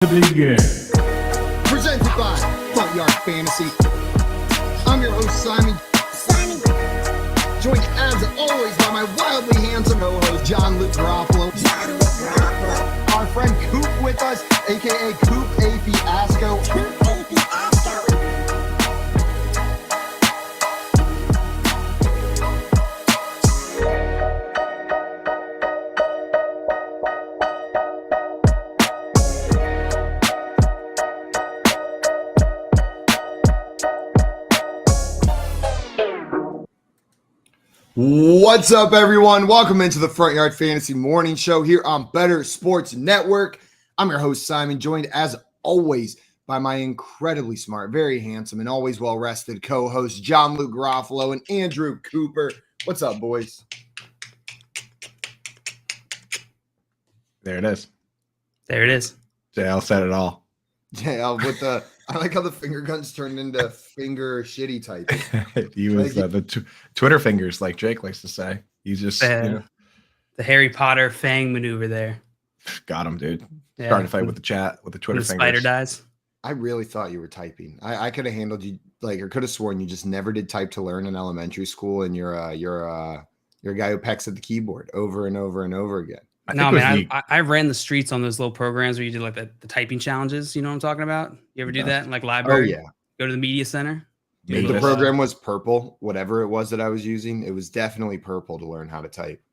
To begin. Presented by Front Yard Fantasy. I'm your host, Simon. Joined as always by my wildly handsome co-host, John Luke Garofalo. Our friend Coop with us, aka Coop A. Fiasco. What's up, everyone? Welcome into the Front Yard Fantasy Morning Show here on Better Sports Network. I'm your host, Simon, joined as always by my incredibly smart, very handsome, and always well-rested co-host, John Luke Garofalo and Andrew Cooper. What's up, boys? There it is. There it is. JL said it all. Yeah, with the I like how the finger guns turned into finger shitty type. He was the Twitter fingers, like Jake likes to say. He's just the Harry Potter fang maneuver there. Got him, dude. Yeah. Starting to fight with the chat with the Twitter When the fingers. spider dies. I really thought you were typing. I could have handled you or could have sworn you just never did type to learn in elementary school, and you're a guy who pecks at the keyboard over and over and over again. No, man, I ran the streets on those little programs where you did like the typing challenges. You know what I'm talking about? You ever do that in like library? Oh, yeah. Go to the media center. If the program was purple, whatever it was that I was using, it was definitely purple to learn how to type.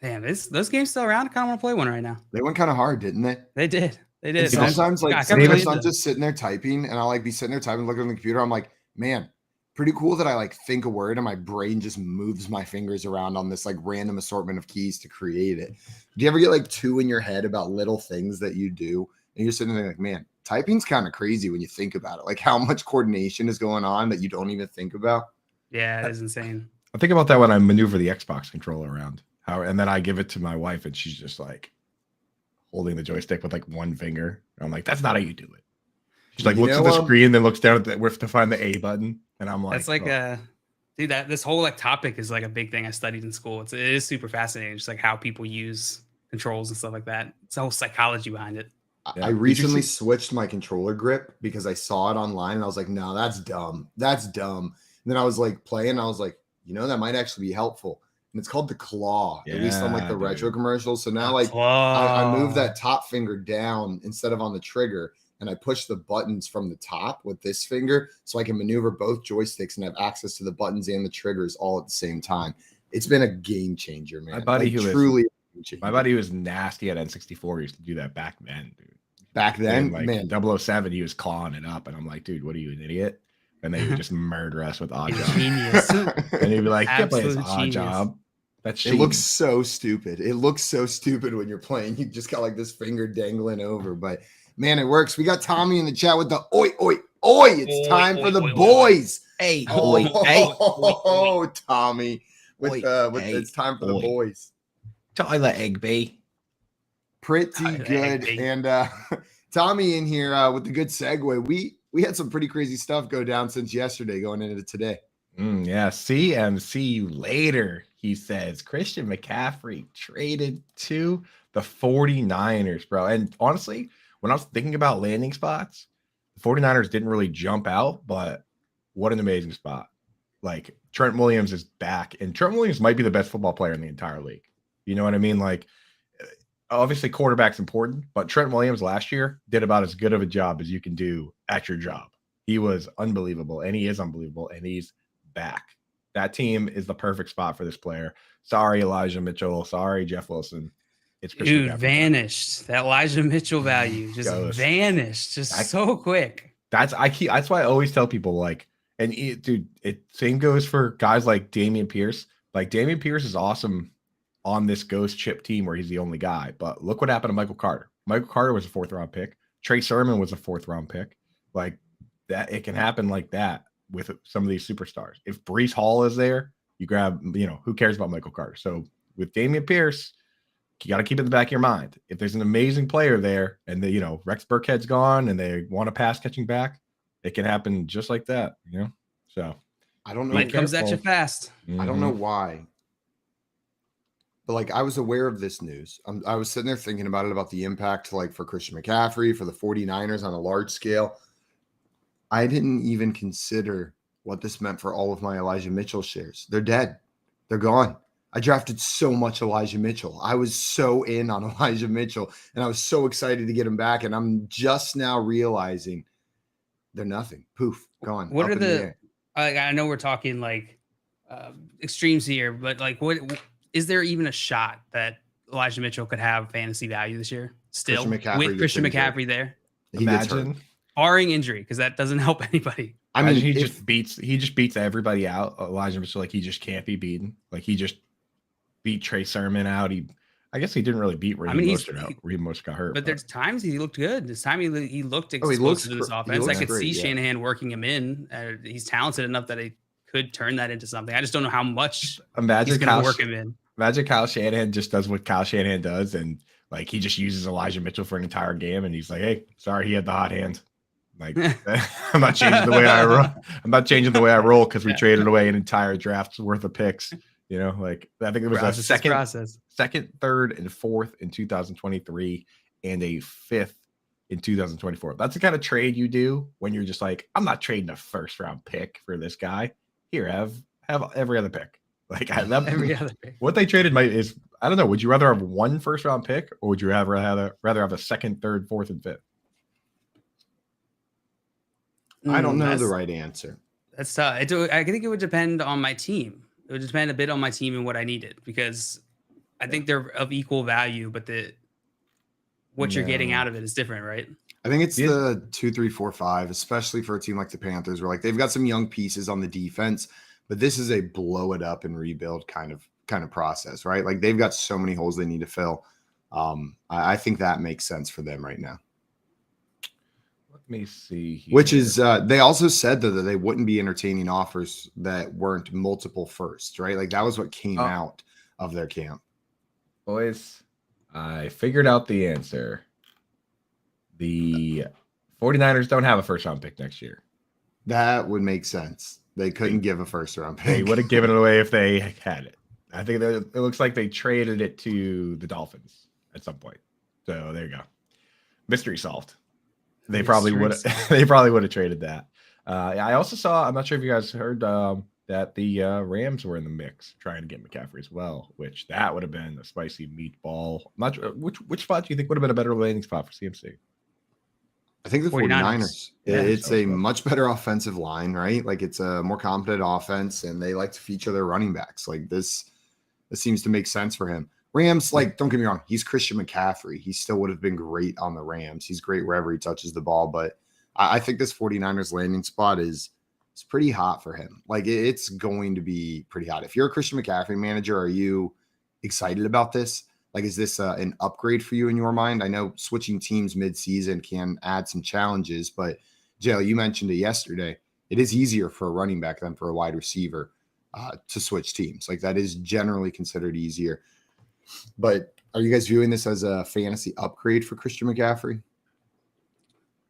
Damn, those games still around? I kind of want to play one right now. They went kind of hard, didn't they? They did. And sometimes I'm just sitting there typing, and I'll be sitting there typing, looking on the computer. I'm like, man, pretty cool that I think a word and my brain just moves my fingers around on this random assortment of keys to create it. Do you ever get two in your head about little things that you do, and you're sitting there like, man, typing's kind of crazy when you think about it, like how much coordination is going on that you don't even think about? Yeah, it is insane. I think about that when I maneuver the Xbox controller around, and then I give it to my wife, and she's just like holding the joystick with one finger. And I'm like, that's not how you do it. She's like, looks at the screen, then looks down at to find the A button. And I'm like, that's dude, this whole topic is a big thing I studied in school. It is super fascinating, just how people use controls and stuff like that. It's the whole psychology behind it. Yeah. I recently switched my controller grip because I saw it online and I was like, no, that's dumb. That's dumb. And then I was playing, and I was like, that might actually be helpful. And it's called the claw, at least on the retro commercials. So now I move that top finger down instead of on the trigger, and I push the buttons from the top with this finger so I can maneuver both joysticks and have access to the buttons and the triggers all at the same time. It's been a game changer, man. My buddy who was nasty at N64 used to do that back then, dude. Back then, man, 007, he was clawing it up, and I'm like, dude, what are you, an idiot? And they would just murder us with odd job. Genius. And he'd be like, "Can't play this odd job." That's it looks so stupid. It looks so stupid when you're playing. You just got this finger dangling over, but man, it works. We got Tommy in the chat with the oi, oi, oi. It's time for the boys. Hey, oh, Tommy. It's time for the boys. Tyler Egby. Pretty good. And Tommy in here with the good segue. We had some pretty crazy stuff go down since yesterday going into today. Yeah, see you later, he says. Christian McCaffrey traded to the 49ers, bro. And honestly, when I was thinking about landing spots, the 49ers didn't really jump out, but what an amazing spot. Trent Williams is back, and Trent Williams might be the best football player in the entire league. You know what I mean? Obviously quarterback's important, but Trent Williams last year did about as good of a job as you can do at your job. He was unbelievable, and he is unbelievable, and he's back. That team is the perfect spot for this player. Sorry, Elijah Mitchell. Sorry, Jeff Wilson. It's dude vanished. That Elijah Mitchell value just vanished, so quick. That's why I always tell people same goes for guys like Dameon Pierce. Dameon Pierce is awesome on this ghost chip team where he's the only guy. But look what happened to Michael Carter. Michael Carter was a 4th-round pick. Trey Sermon was a 4th-round pick. That it can happen like that with some of these superstars. If Breece Hall is there, you grab, who cares about Michael Carter? So with Dameon Pierce, you got to keep it in the back of your mind. If there's an amazing player there and Rex Burkhead's gone and they want a pass catching back, it can happen just like that, So I don't know. It comes at you fast. I don't know why. But like I was aware of this news. I was sitting there thinking about it, about the impact like for Christian McCaffrey, for the 49ers on a large scale. I didn't even consider what this meant for all of my Elijah Mitchell shares. They're dead. They're gone. I drafted so much Elijah Mitchell. I was so in on Elijah Mitchell, and I was so excited to get him back. And I'm just now realizing they're nothing. Poof, gone. What up are in the the? air. I know we're talking like extremes here, but like, what is there even a shot that Elijah Mitchell could have fantasy value this year? Still, Christian McCaffrey with gets Christian injured. McCaffrey there, He gets hurt. Imagine, barring injury, because that doesn't help anybody. I mean, he just beats everybody out. Elijah Mitchell, like he just can't be beaten. Like he just beat Trey Sermon out. I guess he didn't really beat Raheem Mostert out. Raheem Mostert got hurt. But there's times he looked good. This time he looked he explosive looks in this gr- he offense. I looks could great, see yeah. Shanahan working him in. He's talented enough that he could turn that into something. I just don't know how much Imagine he's going to work him in. Imagine Kyle Shanahan just does what Kyle Shanahan does, and like he just uses Elijah Mitchell for an entire game, and he's like, "Hey, sorry, he had the hot hand." Like I'm not changing the way I roll. I'm not changing the way I roll because we traded away an entire draft's worth of picks. You know, like I think it was a second, third, and fourth in 2023, and a fifth in 2024. That's the kind of trade you do when you're just like, I'm not trading a first round pick for this guy. Here, have every other pick. Like Every other pick. What they traded is I don't know. Would you rather have one first round pick, or would you rather have a second, third, fourth, and fifth? I don't know the right answer. That's tough. I think it would depend on my team. It would depend a bit on my team and what I needed, because I think they're of equal value, but what you're getting out of it is different, right? I think it's the 2, 3, 4, 5, especially for a team like the Panthers, where like they've got some young pieces on the defense, but this is a blow it up and rebuild kind of process, right? Like they've got so many holes they need to fill. I think that makes sense for them right now. Let me see here. Which is they also said though that they wouldn't be entertaining offers that weren't multiple firsts, right? Like that was what came out of their camp. Boys, I figured out the answer. The 49ers don't have a first round pick next year. That would make sense. They couldn't give a first round pick. They would have given it away if they had it. I think it looks like they traded it to the Dolphins at some point. So there you go. Mystery solved. They probably would have traded that. I also saw, I'm not sure if you guys heard that the Rams were in the mix trying to get McCaffrey as well, which that would have been a spicy meatball. I'm not sure, which spot do you think would have been a better landing spot for CMC? I think the 49ers. Yeah, it's a much better offensive line, right? Like it's a more competent offense, and they like to feature their running backs. Like this seems to make sense for him. Rams, like, don't get me wrong, he's Christian McCaffrey. He still would have been great on the Rams. He's great wherever he touches the ball, but I think this 49ers landing spot is pretty hot for him. Like it's going to be pretty hot. If you're a Christian McCaffrey manager, are you excited about this? Like, is this an upgrade for you in your mind? I know switching teams mid-season can add some challenges, but Jay, you mentioned it yesterday. It is easier for a running back than for a wide receiver to switch teams. Like that is generally considered easier. But are you guys viewing this as a fantasy upgrade for Christian McCaffrey?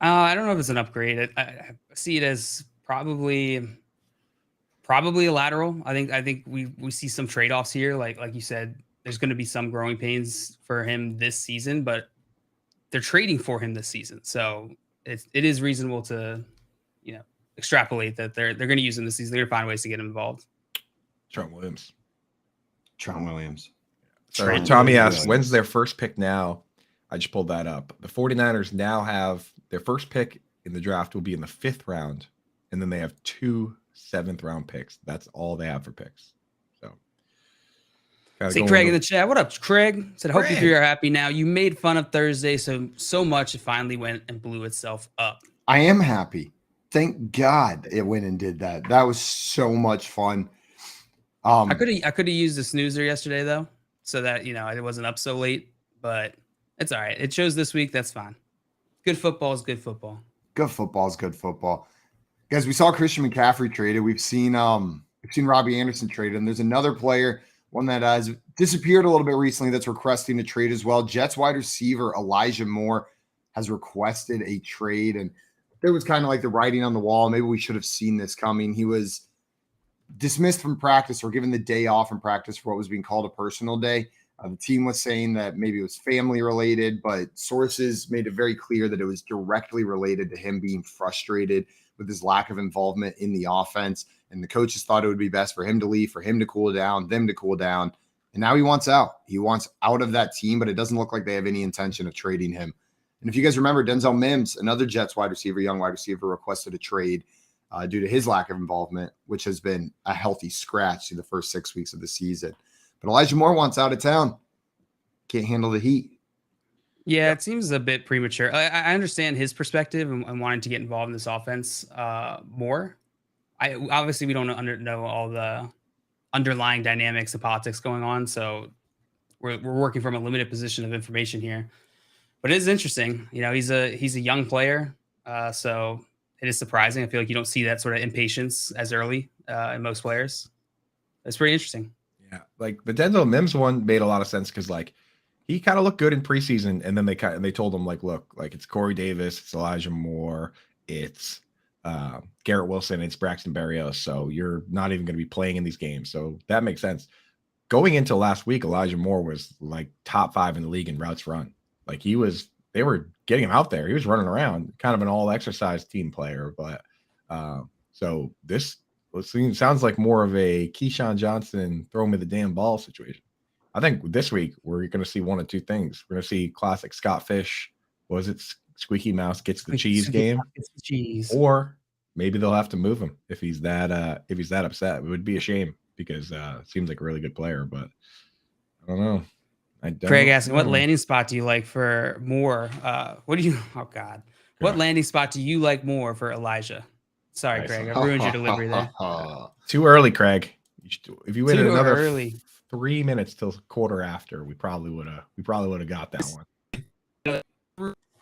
I don't know if it's an upgrade. I see it as probably a lateral. I think we see some trade-offs here. Like you said, there's going to be some growing pains for him this season, but they're trading for him this season. So it is reasonable to, extrapolate that they're going to use him this season. They're going to find ways to get him involved. Trent Williams. Sorry, Tommy asked, when's their first pick now? I just pulled that up. The 49ers now have their first pick in the draft will be in the 5th round, and then they have 2 7th-round picks. That's all they have for picks. So, see Craig in the chat. What up, Craig? Said, hope you're happy now. You made fun of Thursday so much it finally went and blew itself up. I am happy. Thank God it went and did that. That was so much fun. I could have used the snoozer yesterday though, so that it wasn't up so late. But it's all right. It shows this week. That's fine. Good football is good football. Good football is good football. Guys, we saw Christian McCaffrey traded. We've seen Robbie Anderson traded, and there's another player, one that has disappeared a little bit recently, that's requesting a trade as well. Jets wide receiver Elijah Moore has requested a trade, and there was kind of like the writing on the wall. Maybe we should have seen this coming. He was dismissed from practice or given the day off from practice for what was being called a personal day. The team was saying that maybe it was family related, but sources made it very clear that it was directly related to him being frustrated with his lack of involvement in the offense. And the coaches thought it would be best for him to leave, for him to cool down, them to cool down. And now he wants out. He wants out of that team, but it doesn't look like they have any intention of trading him. And if you guys remember, Denzel Mims, another Jets wide receiver, young wide receiver, requested a trade due to his lack of involvement, which has been a healthy scratch through the first 6 weeks of the season. But Elijah Moore wants out of town. Can't handle the heat. Yeah, it seems a bit premature. I understand his perspective and wanting to get involved in this offense more. Obviously we don't know all the underlying dynamics and politics going on, so we're working from a limited position of information here. But it is interesting. You know, he's a young player, so it is surprising. I feel like you don't see that sort of impatience as early in most players. It's pretty interesting. Yeah, like the Denzel Mims one made a lot of sense because like he kind of looked good in preseason, and then they told him like, look, like it's Corey Davis, it's Elijah Moore, it's Garrett Wilson, it's Braxton Berrios, so you're not even going to be playing in these games. So that makes sense. Going into last week, Elijah Moore was like top 5 in the league in routes run. Like they were getting him out there. He was running around, kind of an all exercise team player. But so this sounds like more of a Keyshawn Johnson throw me the damn ball situation. I think this week we're going to see one of two things. We're going to see classic Scott Fish. Was it Squeaky Mouse gets the cheese game? Gets the cheese. Or maybe they'll have to move him if he's that upset. It would be a shame because seems like a really good player, but I don't know. Craig asking, what landing spot do you like for Moore? What landing spot do you like more for Elijah? Sorry, Craig, I ruined your delivery there. Too early, Craig. If you waited another early 3 minutes till quarter after, we probably would have got that one.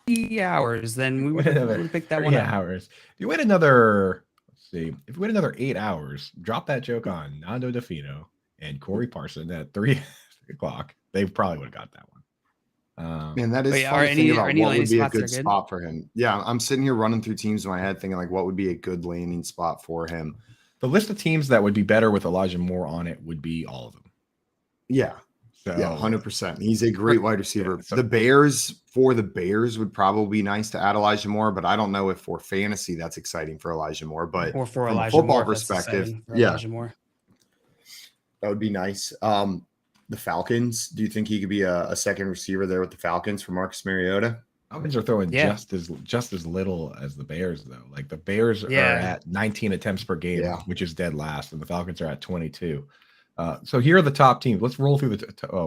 3 hours, then we would have picked that one up. Hours. If you wait another, if you wait another 8 hours, drop that joke on Nando DeFino and Corey Parson at 3 o'clock. They probably would have got that one. Man, that is funny thinking about what would be a good spot for him. Yeah, I'm sitting here running through teams in my head thinking like what would be a good landing spot for him. The list of teams that would be better with Elijah Moore on it would be all of them. Yeah. So, yeah, 100%. He's a great wide receiver. Yeah, the Bears would probably be nice to add Elijah Moore, but I don't know if for fantasy that's exciting for Elijah Moore. But or for from Elijah a football Moore, perspective, Elijah Moore. That would be nice. The Falcons, do you think he could be a second receiver there with the Falcons for Marcus Mariota? Falcons are throwing just as little as the Bears, though. Like the Bears are at 19 attempts per game, which is dead last, and the Falcons are at 22. So here are the top teams. Let's roll through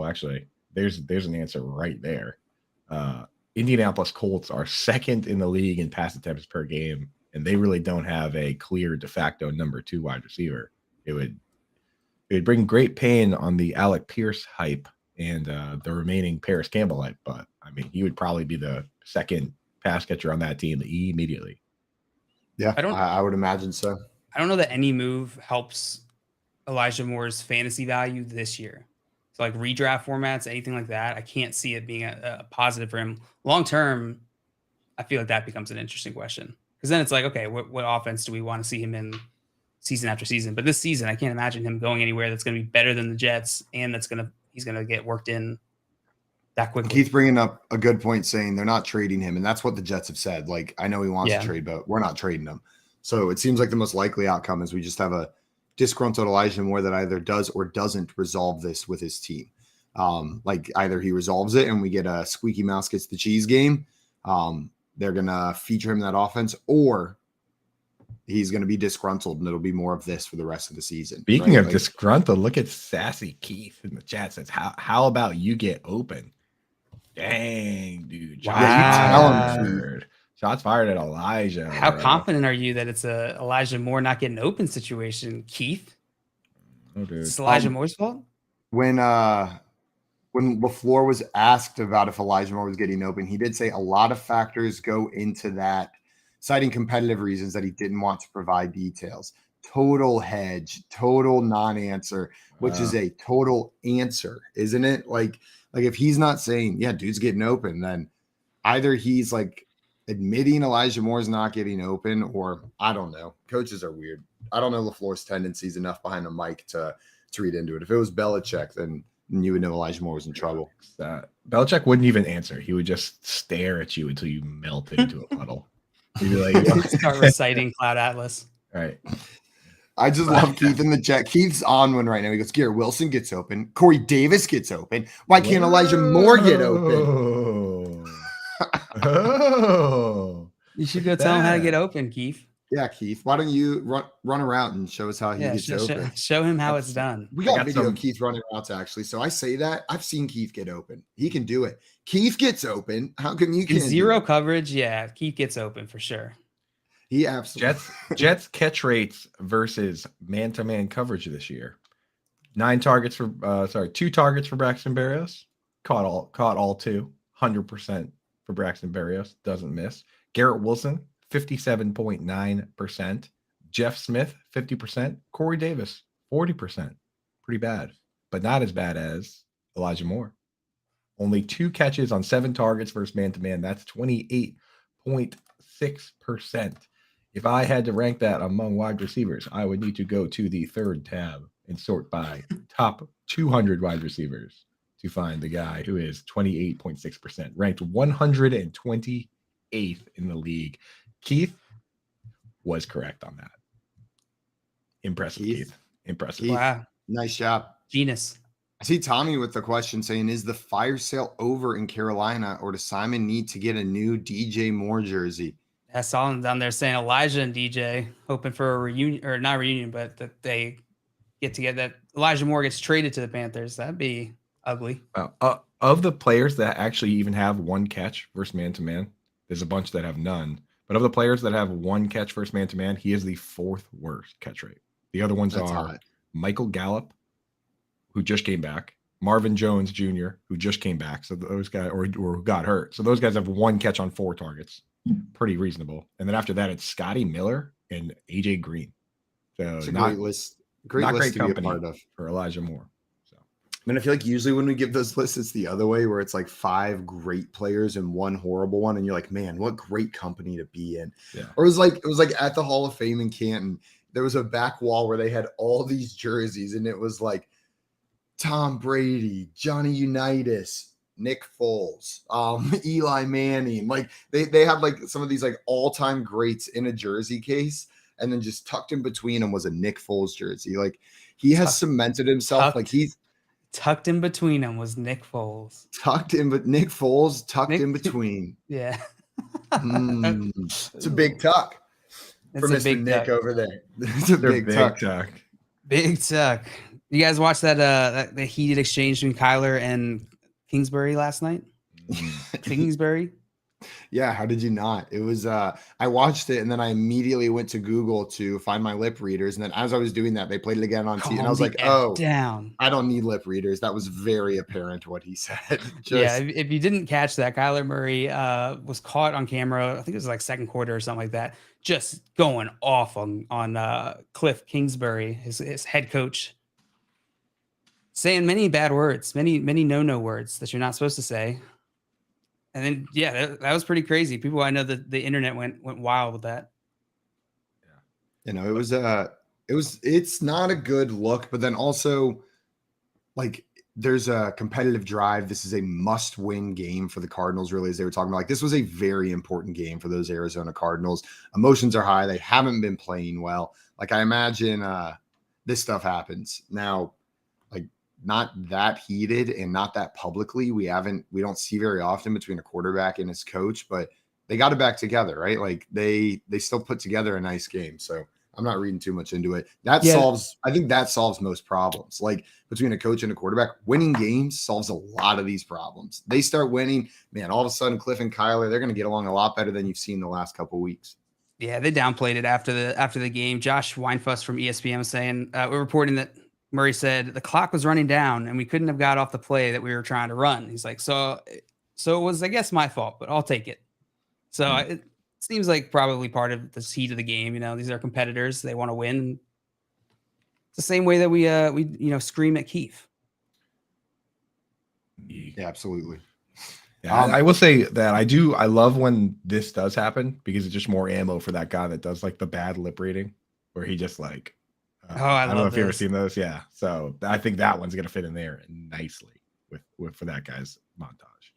actually, there's an answer right there. Indianapolis Colts are second in the league in pass attempts per game, and they really don't have a clear de facto number 2 wide receiver. It would bring great pain on the Alec Pierce hype and the remaining Paris Campbell hype, but I mean, he would probably be the second pass catcher on that team immediately. Yeah, I would imagine so. I don't know that any move helps Elijah Moore's fantasy value this year. So like redraft formats, anything like that, I can't see it being a positive for him. Long term, I feel like that becomes an interesting question. Because then it's like, okay, what offense do we want to see him in season after season? But this season, I can't imagine him going anywhere that's going to be better than the Jets, and he's going to get worked in that quickly. Keith's bringing up a good point, saying they're not trading him, and that's what the Jets have said. Like, I know he wants to trade, but we're not trading him. So it seems like the most likely outcome is we just have a disgruntled Elijah Moore that either does or doesn't resolve this with his team. Like either he resolves it and we get a squeaky mouse gets the cheese game. They're going to feature him in that offense, or he's going to be disgruntled and it'll be more of this for the rest of the season. Speaking of disgruntled, look at Sassy Keith in the chat says, how about you get open? Dang, dude. Shots fired at Elijah. How confident are you that it's a Elijah Moore not getting open situation, Keith? Oh, dude. It's Elijah Moore's fault? When LaFleur was asked about if Elijah Moore was getting open, he did say a lot of factors go into that, citing competitive reasons that he didn't want to provide details. Total hedge, total non-answer, which is a total answer, isn't it? Like if he's not saying, yeah, dude's getting open, then either he's like admitting Elijah Moore's not getting open, or I don't know. Coaches are weird. I don't know LaFleur's tendencies enough behind the mic to read into it. If it was Belichick, then and you would know Elijah Moore was in trouble. Belichick wouldn't even answer. He would just stare at you until you melted into a puddle. He'd be like, start reciting Cloud Atlas. All right. I just love Keith in the chat. Keith's on one right now. He goes, Garrett Wilson gets open. Corey Davis gets open. Why can't Elijah Moore get open? Oh. You should go tell him how to get open, Keith. Yeah, Keith. Why don't you run around and show us how he gets open? Show him how it's done. We got video of Keith running routes, actually. So I say that. I've seen Keith get open. He can do it. Keith gets open. How come you can't? Zero coverage. Yeah, Keith gets open for sure. He absolutely. Jets catch rates versus man-to-man coverage this year. 2 targets for Braxton Berrios. Caught all 2. 100% for Braxton Berrios. Doesn't miss. Garrett Wilson, 57.9%. Jeff Smith, 50%. Corey Davis, 40%. Pretty bad, but not as bad as Elijah Moore. Only 2 catches on 7 targets versus man-to-man. That's 28.6%. If I had to rank that among wide receivers, I would need to go to the 3rd tab and sort by top 200 wide receivers to find the guy who is 28.6%, ranked 128th in the league. Keith was correct on that. Impressive, Keith. Impressive. Wow. Nice job. Genius. I see Tommy with the question saying, is the fire sale over in Carolina, or does Simon need to get a new DJ Moore jersey? I saw him down there saying Elijah and DJ hoping for a reunion, or not reunion, but that they get together, that Elijah Moore gets traded to the Panthers. That'd be ugly. Of the players that actually even have 1 catch versus man-to-man, there's a bunch that have none. But of the players that have 1 catch versus man-to-man, he is the 4th worst catch rate. The other ones are Michael Gallup, who just came back, Marvin Jones Jr., who just came back. So those guys, or who got hurt. So those guys have 1 catch on 4 targets. Pretty reasonable. And then after that, it's Scotty Miller and AJ Green. So it's a great list. Great list to be a part of for Elijah Moore. So I mean, I feel like usually when we give those lists, it's the other way, where it's like 5 great players and 1 horrible one, and you're like, man, what great company to be in. Yeah. Or it was like at the Hall of Fame in Canton, there was a back wall where they had all these jerseys, and it was like Tom Brady, Johnny Unitas, Nick Foles, Eli Manning. Like they had like some of these like all-time greats in a jersey case, and then just tucked in between them was a Nick Foles jersey. Like he has cemented himself. Like he's tucked in between them was Nick Foles. Nick Foles tucked in between. Yeah. It's a big tuck. It's for a Mr. big Nick tuck. over there. It's a big tuck. Big tuck. You guys watched that the heated exchange between Kyler and Kingsbury last night? Kingsbury? Yeah, how did you not? It was I watched it, and then I immediately went to Google to find my lip readers, and then as I was doing that, they played it again on TV, and I was like, oh, down. I don't need lip readers. That was very apparent what he said. Yeah, if you didn't catch that, Kyler Murray was caught on camera. I think it was like 2nd quarter or something like that, just going off on Cliff Kingsbury, his head coach, saying many bad words, many no words that you're not supposed to say. And then, yeah, that was pretty crazy. People, I know that the internet went wild with that. Yeah, you know, it's not a good look, but then also, like, there's a competitive drive. This is a must-win game for the Cardinals, really, as they were talking about. Like, this was a very important game for those Arizona Cardinals. Emotions are high. They haven't been playing well. Like, I imagine this stuff happens now. Like, not that heated and not that publicly. We don't see very often between a quarterback and his coach, but they got it back together, right? Like they still put together a nice game. So I'm not reading too much into it. I think that solves most problems. Like between a coach and a quarterback, winning games solves a lot of these problems. They start winning, man, all of a sudden Cliff and Kyler, they're going to get along a lot better than you've seen the last couple of weeks. Yeah, they downplayed it after the game. Josh Weinfuss from ESPN was saying, we're reporting that Murray said the clock was running down and we couldn't have got off the play that we were trying to run. He's like, so it was, I guess, my fault, but I'll take it. So it seems like probably part of the heat of the game. You know, these are competitors. They want to win. It's the same way that we scream at Keith. Yeah, absolutely. Yeah, I will say that I love when this does happen because it's just more ammo for that guy that does like the bad lip reading where he just like I don't know love if you've ever this. seen those. Yeah. So I think that one's going to fit in there nicely with for that guy's montage.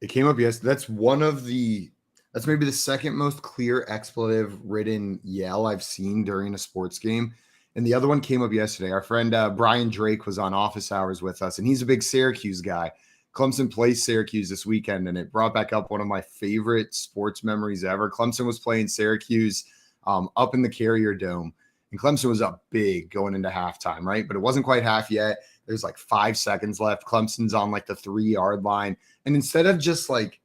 It came up yesterday. That's maybe the second most clear expletive ridden yell I've seen during a sports game. And the other one came up yesterday. Our friend Brian Drake was on office hours with us, and he's a big Syracuse guy. Clemson plays Syracuse this weekend, and it brought back up one of my favorite sports memories ever. Clemson was playing Syracuse up in the Carrier Dome, and Clemson was up big going into halftime, right? But it wasn't quite half yet. There's like 5 seconds left. Clemson's on like the 3-yard line. And instead of just like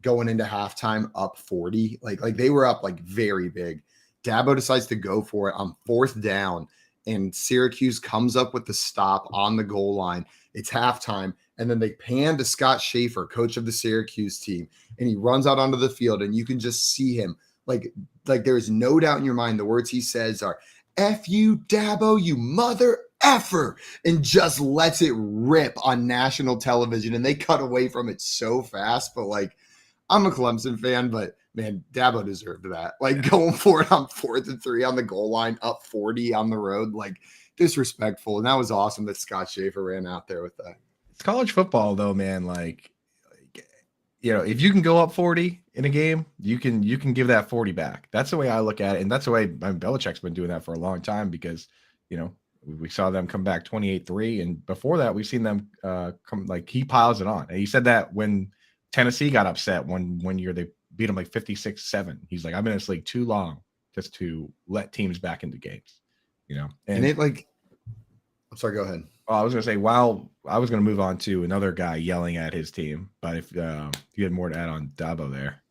going into halftime up 40, like they were up like very big, Dabo decides to go for it on 4th down, and Syracuse comes up with the stop on the goal line. It's halftime, and then they pan to Scott Schaefer, coach of the Syracuse team, and he runs out onto the field, and you can just see him like there's no doubt in your mind the words he says are "F you, Dabo, you mother effer," and just lets it rip on national television, and they cut away from it so fast. But like, I'm a Clemson fan, but man, Dabo deserved that. Like going for it on 4th and 3 on the goal line, up 40 on the road, like disrespectful. And that was awesome that Scott Schaefer ran out there with that. It's college football though, man. Like, you know, if you can go up 40 in a game, you can give that 40 back. That's the way I look at it. And that's the way Belichick's been doing that for a long time, because, you know, we saw them come back 28-3. And before that, we've seen them come, like, he piles it on. And he said that when Tennessee got upset one year, they beat them like 56-7. He's like, I've been in this league too long just to let teams back into games, you know? And it like, I'm sorry, go ahead. Well, I was going to say, while I was going to move on to another guy yelling at his team, but if you had more to add on Dabo there.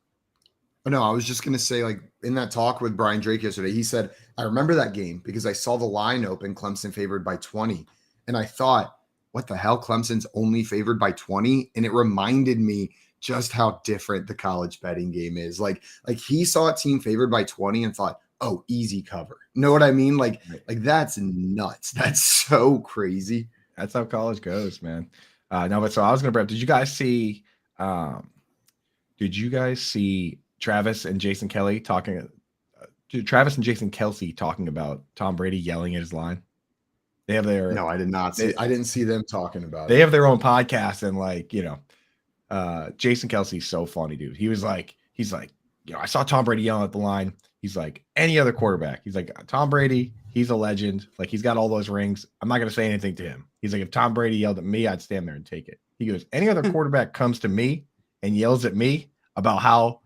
Oh, no, I was just going to say, like, in that talk with Brian Drake yesterday, he said, I remember that game because I saw the line open, Clemson favored by 20. And I thought, what the hell? Clemson's only favored by 20. And it reminded me just how different the college betting game is. Like he saw a team favored by 20 and thought, oh, easy cover. Know what I mean? Like that's nuts. That's so crazy. That's how college goes, man. No, but so I was going to bring up, did you guys see Travis and Jason Kelsey talking about Tom Brady yelling at his line? They have their No, I did not see. I didn't see them talking about it. They have their own podcast, and like, you know, Jason Kelsey's so funny, dude. He's like, you know, I saw Tom Brady yelling at the line. He's like, any other quarterback. He's like, Tom Brady, he's a legend. Like, he's got all those rings. I'm not going to say anything to him. He's like, if Tom Brady yelled at me, I'd stand there and take it. He goes, any other quarterback comes to me and yells at me about how,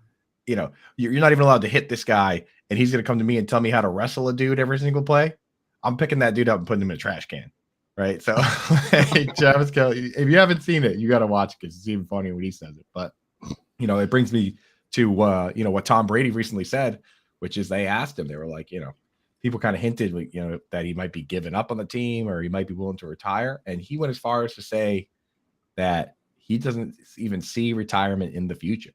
you know, you're not even allowed to hit this guy, and he's going to come to me and tell me how to wrestle a dude every single play, I'm picking that dude up and putting him in a trash can. Right. So Travis Kelce, if you haven't seen it, you got to watch it because it's even funnier when he says it. But, you know, it brings me to, you know, what Tom Brady recently said, which is they asked him, they were like, you know, people kind of hinted, you know, that he might be giving up on the team or he might be willing to retire. And he went as far as to say that he doesn't even see retirement in the future.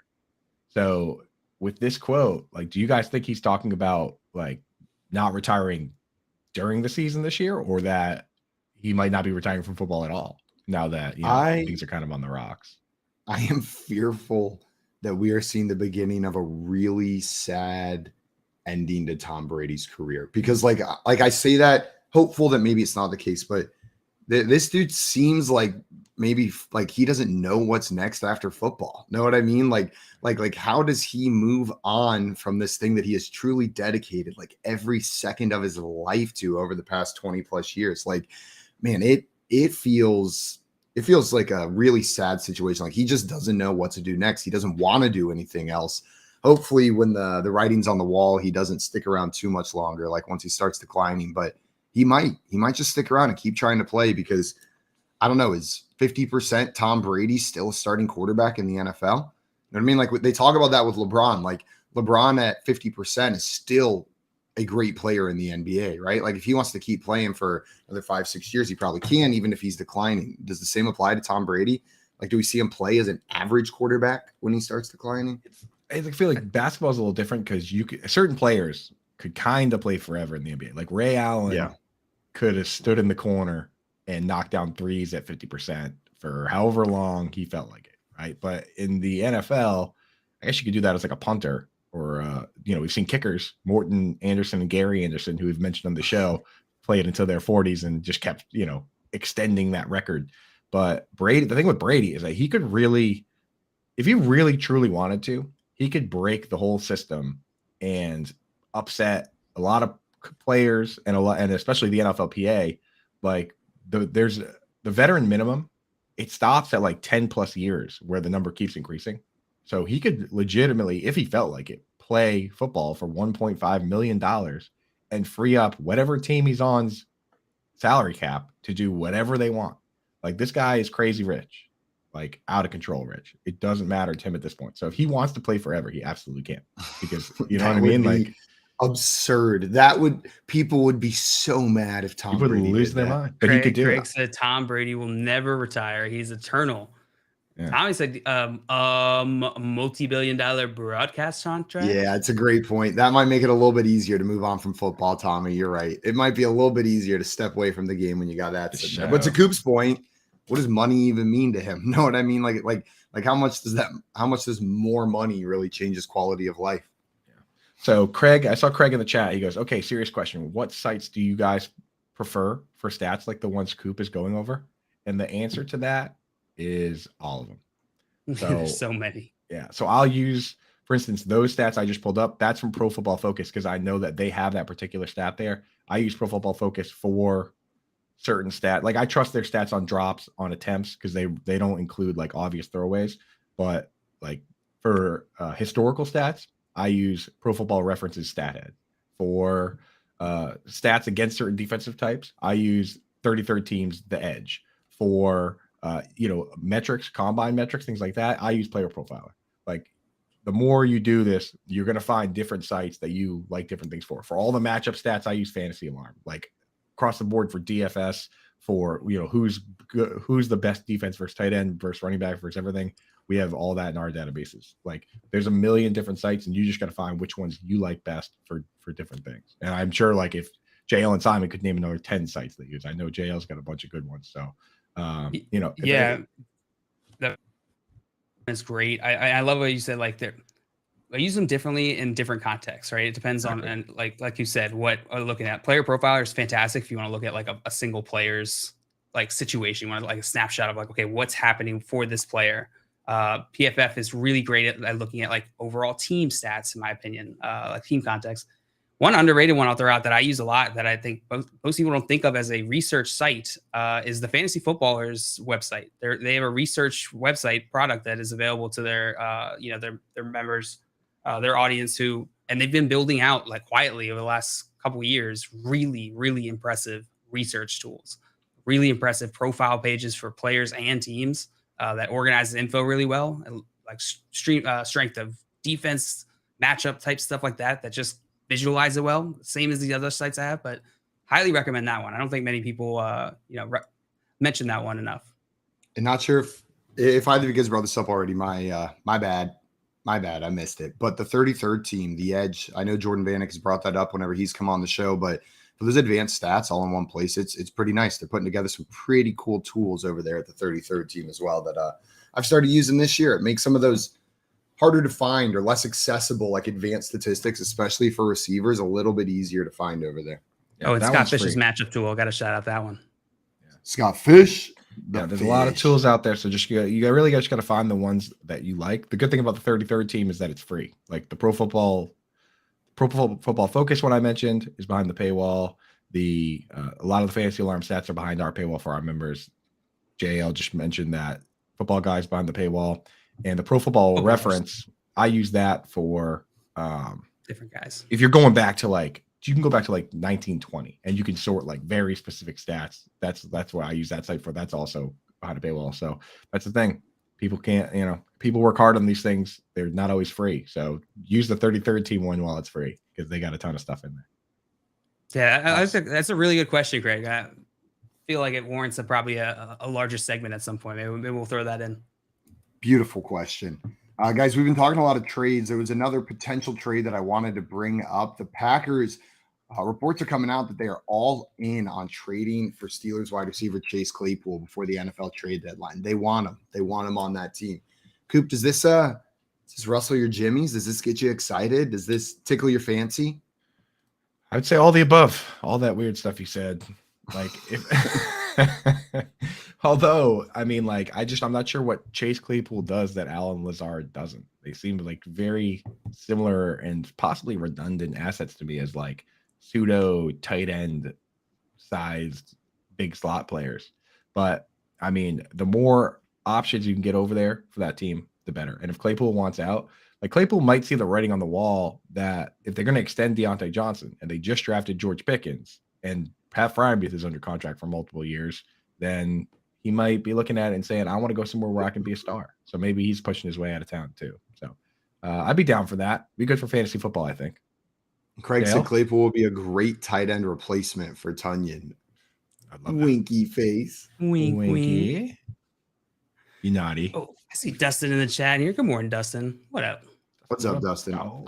So with this quote, like, do you guys think he's talking about like not retiring during the season this year, or that he might not be retiring from football at all now that, you know, things are kind of on the rocks? I am fearful that we are seeing the beginning of a really sad ending to Tom Brady's career, because like I say that hopeful that maybe it's not the case, but this dude seems like maybe like he doesn't know what's next after football. Know what I mean? Like how does he move on from this thing that he has truly dedicated like every second of his life to over the past 20 plus years? Like, man, it feels like a really sad situation. Like he just doesn't know what to do next. He doesn't want to do anything else. Hopefully when the writing's on the wall, he doesn't stick around too much longer, like once he starts declining, but he might just stick around and keep trying to play, because I don't know, is 50% Tom Brady still a starting quarterback in the NFL? You know what I mean? Like they talk about that with LeBron. Like LeBron at 50% is still a great player in the NBA, right? Like if he wants to keep playing for another 5-6 years, he probably can, even if he's declining. Does the same apply to Tom Brady? Like, do we see him play as an average quarterback when he starts declining? I feel like basketball is a little different because certain players could kind of play forever in the NBA. Like Ray Allen could have stood in the corner and knocked down threes at 50% for however long he felt like it, right? But in the NFL, I guess you could do that as like a punter we've seen kickers, Morton Anderson and Gary Anderson, who we've mentioned on the show, played until their 40s and just kept, extending that record. But Brady, the thing with Brady is that he could really, if he really truly wanted to, he could break the whole system and upset a lot of players and especially the NFLPA. Like there's the veteran minimum, it stops at like 10 plus years where the number keeps increasing. So he could legitimately, if he felt like it, play football for $1.5 million and free up whatever team he's on's salary cap to do whatever they want. Like, this guy is crazy rich, like out of control rich. It doesn't matter to him at this point. So if he wants to play forever, he absolutely can, because you know what I mean? Like, absurd. People would be so mad if Tom Brady would lose their mind. But Craig, he could do Craig it. said Tom Brady will never retire. He's eternal. Yeah. Tommy said multi-billion-dollar broadcast contract. Yeah, it's a great point. That might make it a little bit easier to move on from football, Tommy. You're right. It might be a little bit easier to step away from the game when you got that. But to Coop's point, what does money even mean to him? Know what I mean? Like how much does more money really change his quality of life? Yeah. So Craig, I saw Craig in the chat. He goes, okay, serious question. What sites do you guys prefer for stats like the ones Coop is going over? And the answer to that is all of them. So There's so many. Yeah. So I'll use, for instance, those stats I just pulled up. That's from Pro Football Focus, because I know that they have that particular stat there. I use Pro Football Focus for certain stat. Like, I trust their stats on drops, on attempts, because they don't include like obvious throwaways. But like for historical stats, I use Pro Football References StatHead. For stats against certain defensive types, I use 33rd Teams The Edge. For metrics, combine metrics, things like that, I use Player Profiler. Like, the more you do this, you're going to find different sites that you like different things for. For all the matchup stats, I use Fantasy Alarm. Like, across the board for DFS, for who's the best defense versus tight end versus running back versus everything, we have all that in our databases. Like, there's a million different sites, and you just got to find which ones you like best for different things. And I'm sure, like, if JL and Simon could name another 10 sites they use, I know JL's got a bunch of good ones. So that's great. I love what you said. Like, I use them differently in different contexts, right? It depends on, and like you said, what are you looking at. Player Profiler is fantastic if you want to look at like a single player's like situation. You want like a snapshot of like, okay, what's happening for this player. PFF is really great at looking at like overall team stats, in my opinion, like team context. One underrated one I'll throw out that I use a lot that I think most people don't think of as a research site is the Fantasy Footballers website. They have a research website product that is available to their members, their audience, and they've been building out like quietly over the last couple of years, really, really impressive research tools, really impressive profile pages for players and teams that organizes info really well, and like strength of defense, matchup type stuff like that just visualize it well, same as the other sites I have, but highly recommend that one. I don't think many people, mention that one enough. And not sure if either of you guys brought this up already. My bad. I missed it. But the 33rd team, The Edge, I know Jordan Vanek has brought that up whenever he's come on the show, but for those advanced stats all in one place, it's pretty nice. They're putting together some pretty cool tools over there at the 33rd team as well that I've started using this year. It makes some of those harder to find or less accessible, like advanced statistics, especially for receivers, a little bit easier to find over there. Yeah, and Scott Fish's matchup tool. Got to shout out that one. Yeah. Scott Fish. There's a lot of tools out there. So you really just got to find the ones that you like. The good thing about the 33rd team is that it's free. Like the Pro Football Focus one I mentioned is behind the paywall. A lot of the Fantasy Alarm stats are behind our paywall for our members. JL just mentioned that Football Guys behind the paywall. And the Pro Football Reference, I use that for different guys. If you're going back to you can go back to 1920 and you can sort like very specific stats. That's what I use that site for. That's also behind a paywall. So that's the thing. People can't, people work hard on these things. They're not always free. So use the 33rd team one while it's free, because they got a ton of stuff in there. Yeah, that's a really good question, Craig. I feel like it warrants probably a larger segment at some point. Maybe we'll throw that in. Beautiful question. Guys, we've been talking a lot of trades. There was another potential trade that I wanted to bring up. The Packers, reports are coming out that they are all in on trading for Steelers wide receiver Chase Claypool before the NFL trade deadline. They want him. They want him on that team. Coop, does this Does this rustle your jimmies? Does this get you excited? Does this tickle your fancy? I would say all the above, all that weird stuff you said. Like, if, although, I mean, like, I'm not sure what Chase Claypool does that Alan Lazard doesn't. They seem like very similar and possibly redundant assets to me as like pseudo tight end sized big slot players. But I mean, the more options you can get over there for that team, the better. And if Claypool wants out, like Claypool might see the writing on the wall that if they're going to extend Deontay Johnson and they just drafted George Pickens and Pat Fryermuth is under contract for multiple years, then he might be looking at it and saying, I want to go somewhere where I can be a star. So maybe he's pushing his way out of town too. So I'd be down for that. Be good for fantasy football, I think. Craig said Claypool will be a great tight end replacement for Tunyon. I love Winky face. Winky. You naughty. Oh, I see Dustin in the chat here. Good morning, Dustin. What up? What's up, Dustin? Oh.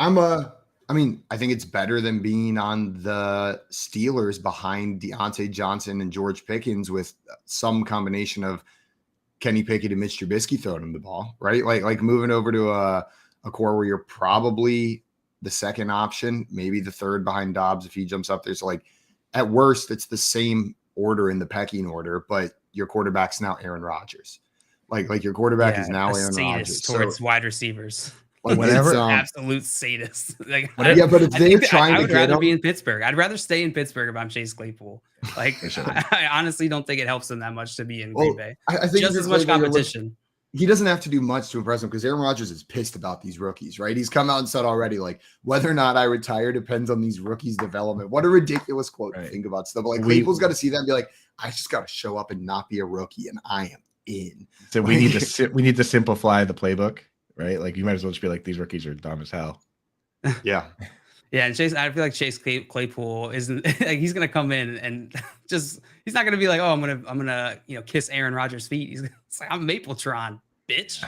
I think it's better than being on the Steelers behind Deontay Johnson and George Pickens with some combination of Kenny Pickett and Mitch Trubisky throwing him the ball, right? Like moving over to a core where you're probably the second option, maybe the third behind Dobbs if he jumps up there. So like at worst, it's the same order in the pecking order, but your quarterback's now Aaron Rodgers. Like your quarterback is now Aaron Rodgers towards wide receivers. Like whenever absolute sadist. Like, yeah, but if they're trying I to would get rather him, be in Pittsburgh. I'd rather stay in Pittsburgh if I'm Chase Claypool. Like I honestly don't think it helps him that much to be in Green Bay. I think just as much competition. He doesn't have to do much to impress him because Aaron Rodgers is pissed about these rookies, right? He's come out and said already, like, whether or not I retire depends on these rookies' development. What a ridiculous quote to think about stuff. But like Claypool's got to see that and be like, I just got to show up and not be a rookie, and I am in. So we need to simplify the playbook, right? Like you might as well just be like, these rookies are dumb as hell. Yeah. Yeah, and I feel like Chase Claypool isn't like he's gonna come in and just he's not gonna be like, oh, I'm gonna kiss Aaron Rodgers' feet. He's like, I'm Mapletron, bitch.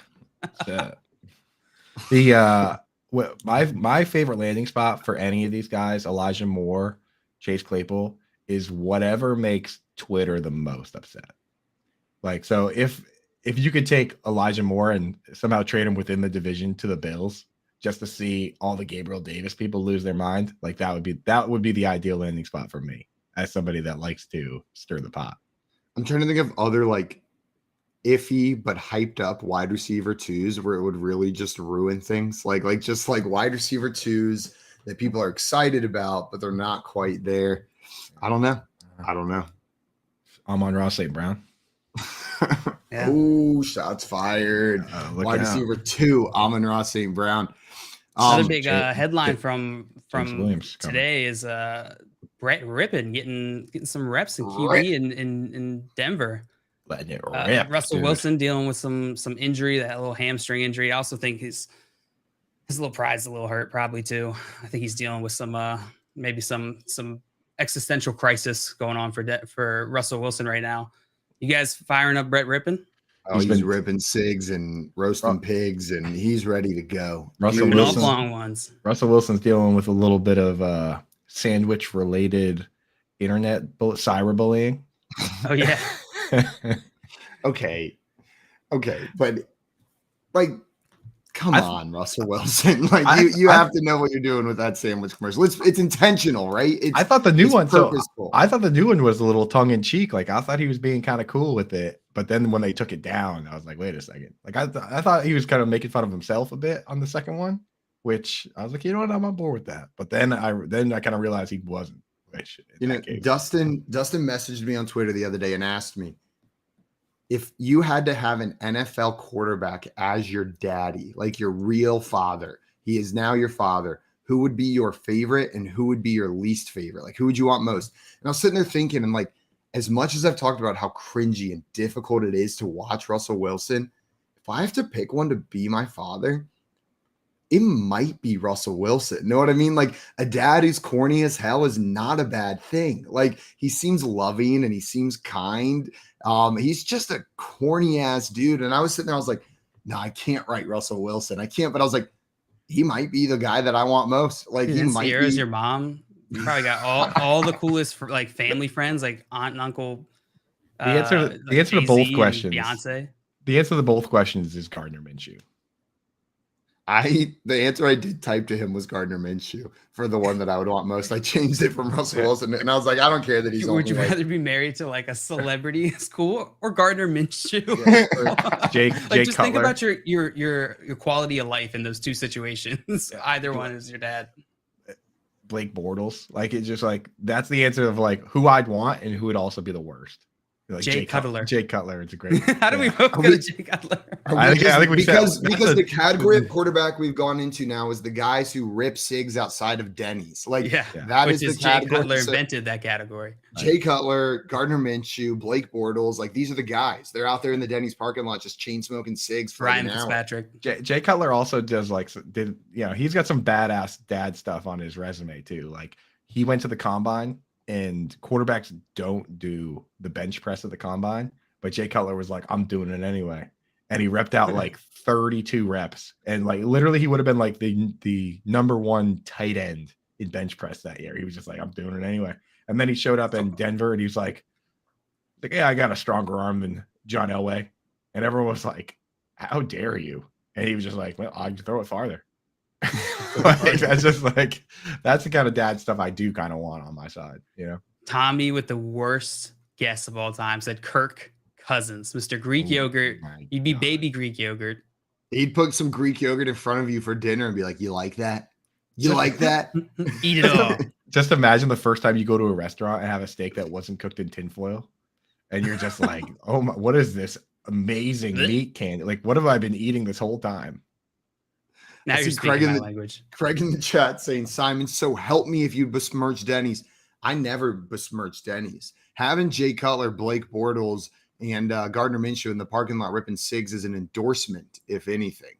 My favorite landing spot for any of these guys, Elijah Moore, Chase Claypool, is whatever makes Twitter the most upset. Like, so if you could take Elijah Moore and somehow trade him within the division to the Bills, just to see all the Gabriel Davis people lose their mind, like that would be the ideal landing spot for me as somebody that likes to stir the pot. I'm trying to think of other like iffy but hyped up wide receiver twos where it would really just ruin things. Like wide receiver twos that people are excited about, but they're not quite there. I don't know. Amon-Ra St. Brown. Yeah. Oh, shots fired. Wide receiver 2, Amon-Ra St. Brown. Another big headline from today is Brett Rippon getting some reps in QB in Denver. Letting it rip. Russell Wilson dealing with some injury, that little hamstring injury. I also think his little pride's a little hurt, probably too. I think he's dealing with some maybe some existential crisis going on for Russell Wilson right now. You guys firing up Brett Rippon? Oh, he's ripping cigs and roasting pigs, and he's ready to go. Russell Wilson's dealing with a little bit of sandwich-related internet cyberbullying. Oh yeah. Okay, but like, come on, Russell Wilson. Like you have to know what you're doing with that sandwich commercial. It's intentional, right? I thought the new one. Purposeful. I thought the new one was a little tongue in cheek. Like I thought he was being kind of cool with it, but then when they took it down, I was like, wait a second. Like I thought he was kind of making fun of himself a bit on the second one, which I was like, you know what, I'm on board with that. But then I kind of realized he wasn't. Dustin messaged me on Twitter the other day and asked me, if you had to have an NFL quarterback as your daddy, like your real father, he is now your father, who would be your favorite and who would be your least favorite? Like, who would you want most? And I was sitting there thinking, and like, as much as I've talked about how cringy and difficult it is to watch Russell Wilson, if I have to pick one to be my father, it might be Russell Wilson. Know what I mean? Like, a dad who's corny as hell is not a bad thing. Like, he seems loving and he seems kind. He's just a corny ass dude. And I was sitting there, I was like, no, I can't write Russell Wilson. I can't, but I was like, he might be the guy that I want most. Like, he might Sierra's your mom. You probably got all the coolest like family friends, like aunt and uncle. The answer to both questions. Beyonce. The answer to both questions is Gardner Minshew. The answer I did type to him was Gardner Minshew for the one that I would want most. I changed it from Russell Wilson, and I was like, I don't care that he's. Would you only rather be married to like a celebrity school or Gardner Minshew? Jake Just think Cutler. about your quality of life in those two situations. Either one is your dad. Blake Bortles. Like it's just like that's the answer of like who I'd want and who would also be the worst. Like Jay Cutler. Jay Cutler. It's a great. How do we both go to Jay Cutler? I think we because said, the category of quarterback we've gone into now is the guys who rip cigs outside of Denny's. Like that Which is the Jay category. Cutler invented that category. Jay Cutler, Gardner Minshew, Blake Bortles, like these are the guys. They're out there in the Denny's parking lot just chain smoking cigs for Ryan an hour. Fitzpatrick. Jay Cutler also does like he's got some badass dad stuff on his resume too. Like he went to the combine and quarterbacks don't do the bench press at the combine, but Jay Cutler was like, I'm doing it anyway. And he repped out like 32 reps. And like literally he would have been like the number one tight end in bench press that year. He was just like, I'm doing it anyway. And then he showed up in Denver and he was like, yeah, I got a stronger arm than John Elway. And everyone was like, how dare you? And he was just like, well, I can throw it farther. That's just like, that's the kind of dad stuff I do kind of want on my side, you know? Tommy with the worst guess of all time said Kirk Cousins, Mr. Greek yogurt. You'd be baby Greek yogurt. He'd put some Greek yogurt in front of you for dinner and be like, you like that? You like that? Eat it all. Just imagine the first time you go to a restaurant and have a steak that wasn't cooked in tinfoil. And you're just like, oh my, what is this amazing meat candy? Like, what have I been eating this whole time? Now you're speaking my language. Craig in the chat saying, Simon, so help me if you besmirch Denny's. I never besmirched Denny's. Having Jay Cutler, Blake Bortles, and Gardner Minshew in the parking lot ripping cigs is an endorsement, if anything.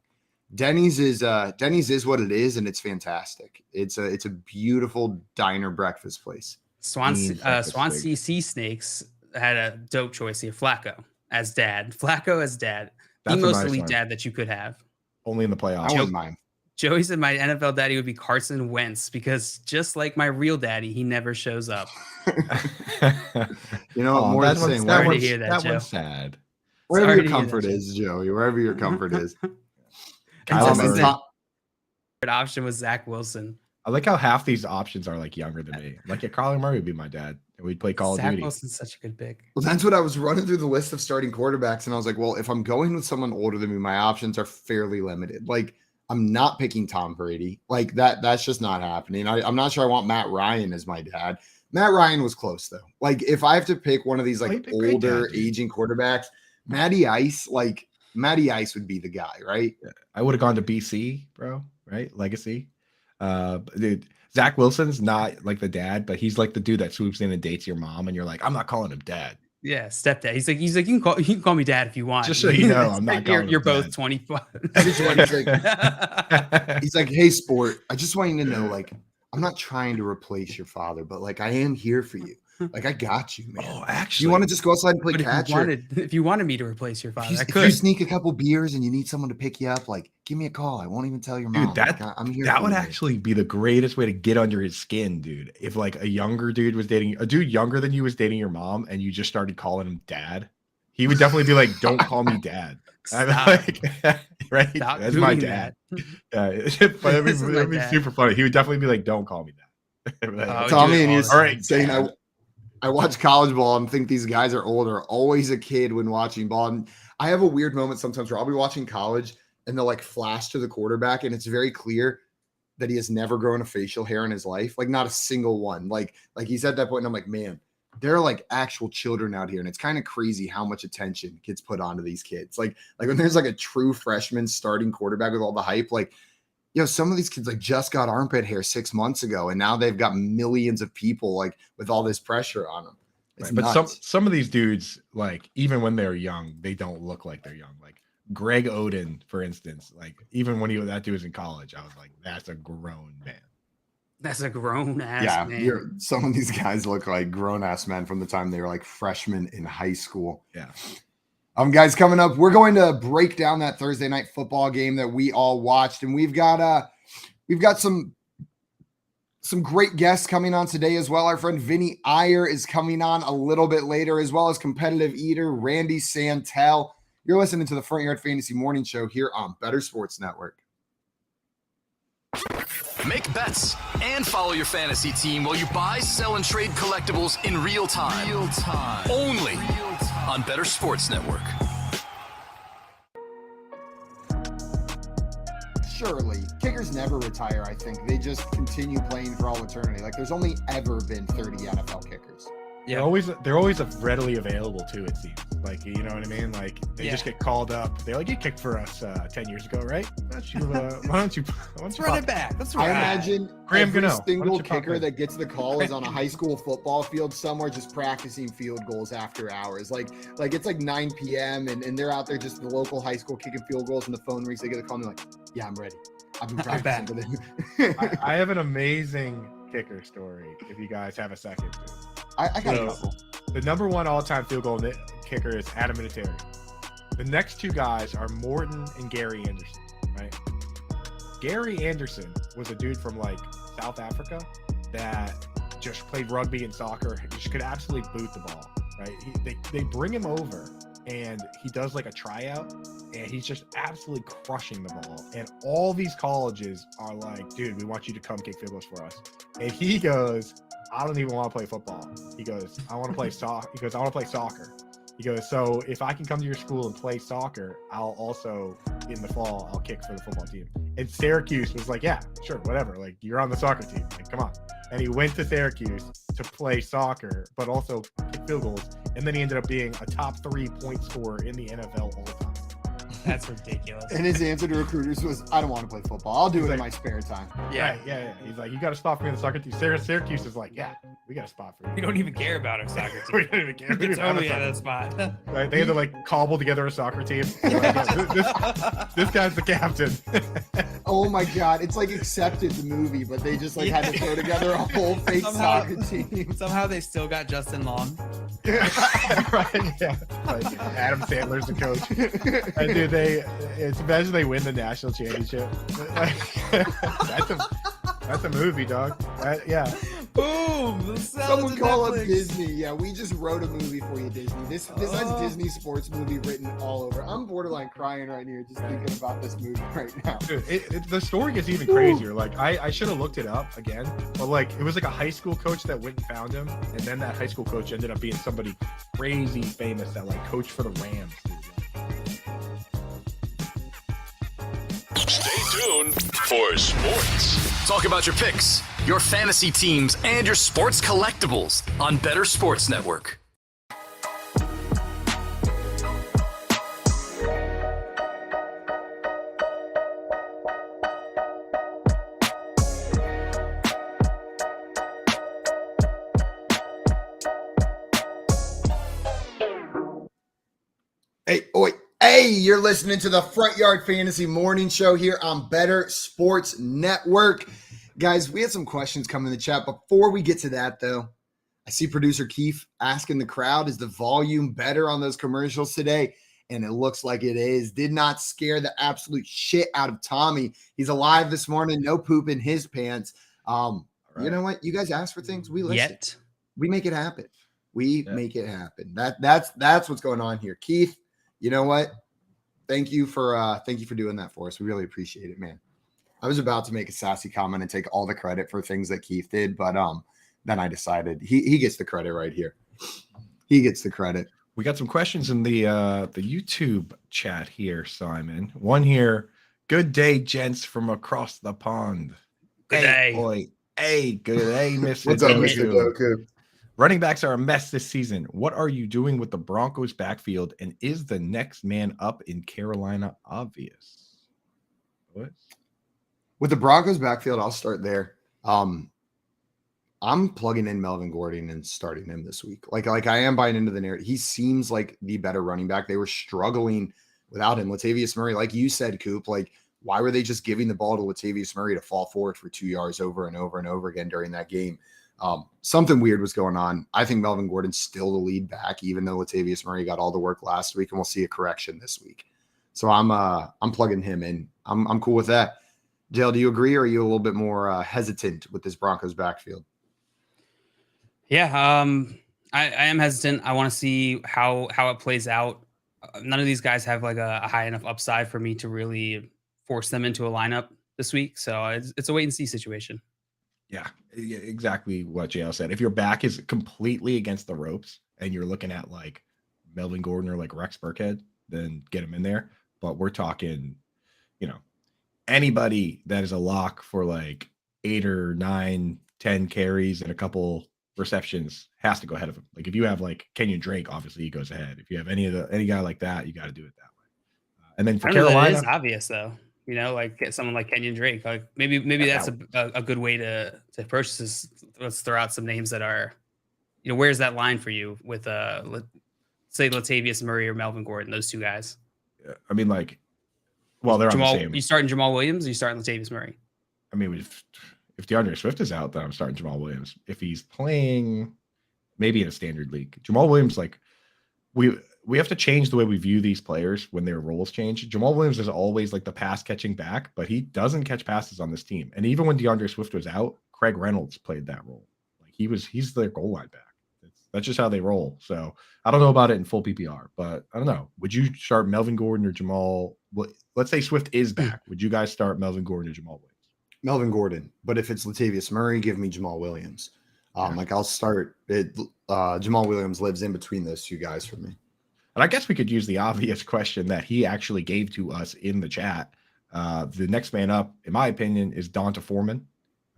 Denny's is what it is, and it's fantastic. It's a beautiful diner breakfast place. Swansea Sea Snakes had a dope choice here. Flacco as dad. That's the most elite dad that you could have. Only in the playoffs. I wouldn't mind. Joey said my NFL daddy would be Carson Wentz because just like my real daddy, he never shows up. You know what? More than saying, that one's sad. Wherever your comfort is, Joey. Wherever your comfort is. Option was Zach Wilson. I like how half these options are like younger than me. Like Kyler Murray would be my dad, and we'd play Call of Duty. Zach Wilson's such a good pick. Well, that's what I was running through the list of starting quarterbacks, and I was like, well, if I'm going with someone older than me, my options are fairly limited. Like, I'm not picking Tom Brady. Like that's just not happening. I'm not sure I want Matt Ryan as my dad. Matt Ryan was close though. Like if I have to pick one of these like older aging quarterbacks, Matty Ice would be the guy, right? I would have gone to BC, bro. Right? Legacy. Dude, Zach Wilson's not like the dad, but he's like the dude that swoops in and dates your mom, and you're like, I'm not calling him dad. Yeah, stepdad. He's like, you can call me dad if you want. Just so you know, I'm not. You're both 25. He's like, hey, sport. I just want you to know, like, I'm not trying to replace your father, but like, I am here for you. Like, I got you, man. Oh, actually, you want to just go outside and play catcher? If you wanted me to replace your father, if you sneak a couple beers and you need someone to pick you up, like, give me a call. I won't even tell your mom. Dude, I'm here. That would actually be the greatest way to get under his skin, dude. If like a younger dude was dating a dude younger than you was dating your mom, and you just started calling him dad, he would definitely be like, "Don't call me dad." Like, right? Stop That's my dad. But it'd be super funny. He would definitely be like, "Don't call me dad." Like, Tommy and he's all right saying, I watch college ball and think these guys are older. Always a kid when watching ball. And I have a weird moment sometimes where I'll be watching college and they'll like flash to the quarterback, and it's very clear that he has never grown a facial hair in his life. Like not a single one. Like he's at that point, and I'm like, man, they're like actual children out here. And it's kind of crazy how much attention gets put onto these kids. Like when there's like a true freshman starting quarterback with all the hype, like, you know, some of these kids like just got armpit hair 6 months ago, and now they've got millions of people like with all this pressure on them. Right. But some of these dudes, like even when they're young, they don't look like they're young. Like Greg Oden, for instance, like even when that dude was in college, I was like, that's a grown man. That's a grown ass man. Some of these guys look like grown ass men from the time they were like freshmen in high school. Yeah. Guys, coming up, we're going to break down that Thursday night football game that we all watched, and we've got some great guests coming on today as well. Our friend Vinny Iyer is coming on a little bit later, as well as competitive eater Randy Santel. You're listening to the Front Yard Fantasy Morning Show here on Better Sports Network. Make bets and follow your fantasy team while you buy, sell, and trade collectibles in real time. Only on Better Sports Network. Surely, kickers never retire, I think. They just continue playing for all eternity. Like, there's only ever been 30 NFL kickers. Yeah, they're always readily available too. It seems like, you know what I mean. Like they just get called up. They're like, you kicked for us 10 years ago, right? Why don't you run it back? That's right. I imagine Graham every Gano, single kicker that gets the call is on a high school football field somewhere, just practicing field goals after hours. Like it's like 9 p.m. and they're out there just at the local high school kicking field goals, and the phone rings. They get a call and they're like, "Yeah, I'm ready. I've been practicing for this." I have an amazing kicker story. If you guys have a second. I got a couple. The number one all-time field goal kicker is Adam Vinatieri. The next two guys are Morton and Gary Anderson, right? Gary Anderson was a dude from like South Africa that just played rugby and soccer. He just could absolutely boot the ball, right? They bring him over and he does like a tryout and he's just absolutely crushing the ball. And all these colleges are like, dude, we want you to come kick field goals for us. And he goes, I don't even want to play football. He goes, I want to play soccer. He goes, I want to play soccer. He goes, so if I can come to your school and play soccer, I'll also, in the fall, I'll kick for the football team. And Syracuse was like, yeah, sure, whatever. Like, you're on the soccer team. Like, come on. And he went to Syracuse to play soccer, but also kick field goals. And then he ended up being a top 3 point scorer in the NFL all the time. That's ridiculous. And his answer to recruiters was, I don't want to play football. I'll do it in my spare time. Yeah. Yeah. He's like, you got a spot for me in the soccer team. Syracuse is like, yeah, we got a spot for you. We don't even care about our soccer team. We don't even care. We totally had that spot. Right? They had to like cobble together a soccer team. This guy's the captain. Oh my God. It's like Accepted, the movie, but they just like had to throw together a whole fake soccer team. Somehow they still got Justin Long. Right, yeah. Like, Adam Sandler's the coach. And dude, imagine they win the national championship. That's a movie, dog. Yeah. Boom! Someone call up Disney. Yeah, we just wrote a movie for you, Disney. This has Disney sports movie written all over. I'm borderline crying right here just thinking about this movie right now. Dude, the story gets even crazier. Like I should have looked it up again, but like it was like a high school coach that went and found him, and then that high school coach ended up being somebody crazy famous that like coached for the Rams. Stay tuned for sports. Talk about your picks, your fantasy teams, and your sports collectibles on Better Sports Network. Hey, you're listening to the Front Yard Fantasy Morning Show here on Better Sports Network. Guys, we had some questions come in the chat. Before we get to that, though, I see producer Keith asking the crowd, is the volume better on those commercials today? And it looks like it is. Did not scare the absolute shit out of Tommy. He's alive this morning. No poop in his pants. Right. You know what? You guys ask for things. We listen. We make it happen. We make it happen. That's what's going on here. Keith, you know what? Thank you for doing that for us. We really appreciate it, man. I was about to make a sassy comment and take all the credit for things that Keith did, but then I decided he gets the credit right here. He gets the credit. We got some questions in the YouTube chat here, Simon. One here. Good day, gents from across the pond. Good day. Boy. Hey, good day, Mr. What's up, Mr. Doku? Running backs are a mess this season. What are you doing with the Broncos backfield? And is the next man up in Carolina obvious? What? With the Broncos backfield, I'll start there. I'm plugging in Melvin Gordon and starting him this week. Like I am buying into the narrative. He seems like the better running back. They were struggling without him. Latavius Murray, like you said, Coop, like why were they just giving the ball to Latavius Murray to fall forward for 2 yards over and over and over again during that game? Something weird was going on. I think Melvin Gordon's still the lead back, even though Latavius Murray got all the work last week, and we'll see a correction this week. So I'm plugging him in. I'm cool with that. Dale, do you agree, or are you a little bit more hesitant with this Broncos backfield? Yeah, I am hesitant. I want to see how it plays out. None of these guys have like a high enough upside for me to really force them into a lineup this week. So it's a wait and see situation. Yeah, exactly what JL said. If your back is completely against the ropes and you're looking at like Melvin Gordon or like Rex Burkhead, then get him in there. But we're talking, anybody that is a lock for like 8 or 9, 10 carries and a couple receptions has to go ahead of him. Like if you have like Kenyon Drake, obviously he goes ahead. If you have any guy like that, you got to do it that way. And then for I don't know that Carolina, it is obvious though. Like get someone like Kenyon Drake. Like maybe Yeah, that's a good way to approach this. Let's throw out some names that are, where's that line for you with say Latavius Murray or Melvin Gordon, those two guys. I mean, like, well, they're Jamal, on the same. You starting Jamal Williams? Or you starting Latavius Murray? I mean, if DeAndre Swift is out, then I'm starting Jamal Williams. If he's playing, maybe in a standard league, Jamal Williams, like we have to change the way we view these players when their roles change. Jamal Williams is always like the pass catching back, but he doesn't catch passes on this team. And even when DeAndre Swift was out, Craig Reynolds played that role. Like he's their goal line back. That's just how they roll. So I don't know about it in full PPR, but I don't know. Would you start Melvin Gordon or Jamal? Let's say Swift is back. Would you guys start Melvin Gordon or Jamal Williams? Melvin Gordon. But if it's Latavius Murray, give me Jamal Williams. Like I'll start it. Jamal Williams lives in between those two guys for me. And I guess we could use the obvious question that he actually gave to us in the chat. The next man up, in my opinion, is Donta Foreman.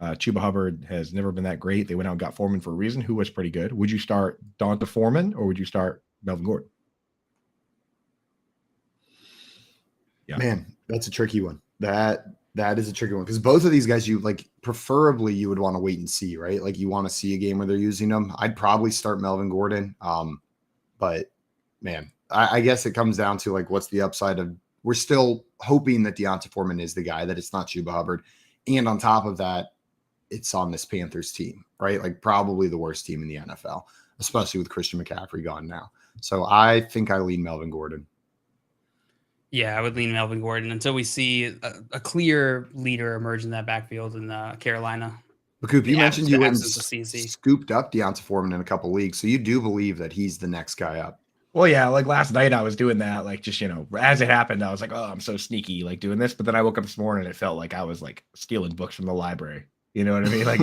Chuba Hubbard has never been that great. They went out and got Foreman for a reason, who was pretty good. Would you start Donta Foreman or would you start Melvin Gordon? Yeah. Man, that's a tricky one. That is a tricky one because both of these guys, preferably you would want to wait and see, right? Like you want to see a game where they're using them. I'd probably start Melvin Gordon. But man, I guess it comes down to like, what's the upside of, we're still hoping that Donta Foreman is the guy, that it's not Chuba Hubbard. And on top of that, it's on this Panthers team, right? Like probably the worst team in the NFL, especially with Christian McCaffrey gone now. So I think I lean Melvin Gordon. Yeah, I would lean Melvin Gordon until we see a clear leader emerge in that backfield in Carolina. But Coop, you mentioned you went CNC. scooped up Donta Foreman in a couple leagues, so you do believe that he's the next guy up. Well, yeah, like last night I was doing that, like just, as it happened, I was like, oh, I'm so sneaky, like doing this. But then I woke up this morning and it felt like I was like stealing books from the library. You know what I mean? Like,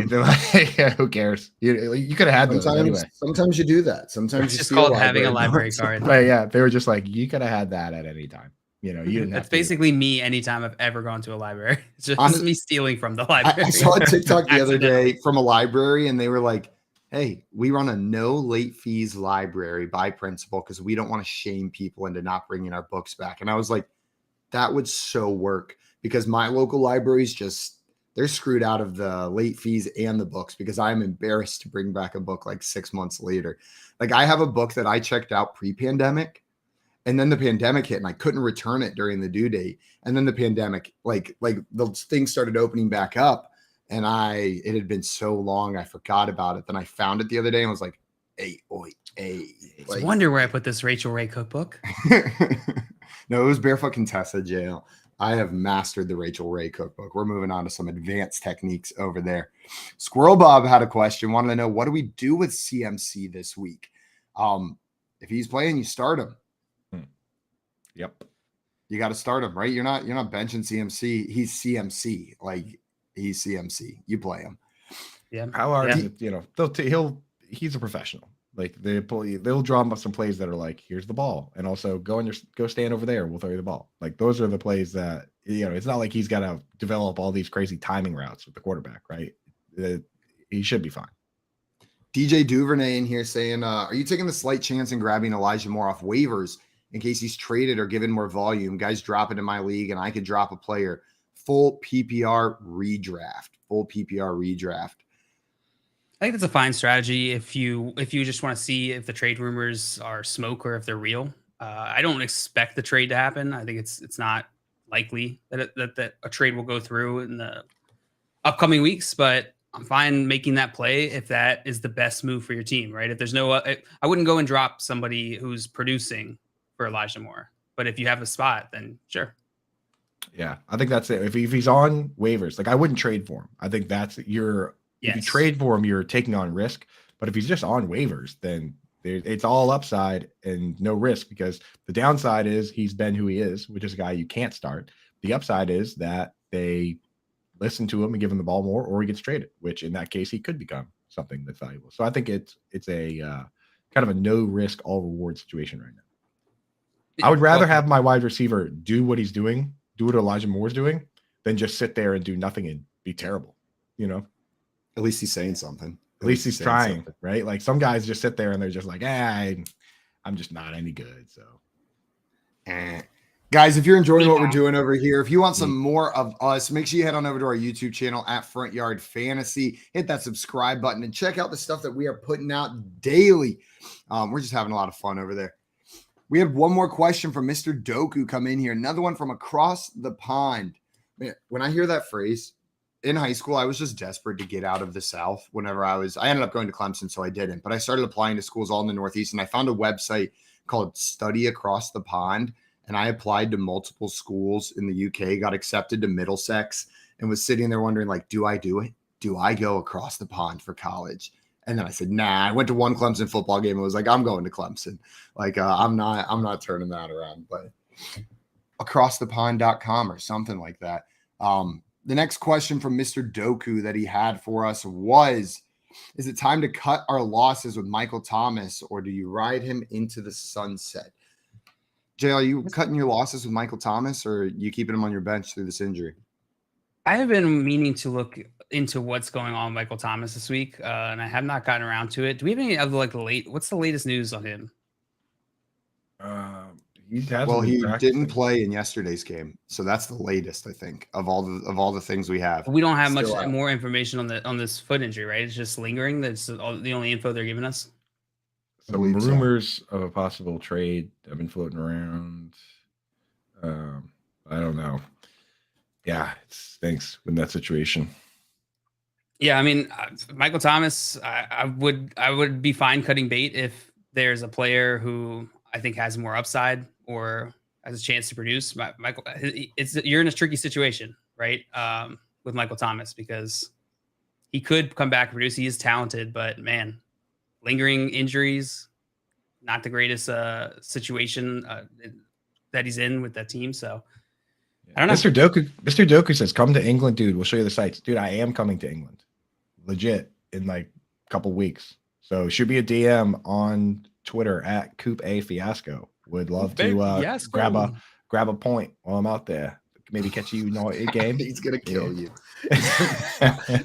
who cares? You could have had those anyway. Sometimes you do that. Sometimes it's you just called having a library card. But yeah, they were just like, you could have had that at any time. You didn't. That's basically me anytime I've ever gone to a library. It's just me stealing from the library. I saw a TikTok the other day from a library, and they were like, hey, we run a no late fees library by principle because we don't want to shame people into not bringing our books back. And I was like, that would so work because my local libraries they're screwed out of the late fees and the books because I'm embarrassed to bring back a book like 6 months later. Like I have a book that I checked out pre-pandemic and then the pandemic hit and I couldn't return it during the due date. And then the pandemic, like the things started opening back up and it had been so long, I forgot about it. Then I found it the other day and was like, hey. I wonder where I put this Rachel Ray cookbook. No, it was Barefoot Contessa Jail. I have mastered the Rachel Ray cookbook. We're moving on to some advanced techniques over there. Squirrel Bob had a question, wanted to know, what do we do with CMC this week? If he's playing, you start him. Yep. You got to start him, right? You're not benching CMC. He's CMC. Like he's CMC. You play him. Yeah. How are he's a professional. Like they'll draw up some plays that are like, here's the ball, and also go stand over there. We'll throw you the ball. Like those are the plays that it's not like he's got to develop all these crazy timing routes with the quarterback, right? He should be fine. DJ Duvernay in here saying, are you taking the slight chance in grabbing Elijah Moore off waivers in case he's traded or given more volume? Guys drop it in my league, and I could drop a player. Full PPR redraft. I think that's a fine strategy if you just want to see if the trade rumors are smoke or if they're real. I don't expect the trade to happen. I think it's not likely that a trade will go through in the upcoming weeks, but I'm fine making that play if that is the best move for your team, right? If there's I wouldn't go and drop somebody who's producing for Elijah Moore, but if you have a spot, then sure. Yeah, I think that's it. If he's on waivers, like I wouldn't trade for him. I think that's If you trade for him, you're taking on risk. But if he's just on waivers, then it's all upside and no risk, because the downside is he's been who he is, which is a guy you can't start. The upside is that they listen to him and give him the ball more, or he gets traded, which in that case he could become something that's valuable. So I think it's a kind of a no risk, all reward situation right now. I would rather have my wide receiver do what he's doing, do what Elijah Moore's doing, than just sit there and do nothing and be terrible. At least he's saying something. At least he's trying, right? Like some guys just sit there and they're just like, I'm just not any good. So, guys, if you're enjoying what we're doing over here, if you want some more of us, make sure you head on over to our YouTube channel at Front Yard Fantasy. Hit that subscribe button and check out the stuff that we are putting out daily. We're just having a lot of fun over there. We have one more question from Mr. Doku come in here. Another one from across the pond. Man, when I hear that phrase, in high school, I was just desperate to get out of the South. I ended up going to Clemson, so I didn't. But I started applying to schools all in the Northeast, and I found a website called Study Across the Pond. And I applied to multiple schools in the UK, got accepted to Middlesex, and was sitting there wondering, like, do I do it? Do I go across the pond for college? And then I said, nah. I went to one Clemson football game and was like, I'm going to Clemson. Like, I'm not turning that around. But acrossthepond.com or something like that. The next question from Mr. Doku that he had for us was, is it time to cut our losses with Michael Thomas, or do you ride him into the sunset? Jay, are you cutting your losses with Michael Thomas, or are you keeping him on your bench through this injury? I have been meaning to look into what's going on with Michael Thomas this week, and I have not gotten around to it. Do we have any other what's the latest news on him? He didn't play in yesterday's game, so that's the latest, I think, of all the things we have. We don't have much more information on this foot injury, right? It's just lingering. That's the only info they're giving us. Some rumors of a possible trade have been floating around. I don't know. Yeah, it stinks in that situation. Yeah, I mean, Michael Thomas, I would be fine cutting bait if there's a player who I think has more upside or has a chance to produce. Michael, you're in a tricky situation, right? With Michael Thomas, because he could come back and produce. He is talented, but man, lingering injuries, not the greatest situation that he's in with that team. So I don't know. Mr. Doku says, come to England, dude. We'll show you the sites. Dude, I am coming to England. Legit in like a couple weeks. So should be a DM on Twitter at Coop A Fiasco. Would love to grab a point while I'm out there. Maybe catch you a game. He's gonna kill you.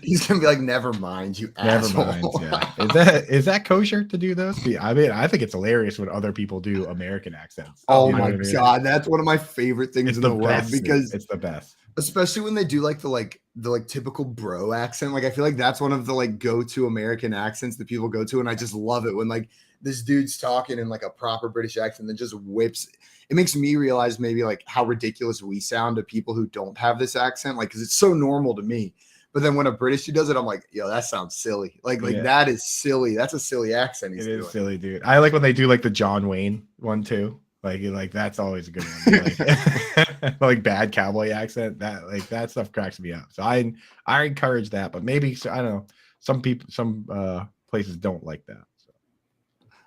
He's gonna be like, never mind, you asshole. Never mind. Yeah. Is that kosher to do those? I mean, I think it's hilarious when other people do American accents. Oh my god, that's one of my favorite things in the world, because it's the best. Especially when they do the typical bro accent. Like, I feel like that's one of the like go-to American accents that people go to, and I just love it when like this dude's talking in like a proper British accent, then just whips. It makes me realize maybe like how ridiculous we sound to people who don't have this accent, like, because it's so normal to me. But then when a British dude does it, I'm like, yo, that sounds silly. That is silly. That's a silly accent. It is silly, dude. I like when they do like the John Wayne one too. Like that's always a good one. Like bad cowboy accent. That stuff cracks me up. So I encourage that, but maybe I don't know. Some places don't like that.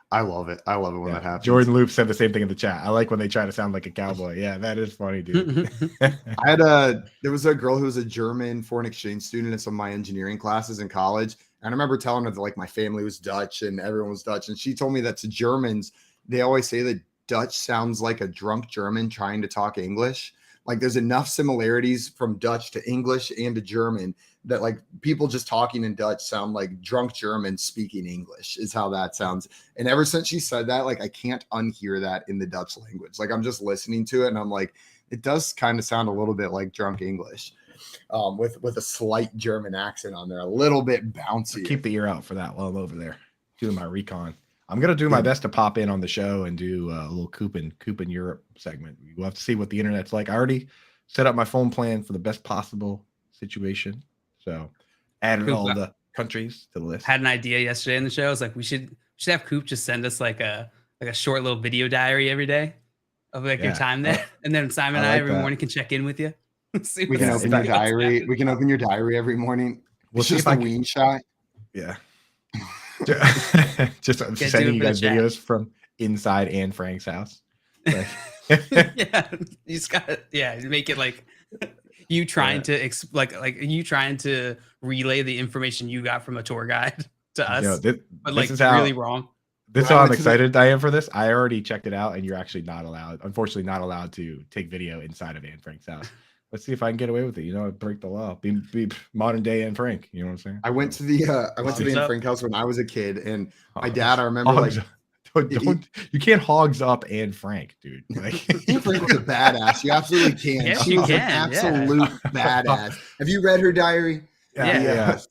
I love it. I love it when that happens. Jordan Loop said the same thing in the chat. I like when they try to sound like a cowboy. Yeah, that is funny, dude. There was a girl who was a German foreign exchange student in some of my engineering classes in college. And I remember telling her that like my family was Dutch and everyone was Dutch. And she told me that to Germans, they always say that Dutch sounds like a drunk German trying to talk English. Like there's enough similarities from Dutch to English and to German that like people just talking in Dutch sound like drunk Germans speaking English is how that sounds. And ever since she said that, like I can't unhear that in the Dutch language. Like I'm just listening to it and I'm like, it does kind of sound a little bit like drunk English with a slight German accent on there, a little bit bouncy. Keep the ear out for that while I'm over there doing my recon. I'm going to do my best to pop in on the show and do a little Coop in Europe segment. We'll have to see what the internet's like. I already set up my phone plan for the best possible situation. So added all the countries to the list. Had an idea yesterday in the show. I was like, we should have Coop just send us like a short little video diary every day of like your time there. And then Simon and I every morning can check in with you. We can open your diary. We can open your diary every morning. We'll see just a ween shot. Yeah. Just sending you guys videos from inside Anne Frank's house. Like, yeah, you just gotta make it like you trying to like you trying to relay the information you got from a tour guide to us, This like is how really wrong. this is When I how I'm went to the- excited I am for this. I already checked it out, and you're actually not allowed, unfortunately, not allowed to take video inside of Anne Frank's house. Let's see if I can get away with it. Break the law. Be modern day Anne Frank. You know what I'm saying? I went to the What's up? Anne Frank house when I was a kid, and my dad, I remember Hogs, like you can't hogs up Anne Frank, dude. Like, Anne Frank was a badass. You absolutely can. Yes, She you was an can, yeah. absolute badass. Have you read her diary? yes.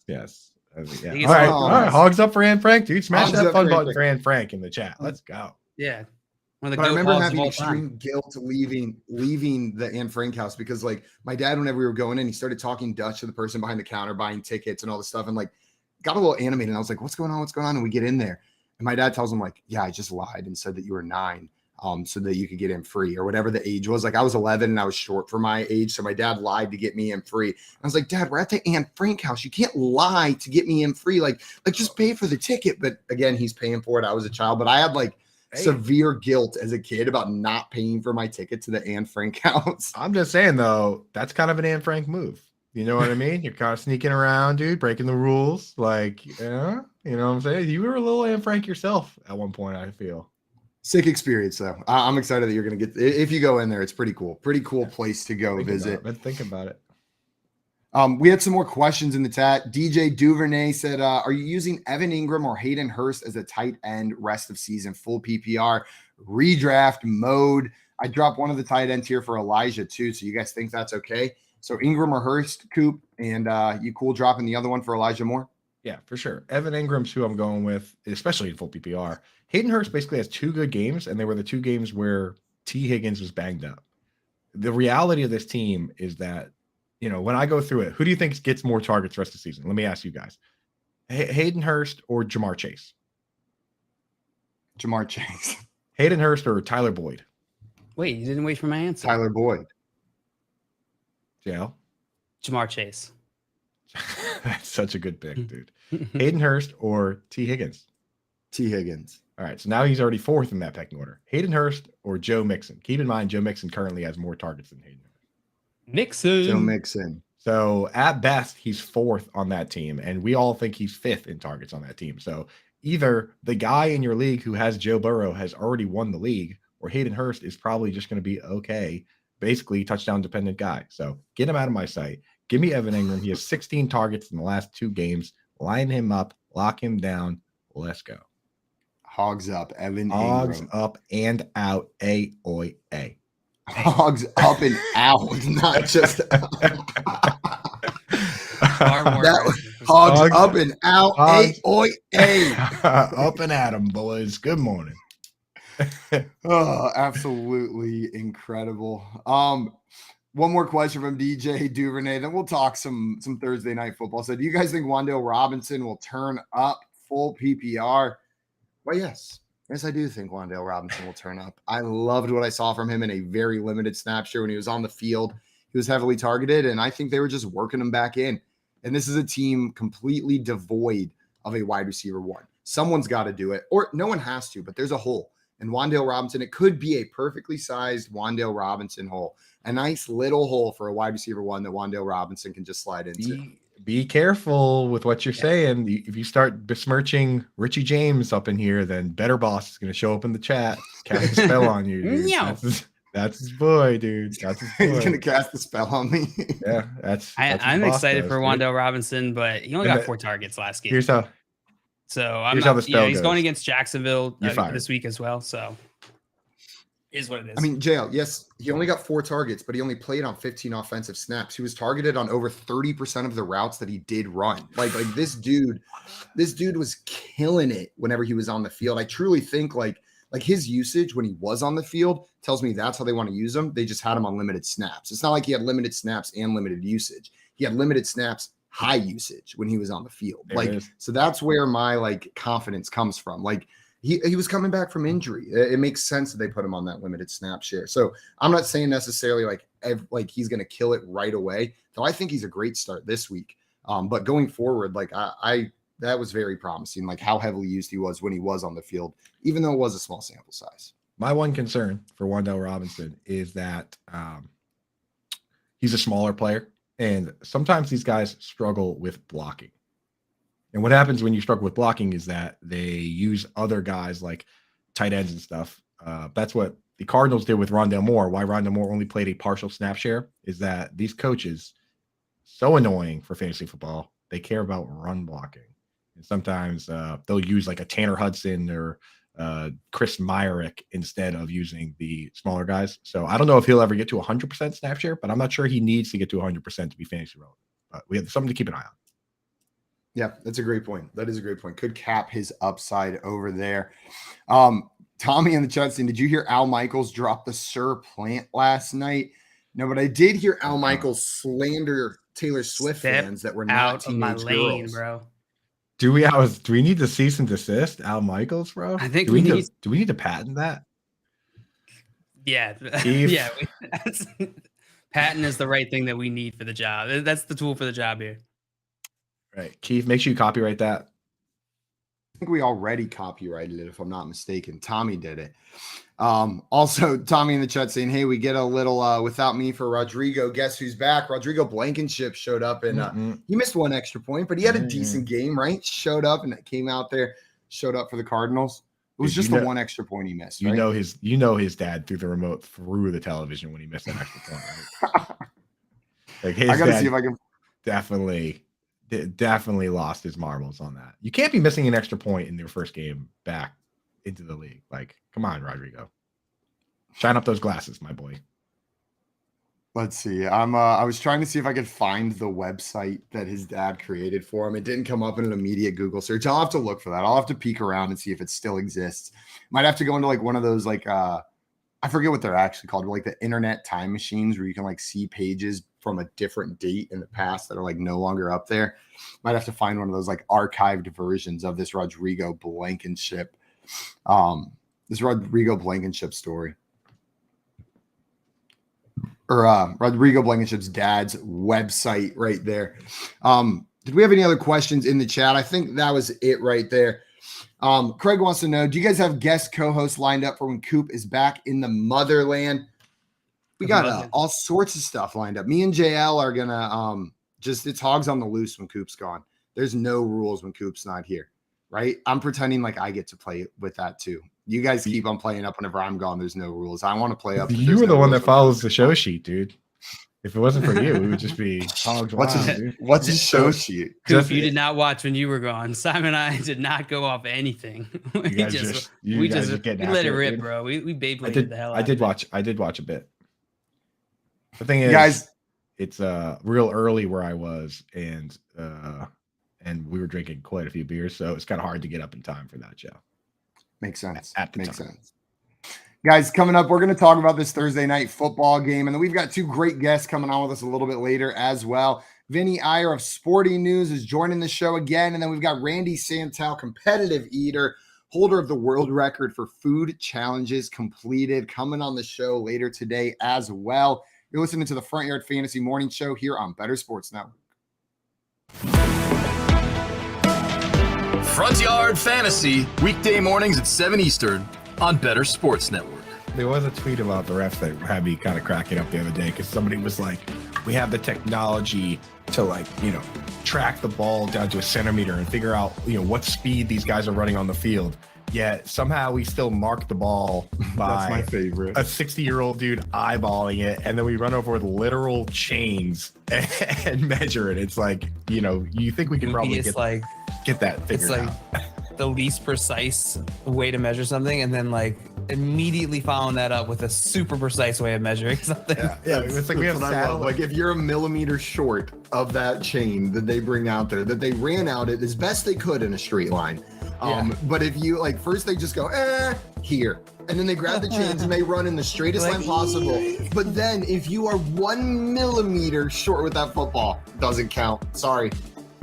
I think All it's right, all all right. nice. Hogs up for Anne Frank, dude. Smash Hogs that up fun for Anne button for Anne Frank in the chat. Let's go. Yeah. One of the But I goat remember hogs of having all extreme time. guilt leaving the Anne Frank house because like my dad, whenever we were going in, he started talking Dutch to the person behind the counter buying tickets and all this stuff, and like got a little animated. And I was like, "What's going on? What's going on?" And we get in there, and my dad tells him like, "Yeah, I just lied and said that you were 9, so that you could get in free or whatever the age was." Like I was 11 and I was short for my age, so my dad lied to get me in free. I was like, "Dad, we're at the Anne Frank house. You can't lie to get me in free. Like just pay for the ticket." But again, he's paying for it. I was a child, but I had like severe guilt as a kid about not paying for my ticket to the Anne Frank house. I'm just saying though, that's kind of an Anne Frank move. You know what I mean? You're kind of sneaking around, dude, breaking the rules. Like, yeah, you know what I'm saying? You were a little Anne Frank yourself at one point, I feel. Sick experience though. I'm excited that you're gonna get. If you go in there, it's pretty cool. Pretty cool place to go visit. Think about it. We had some more questions in the chat. DJ Duvernay said, "Are you using Evan Ingram or Hayden Hurst as a tight end rest of season, full PPR, redraft mode? I dropped one of the tight ends here for Elijah too. So you guys think that's okay? So Ingram or Hurst, Coop, and you cool dropping the other one for Elijah Moore? Yeah, for sure. Evan Ingram's who I'm going with, especially in full PPR. Hayden Hurst basically has 2 good games, and they were the 2 games where T. Higgins was banged up. The reality of this team is that, when I go through it, who do you think gets more targets the rest of the season? Let me ask you guys. Hayden Hurst or Jamar Chase? Jamar Chase. Hayden Hurst or Tyler Boyd? Wait, you didn't wait for my answer. Tyler Boyd. JL? Jamar Chase. That's such a good pick, dude. Hayden Hurst or T. Higgins? T. Higgins. All right, so now he's already 4th in that pecking order. Hayden Hurst or Joe Mixon? Keep in mind, Joe Mixon currently has more targets than Hayden Hurst. Mixon. Joe Mixon. So at best, he's 4th on that team, and we all think he's 5th in targets on that team. So either the guy in your league who has Joe Burrow has already won the league, or Hayden Hurst is probably just going to be okay, basically touchdown dependent guy. So get him out of my sight. Give me Evan Ingram. He has 16 targets in the last 2 games. Line him up, lock him down. Let's go. Hogs up. Evan Hogs Ingram. up and out. A-O-A. Hogs up and out, not just Far more That- aggressive. hogs up and out. Hogs. A. Up and at 'em, boys. Good morning. Oh, absolutely incredible. One more question from DJ Duvernay, then we'll talk some Thursday night football. So do you guys think Wan'Dale Robinson will turn up full PPR? Well, yes. Yes, I do think Wan'Dale Robinson will turn up. I loved what I saw from him in a very limited snap share when he was on the field. He was heavily targeted, and I think they were just working him back in. And this is a team completely devoid of a wide receiver 1. Someone's got to do it, or no one has to, but there's a hole. And Wan'Dale Robinson, it could be a perfectly sized Wan'Dale Robinson hole, a nice little hole for a wide receiver 1 that Wan'Dale Robinson can just slide into. Be careful with what you're saying. If you start besmirching Richie James up in here, then Better Boss is going to show up in the chat, cast a spell on you. Dude. That's his boy, dude. That's his boy. He's going to cast a spell on me. Yeah, that's I'm what Boss excited does, for dude. Wan'Dale Robinson, but he only got 4 targets last game. Here's how. So I'm Here's how the not, spell he's goes. going against Jacksonville You're fired. this week as well. So is what it is. I mean, JL, yes, he only got 4 targets, but he only played on 15 offensive snaps. He was targeted on over 30% of the routes that he did run. Like this dude was killing it whenever he was on the field. I truly think like his usage when he was on the field tells me that's how they want to use him. They just had him on limited snaps. It's not like he had limited snaps and limited usage. He had limited snaps, high usage when he was on the field. So that's where my confidence comes from. Like he was coming back from injury. It makes sense that they put him on that limited snap share. So I'm not saying necessarily like he's going to kill it right away, though I think he's a great start this week. But going forward, that was very promising, like how heavily used he was when he was on the field, even though it was a small sample size. My one concern for Wan'Dale Robinson is that he's a smaller player, and sometimes these guys struggle with blocking. And what happens when you struggle with blocking is that they use other guys like tight ends and stuff. That's what the Cardinals did with Rondale Moore. Why Rondale Moore only played a partial snap share is that these coaches, so annoying for fantasy football, they care about run blocking. And sometimes they'll use like a Tanner Hudson or Chris Myrick instead of using the smaller guys. So I don't know if he'll ever get to 100% snap share, but I'm not sure he needs to get to 100% to be fantasy relevant. But we have something to keep an eye on. Yeah, that's a great point. That is a great point. Could cap his upside over there. Tommy in the chat saying, did you hear Al Michaels drop the Sir Plant last night? No, but I did hear Al Michaels slander Taylor Swift fans that were not out of my teenage lane, girls. bro. Do we need to cease and desist Al Michaels, bro? I think do we need to patent that? Yeah. Keith? Yeah. Patent is the right thing that we need for the job. That's the tool for the job here. Right. Keith, make sure you copyright that. I think we already copyrighted it, if I'm not mistaken. Tommy did it. Also, Tommy in the chat saying, hey, we get a little without me for Rodrigo. Guess who's back? Rodrigo Blankenship showed up, and he missed one extra point, but he had a decent game, right? Showed up and came out there, showed up for the Cardinals. It was just the one extra point he missed, right? You know his dad threw the remote through the television when he missed that extra point, right? Like his I gotta dad see if I can definitely lost his marbles on that. You can't be missing an extra point in your first game back into the league. Like, come on, Rodrigo. Shine up those glasses, my boy. Let's see. I was trying to see if I could find the website that his dad created for him. It didn't come up in an immediate Google search. I'll have to look for that. I'll have to peek around and see if it still exists. Might have to go into like one of those like I forget what they're actually called, but like the internet time machines where you can like see pages from a different date in the past that are like no longer up there. Might have to find one of those like archived versions of this Rodrigo Blankenship story. Or Rodrigo Blankenship's dad's website right there. Did we have any other questions in the chat? I think that was it right there. Craig wants to know, do you guys have guest co-hosts lined up for when Coop is back in the motherland? We got all sorts of stuff lined up. Me and JL are going to it's hogs on the loose when Coop's gone. There's no rules when Coop's not here, right? I'm pretending like I get to play with that too. You guys keep on playing up whenever I'm gone. There's no rules. I want to play up. You were the one that follows the show sheet, dude. If it wasn't for you, we would just be hogs. What's his show sheet? Coop, you did not watch when you were gone. Simon and I did not go off anything. we let it rip, dude. Bro. We Beybladed the hell out. I did watch a bit. The thing is, guys, it's real early where I was, and we were drinking quite a few beers, so it's kind of hard to get up in time for that show. Makes sense. Makes sense. Guys, coming up, we're going to talk about this Thursday night football game, and then we've got two great guests coming on with us a little bit later as well. Vinny Iyer of Sporting News is joining the show again, and then we've got Randy Santel, competitive eater, holder of the world record for food challenges completed, coming on the show later today as well. You're listening to the Front Yard Fantasy Morning Show here on Better Sports Network. Front Yard Fantasy, weekday mornings at 7 Eastern on Better Sports Network. There was a tweet about the refs that had me kind of cracking up the other day because somebody was like, we have the technology to track the ball down to a centimeter and figure out, what speed these guys are running on the field. Yet somehow we still mark the ball by That's my favorite. A 60-year-old dude eyeballing it, and then we run over with literal chains and measure it. It's like, you think we can probably get that figured out. The least precise way to measure something, and then immediately following that up with a super precise way of measuring something. Yeah, it's like we have satellite. Like if you're a millimeter short of that chain that they bring out there, that they ran out it as best they could in a straight line. But if you first they just go here, and then they grab the chains and they run in the straightest line possible. But then if you are 1 millimeter short with that football, doesn't count. Sorry.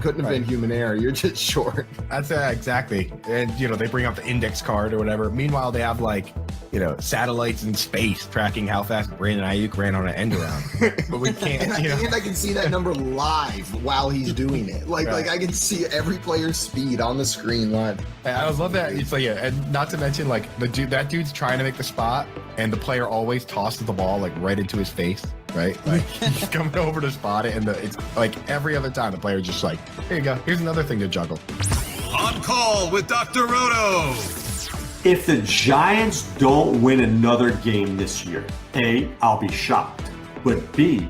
Couldn't have been human error. You're just short. That's exactly. And they bring out the index card or whatever. Meanwhile, they have satellites in space tracking how fast Brandon Ayuk ran on an end around. But we can't. And I can see that number live while he's doing it. Like I can see every player's speed on the screen live. I love that. It's and not to mention that dude's trying to make the spot, and the player always tosses the ball right into his face. right? Like he's coming over to spot it, and it's like every other time the player just like, here you go, here's another thing to juggle. On call with Dr. Roto. If the Giants don't win another game this year, A, I'll be shocked, but B,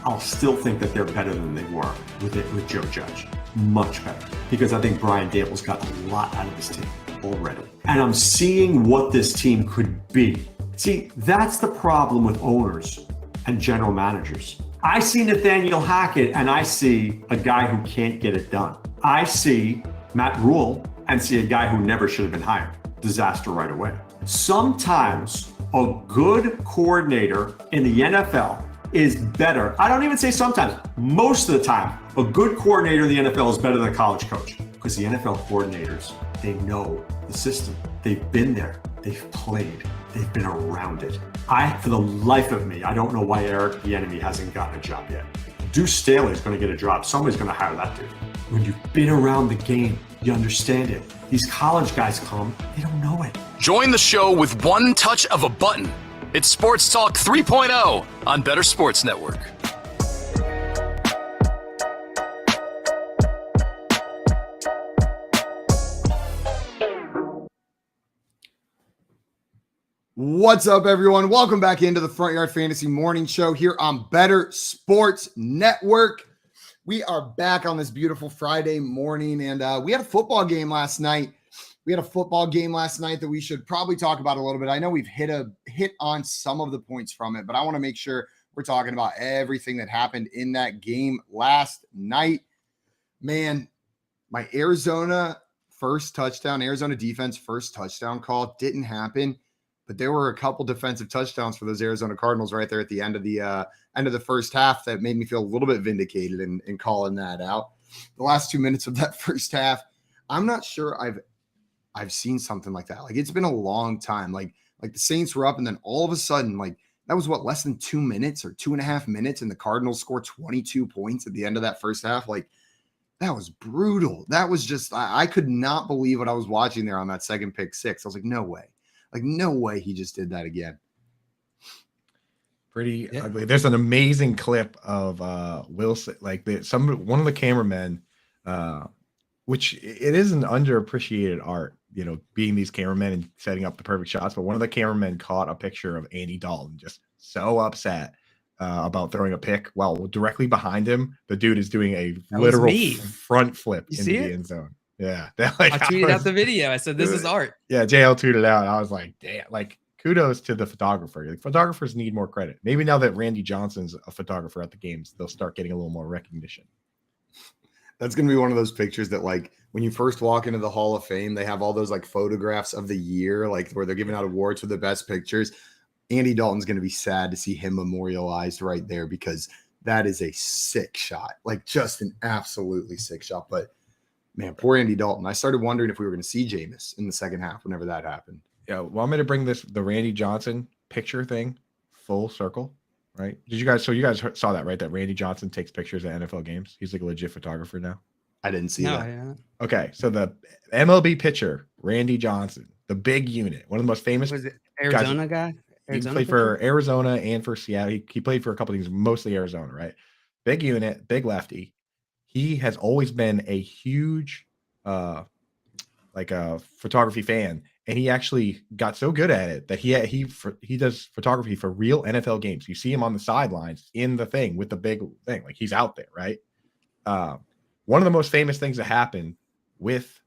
I'll still think that they're better than they were with Joe Judge. Much better, because I think Brian Dable's got a lot out of this team already. And I'm seeing what this team could be. See, that's the problem with owners and general managers. I see Nathaniel Hackett and I see a guy who can't get it done. I see Matt Rule and see a guy who never should have been hired. Disaster right away. Sometimes a good coordinator in the NFL is better. I don't even say sometimes. Most of the time, a good coordinator in the NFL is better than a college coach, because the NFL coordinators, they know the system. They've been there. They've played. They've been around it. For the life of me, I don't know why Eric Bieniemy hasn't gotten a job yet. Deuce Staley's going to get a job. Somebody's going to hire that dude. When you've been around the game, you understand it. These college guys come, they don't know it. Join the show with one touch of a button. It's Sports Talk 3.0 on Better Sports Network. What's up, everyone? Welcome back into the Front Yard Fantasy Morning Show here on Better Sports Network. We are back on this beautiful Friday morning, and we had a football game last night. That we should probably talk about a little bit. I know we've hit on some of the points from it, but I want to make sure we're talking about everything that happened in that game last night. Man, my Arizona defense first touchdown call didn't happen, but there were a couple defensive touchdowns for those Arizona Cardinals right there at the end of the first half that made me feel a little bit vindicated in calling that out. The last 2 minutes of that first half, I'm not sure I've seen something like that. Like, it's been a long time. Like the Saints were up, and then all of a sudden, like, that was less than 2 minutes or 2.5 minutes, and the Cardinals scored 22 points at the end of that first half. Like, that was brutal. That was just, I could not believe what I was watching there on that second pick six. I was like, no way. Like, no way he just did that again. Pretty ugly. There's an amazing clip of Wilson, like one of the cameramen, which it is an underappreciated art, being these cameramen and setting up the perfect shots. But one of the cameramen caught a picture of Andy Dalton just so upset about throwing a pick, while directly behind him, the dude is doing a literal front flip into the end zone. Yeah. I tweeted out the video. I said, this is art. Yeah, JL tweeted out. I was like, damn, like, kudos to the photographer. Like, photographers need more credit. Maybe now that Randy Johnson's a photographer at the games, they'll start getting a little more recognition. That's going to be one of those pictures that, like, when you first walk into the Hall of Fame, they have all those, like, photographs of the year, like, where they're giving out awards for the best pictures. Andy Dalton's going to be sad to see him memorialized right there, because that is a sick shot. Like, just an absolutely sick shot. But, man, poor Andy Dalton. I started wondering if we were going to see Jameis in the second half whenever that happened. Yeah, well, I'm going to bring the Randy Johnson picture thing full circle, right? You guys saw that, right? That Randy Johnson takes pictures at NFL games. He's like a legit photographer now. I didn't see that. Yeah. Okay, so the MLB pitcher, Randy Johnson, the big unit, one of the most famous. Was it Arizona guy? He played for Arizona and for Seattle. He played for a couple of teams, mostly Arizona, right? Big unit, big lefty. He has always been a huge photography fan, and he actually got so good at it that he does photography for real NFL games. You see him on the sidelines in the thing with the big thing, like he's out there, right? One of the most famous things that happened with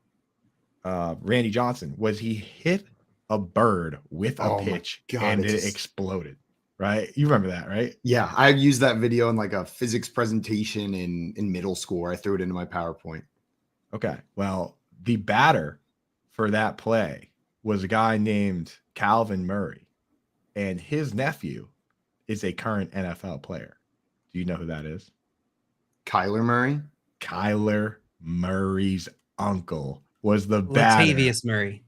Randy Johnson was he hit a bird with a pitch and it exploded, right? You remember that, right? Yeah, I used that video in like a physics presentation in middle school. I threw it into my PowerPoint. Okay, well, the batter for that play was a guy named Calvin Murray, and his nephew is a current NFL player. Do you know who that is? Kyler Murray? Kyler Murray's uncle was the batter. Latavius Murray.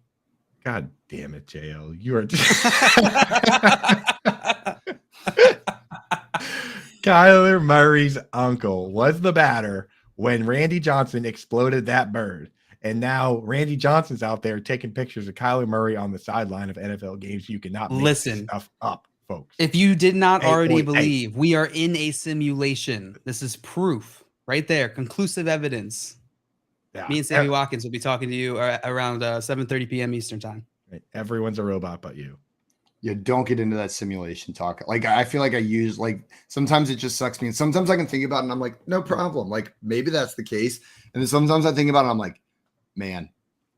God damn it, JL. You are Kyler Murray's uncle was the batter when Randy Johnson exploded that bird. And now Randy Johnson's out there taking pictures of Kyler Murray on the sideline of NFL games. You cannot make stuff up. folks. If you did not already hey. believe, we are in a simulation. This is proof right there, conclusive evidence. Yeah. Me and Sammy Watkins will be talking to you around 7:30 p.m. Eastern time. Right. Everyone's a robot but you. Yeah, don't get into that simulation talk. Like, I feel like I use, like, sometimes it just sucks me. And sometimes I can think about it and I'm like, no problem. Like, maybe that's the case. And then sometimes I think about it, I'm like, man,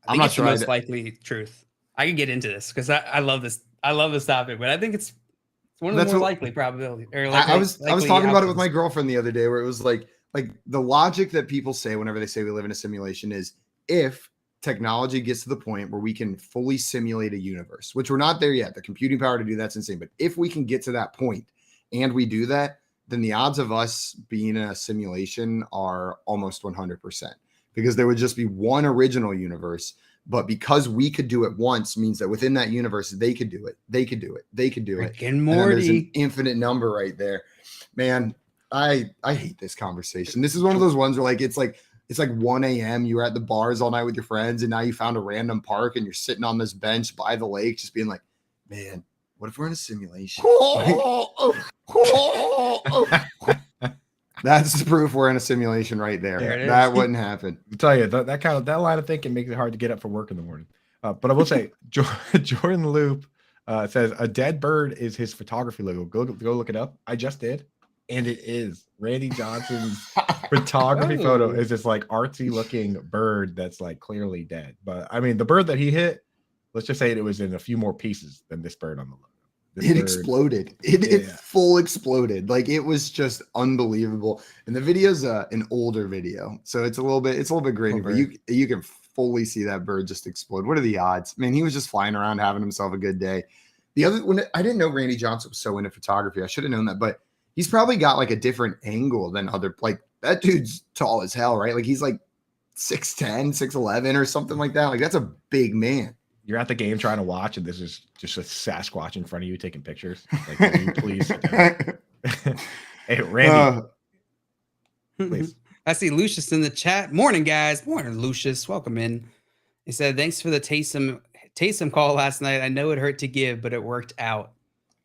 I'm not it's sure. the most likely truth. I can get into this because I love this. I love this topic, but I think it's one of the more likely probability. Or I was talking about it with my girlfriend the other day, where it was like the logic that people say whenever they say we live in a simulation is if technology gets to the point where we can fully simulate a universe, which we're not there yet. The computing power to do that's insane. But if we can get to that point and we do that, then the odds of us being in a simulation are almost 100%, because there would just be one original universe. But because we could do it once means that within that universe, they could do it. They could do it. They could do it. And there's an infinite number right there. Man, I hate this conversation. This is one of those ones where like it's like 1 a.m. You were at the bars all night with your friends, and now you found a random park and you're sitting on this bench by the lake, just being like, man, what if we're in a simulation? That's the proof we're in a simulation right there. That wouldn't happen. I'll tell you, that line of thinking makes it hard to get up for work in the morning. But I will say, Jordan Loop says a dead bird is his photography logo. Go look it up. I just did, and it is Randy Johnson's photography photo. Is this like artsy looking bird that's like clearly dead? But I mean, the bird that he hit, let's just say it was in a few more pieces than this bird on the logo. It exploded. It full exploded. Like, it was just unbelievable. And the video's an older video, so it's a little bit grainy, but you can fully see that bird just explode. What are the odds? Man, he was just flying around having himself a good day. The other one, I didn't know Randy Johnson was so into photography. I should have known that, but he's probably got like a different angle than other, like, that dude's tall as hell, right? Like, he's like 6'10, 6'11 or something like that. Like, that's a big man. You're at the game trying to watch, and this is just a Sasquatch in front of you taking pictures. Like, will you please sit down? Hey, Randy. Please. I see Lucius in the chat. Morning, guys. Morning, Lucius. Welcome in. He said, thanks for the Taysom call last night. I know it hurt to give, but it worked out.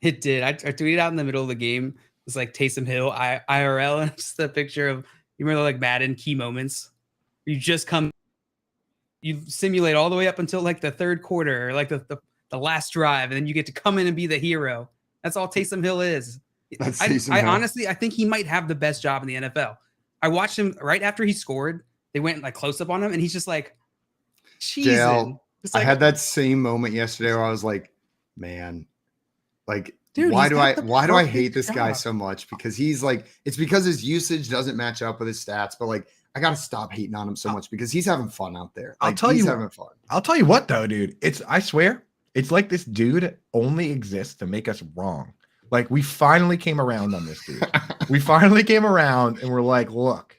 It did. I tweeted out in the middle of the game. It's like Taysom Hill, IRL, and just a picture of, you remember like Madden key moments? You simulate all the way up until like the third quarter, or like the last drive, and then you get to come in and be the hero. That's all Taysom Hill is. I honestly, I think he might have the best job in the NFL. I watched him right after he scored. They went like close up on him, and he's just like, cheesing. I had that same moment yesterday where I was like, man, like, dude, why do I hate this guy so much? Because he's like, it's because his usage doesn't match up with his stats, but like, I gotta stop hating on him so much because he's having fun out there. Like, he's having fun. I'll tell you what though, dude. I swear, it's like this dude only exists to make us wrong. Like, we finally came around on this dude. We finally came around and we're like, look,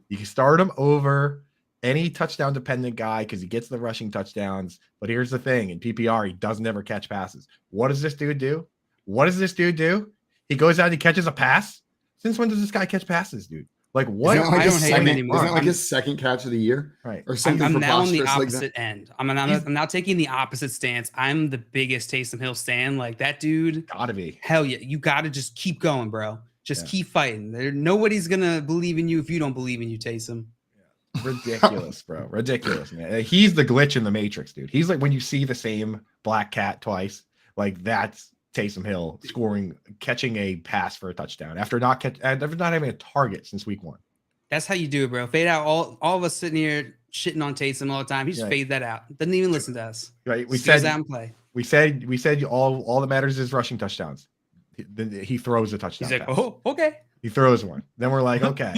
you can start him over any touchdown dependent guy because he gets the rushing touchdowns. But here's the thing: in PPR, he doesn't ever catch passes. What does this dude do? He goes out and he catches a pass. Since when does this guy catch passes, dude? Like, what? Like I don't hate him anymore. Isn't it like his second catch of the year? Right. Or something. I'm now on the like opposite end. I'm now taking the opposite stance. I'm the biggest Taysom Hill stan. Like, that dude. Gotta be. Hell yeah. You got to just keep going, bro. Just keep fighting. Nobody's going to believe in you if you don't believe in you, Taysom. Ridiculous, bro. Ridiculous, man. He's the glitch in the Matrix, dude. He's like when you see the same black cat twice, like that's Taysom Hill catching a pass for a touchdown after not having a target since week 1. That's how you do it, bro. Fade out all of us sitting here shitting on Taysom all the time. He just fade that out. Doesn't even listen to us. Right. We said out and play. We said all that matters is rushing touchdowns. He throws a touchdown. He's like, pass. oh, okay. He throws one. Then we're like, okay,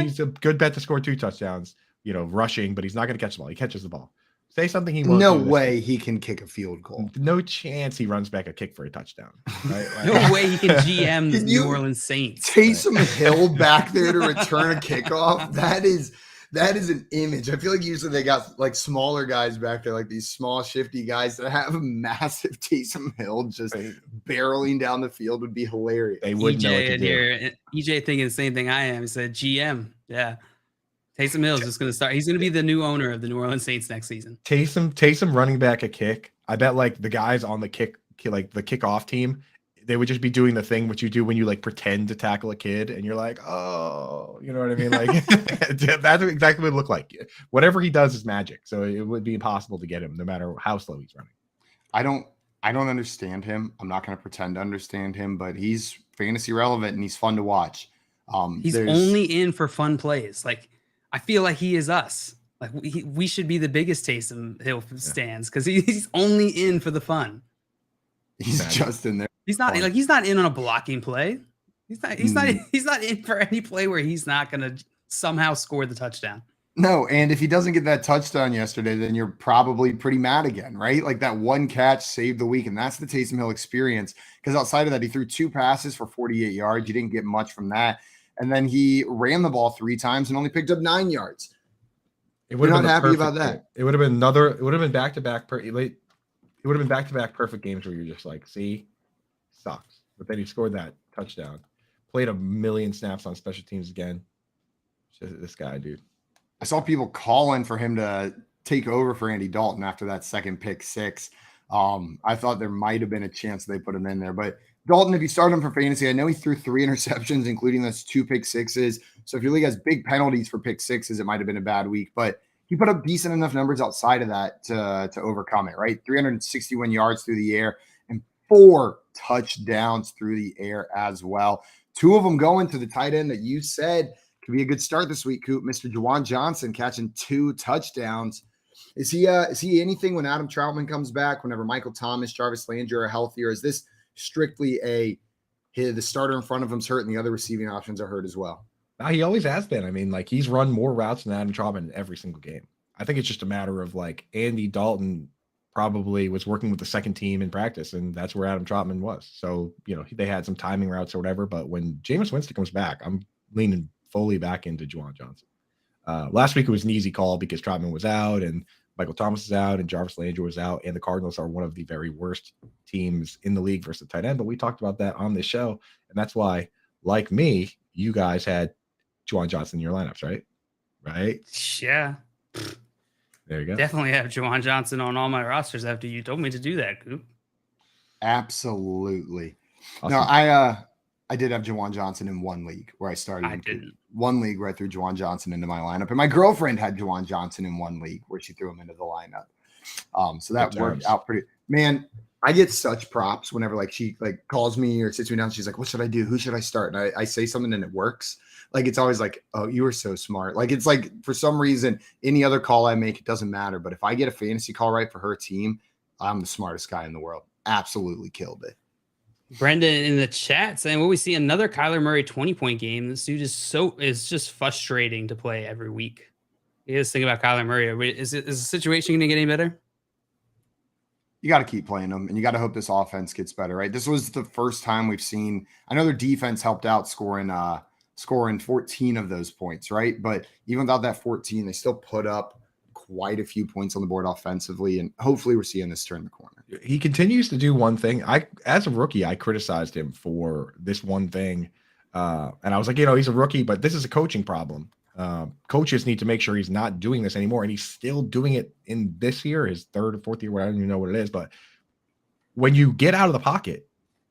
he's a good bet to score 2 touchdowns, rushing, but he's not going to catch the ball. He catches the ball. Say something he won't. No way he can kick a field goal. No chance he runs back a kick for a touchdown. Right? No way he can GM the New Orleans Saints. Taysom Hill back there to return a kickoff. That is an image. I feel like usually they got like smaller guys back there, like these small, shifty guys that have a massive Taysom Hill just barreling down the field would be hilarious. They wouldn't know what to do. EJ thinking the same thing I am. He said GM. Yeah. Taysom Hill is just going to start. He's going to be the new owner of the New Orleans Saints next season. Taysom running back a kick. I bet like the guys on the kick, like the kickoff team, they would just be doing the thing what you do when you like pretend to tackle a kid and you're like, oh, you know what I mean? Like that's exactly what it looked like. Whatever he does is magic. So it would be impossible to get him no matter how slow he's running. I don't understand him. I'm not going to pretend to understand him, but he's fantasy relevant and he's fun to watch. He's only in for fun plays. Like, I feel like he is us. Like we should be the biggest Taysom Hill stands because he's only in for the fun. He's just in there. He's not like he's not in on a blocking play. He's not in for any play where he's not gonna somehow score the touchdown. No, and if he doesn't get that touchdown yesterday, then you're probably pretty mad again, right? Like that one catch saved the week, and that's the Taysom Hill experience. Because outside of that, he threw 2 passes for 48 yards. You didn't get much from that, and then he ran the ball 3 times and only picked up 9 yards. We're not happy about that. It would have been It would have been back-to-back. It would have been back-to-back perfect games where you're just like, see, sucks. But then he scored that touchdown. Played a million snaps on special teams again. Just this guy, dude. I saw people calling for him to take over for Andy Dalton after that second pick 6. I thought there might have been a chance they put him in there. But Dalton, if you start him for fantasy, I know he threw 3 interceptions, including those 2 pick 6s. So if your league has big penalties for pick 6s, it might have been a bad week. But he put up decent enough numbers outside of that to overcome it, right? 361 yards through the air and 4 touchdowns through the air as well. 2 of them going to the tight end that you said could be a good start this week, Coop. Mr. Juwan Johnson catching 2 touchdowns. Is he anything when Adam Troutman comes back, whenever Michael Thomas, Jarvis Landry are healthy, or is this strictly the starter in front of him's hurt and the other receiving options are hurt as well? He always has been. I mean, like he's run more routes than Adam Troutman every single game. I think it's just a matter of like Andy Dalton probably was working with the second team in practice, and that's where Adam Troutman was. So, you know, they had some timing routes or whatever. But when Jameis Winston comes back, I'm leaning fully back into Juwan Johnson. Last week it was an easy call because Troutman was out and Michael Thomas is out and Jarvis Landry was out, and the Cardinals are one of the very worst teams in the league versus the tight end. But we talked about that on this show, and that's why, like me, you guys had Juwan Johnson in your lineups, right? Right? Yeah. There you go. Definitely have Juwan Johnson on all my rosters after you told me to do that, Coop. Absolutely. Awesome. No, I did have Juwan Johnson in one league where I started. I didn't. One league where I threw Juwan Johnson into my lineup, and my girlfriend had Juwan Johnson in one league where she threw him into the lineup. So that worked out pretty. Man, I get such props whenever like she like calls me or sits me down. She's like, "What should I do? Who should I start?" And I say something and it works. Like it's always like, "Oh, you were so smart." Like it's like for some reason, any other call I make, it doesn't matter. But if I get a fantasy call right for her team, I'm the smartest guy in the world. Absolutely killed it. Brendan in the chat saying, "Will we see another Kyler Murray 20-point game? This dude is just frustrating to play every week." You just think about Kyler Murray. Is the situation going to get any better? You got to keep playing them, and you got to hope this offense gets better, right? This was the first time we've seen. I know their defense helped out scoring 14 of those points, right? But even without that 14, they still put up quite a few points on the board offensively, and hopefully we're seeing this turn the corner. He continues to do one thing. As a rookie, I criticized him for this one thing. And I was like, he's a rookie, but this is a coaching problem. Coaches need to make sure he's not doing this anymore. And he's still doing it in this year, his 3rd or 4th year, I don't even know what it is. But when you get out of the pocket,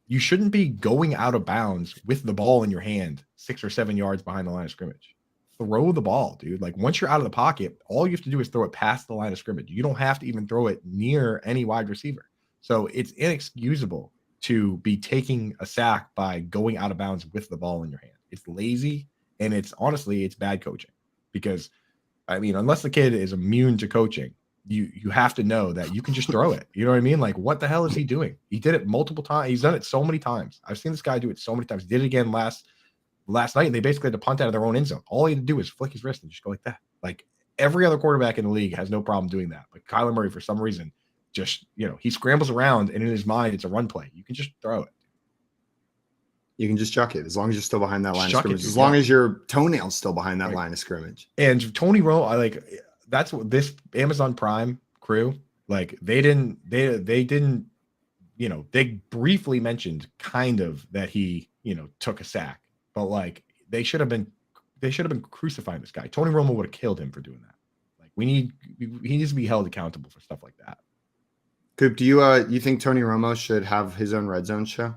you shouldn't be going out of bounds with the ball in your hand 6 or 7 yards behind the line of scrimmage. Throw the ball, dude. Like once you're out of the pocket, all you have to do is throw it past the line of scrimmage. You don't have to even throw it near any wide receiver. So it's inexcusable to be taking a sack by going out of bounds with the ball in your hand. It's lazy, and it's bad coaching. Because, I mean, unless the kid is immune to coaching, you have to know that you can just throw it. You know what I mean? Like, what the hell is he doing? He did it multiple times. He's done it so many times. I've seen this guy do it so many times. He did it again last night, and they basically had to punt out of their own end zone. All he had to do is flick his wrist and just go like that. Like, every other quarterback in the league has no problem doing that. But Kyler Murray, for some reason, just, he scrambles around, and in his mind, it's a run play. You can just throw it. You can just chuck it as long as you're still behind that line of scrimmage. As long as your toenail's still behind that line of scrimmage. And Tony Romo, that's what this Amazon Prime crew, like they briefly mentioned kind of that he, took a sack, but like they should have been crucifying this guy. Tony Romo would have killed him for doing that. Like he needs to be held accountable for stuff like that. Coop, do you think Tony Romo should have his own red zone show?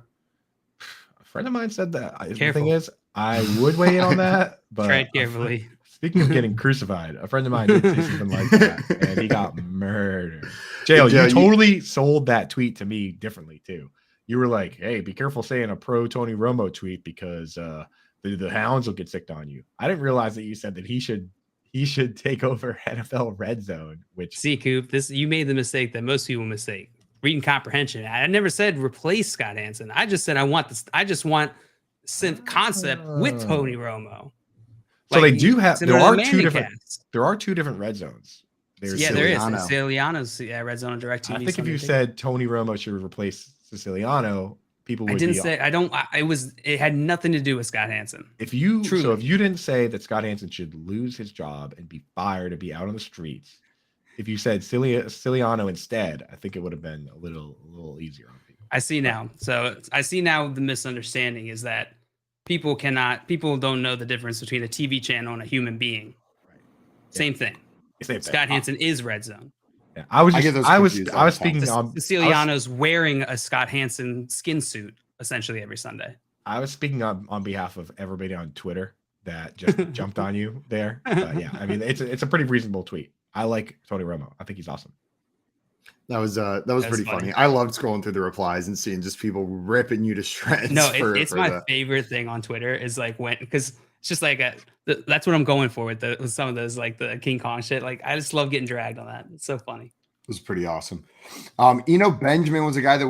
friend of mine said that. The Careful. thing is, I would weigh in on that, but Tread carefully. Speaking of getting crucified, a friend of mine did say something like that, and he got murdered. Jail, you totally sold that tweet to me differently too. You were like, "Hey, be careful saying a pro Tony Romo tweet because the hounds will get sick on you." I didn't realize that you said that he should take over NFL Red Zone. Which see, Coop, you made the mistake that most people mistake. Reading comprehension. I never said replace Scott Hanson. I just said I just want concept with Tony Romo. So they do have. There are two different red zones. There is Siciliano's red zone on direct TV. I think if you said Tony Romo should replace Siciliano, people would. I didn't say. I don't. It had nothing to do with Scott Hanson. If you didn't say that Scott Hanson should lose his job and be fired and be out on the streets, if you said Siciliano instead, I think it would have been a little easier on people. I see now. So I see now the misunderstanding is that people don't know the difference between a TV channel and a human being. Right. Same thing. Scott Hanson is red zone. Yeah, I was speaking on Siciliano's wearing a Scott Hanson skin suit essentially every Sunday. I was speaking on behalf of everybody on Twitter that just jumped on you there. But yeah, I mean it's a pretty reasonable tweet. I like Tony Romo. I think he's awesome. That was pretty funny. I loved scrolling through the replies and seeing just people ripping you to shreds. No, it's my favorite thing on Twitter is like because it's just like that's what I'm going for with some of those like the King Kong shit. Like I just love getting dragged on that. It's so funny. It was pretty awesome. Benjamin was a guy that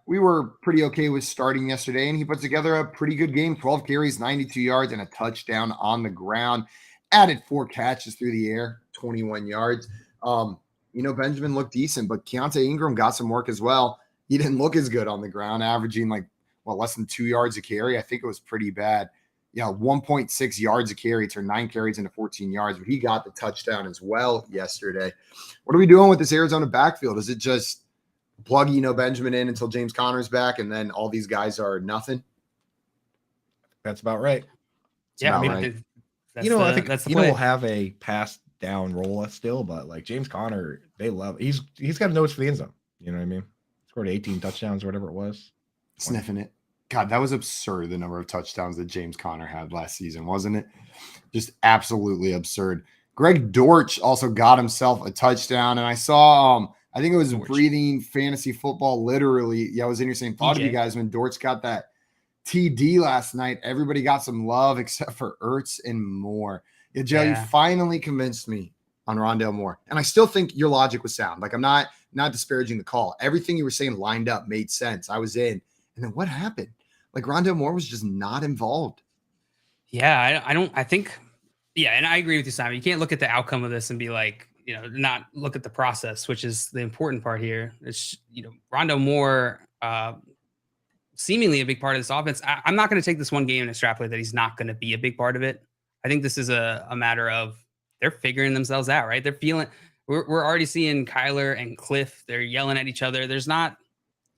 we were pretty okay with starting yesterday, and he put together a pretty good game. 12 carries, 92 yards, and a touchdown on the ground. Added 4 catches through the air, 21 yards. Benjamin looked decent, but Keontae Ingram got some work as well. He didn't look as good on the ground, averaging less than 2 yards a carry. I think it was pretty bad. 1.6 yards a carry, turned 9 carries into 14 yards, but he got the touchdown as well yesterday. What are we doing with this Arizona backfield? Is it just plug Benjamin in until James Conner's back, and then all these guys are nothing? That's about right. I think we'll have a pass down roll still, but like James Conner, they love he's got a nose for the end zone. You know what I mean? Scored 18 touchdowns or whatever it was. Sniffing it. God, that was absurd, the number of touchdowns that James Conner had last season, wasn't it? Just absolutely absurd. Greg Dortch also got himself a touchdown, and I saw I think it was Breathing Fantasy Football literally. Yeah, I was in here saying thought of you guys when Dortch got that TD last night. Everybody got some love except for Ertz and Moore. Yeah, Joe, you finally convinced me on Rondale Moore. And I still think your logic was sound. Like I'm not disparaging the call. Everything you were saying lined up, made sense. I was in. And then what happened? Like Rondale Moore was just not involved. Yeah, I think, and I agree with you, Simon. You can't look at the outcome of this and be like, not look at the process, which is the important part here. It's, Rondale Moore, seemingly a big part of this offense. I'm not going to take this one game and extrapolate that he's not going to be a big part of it. I think this is a matter of they're figuring themselves out, right? They're feeling, we're already seeing Kyler and Cliff. They're yelling at each other. There's not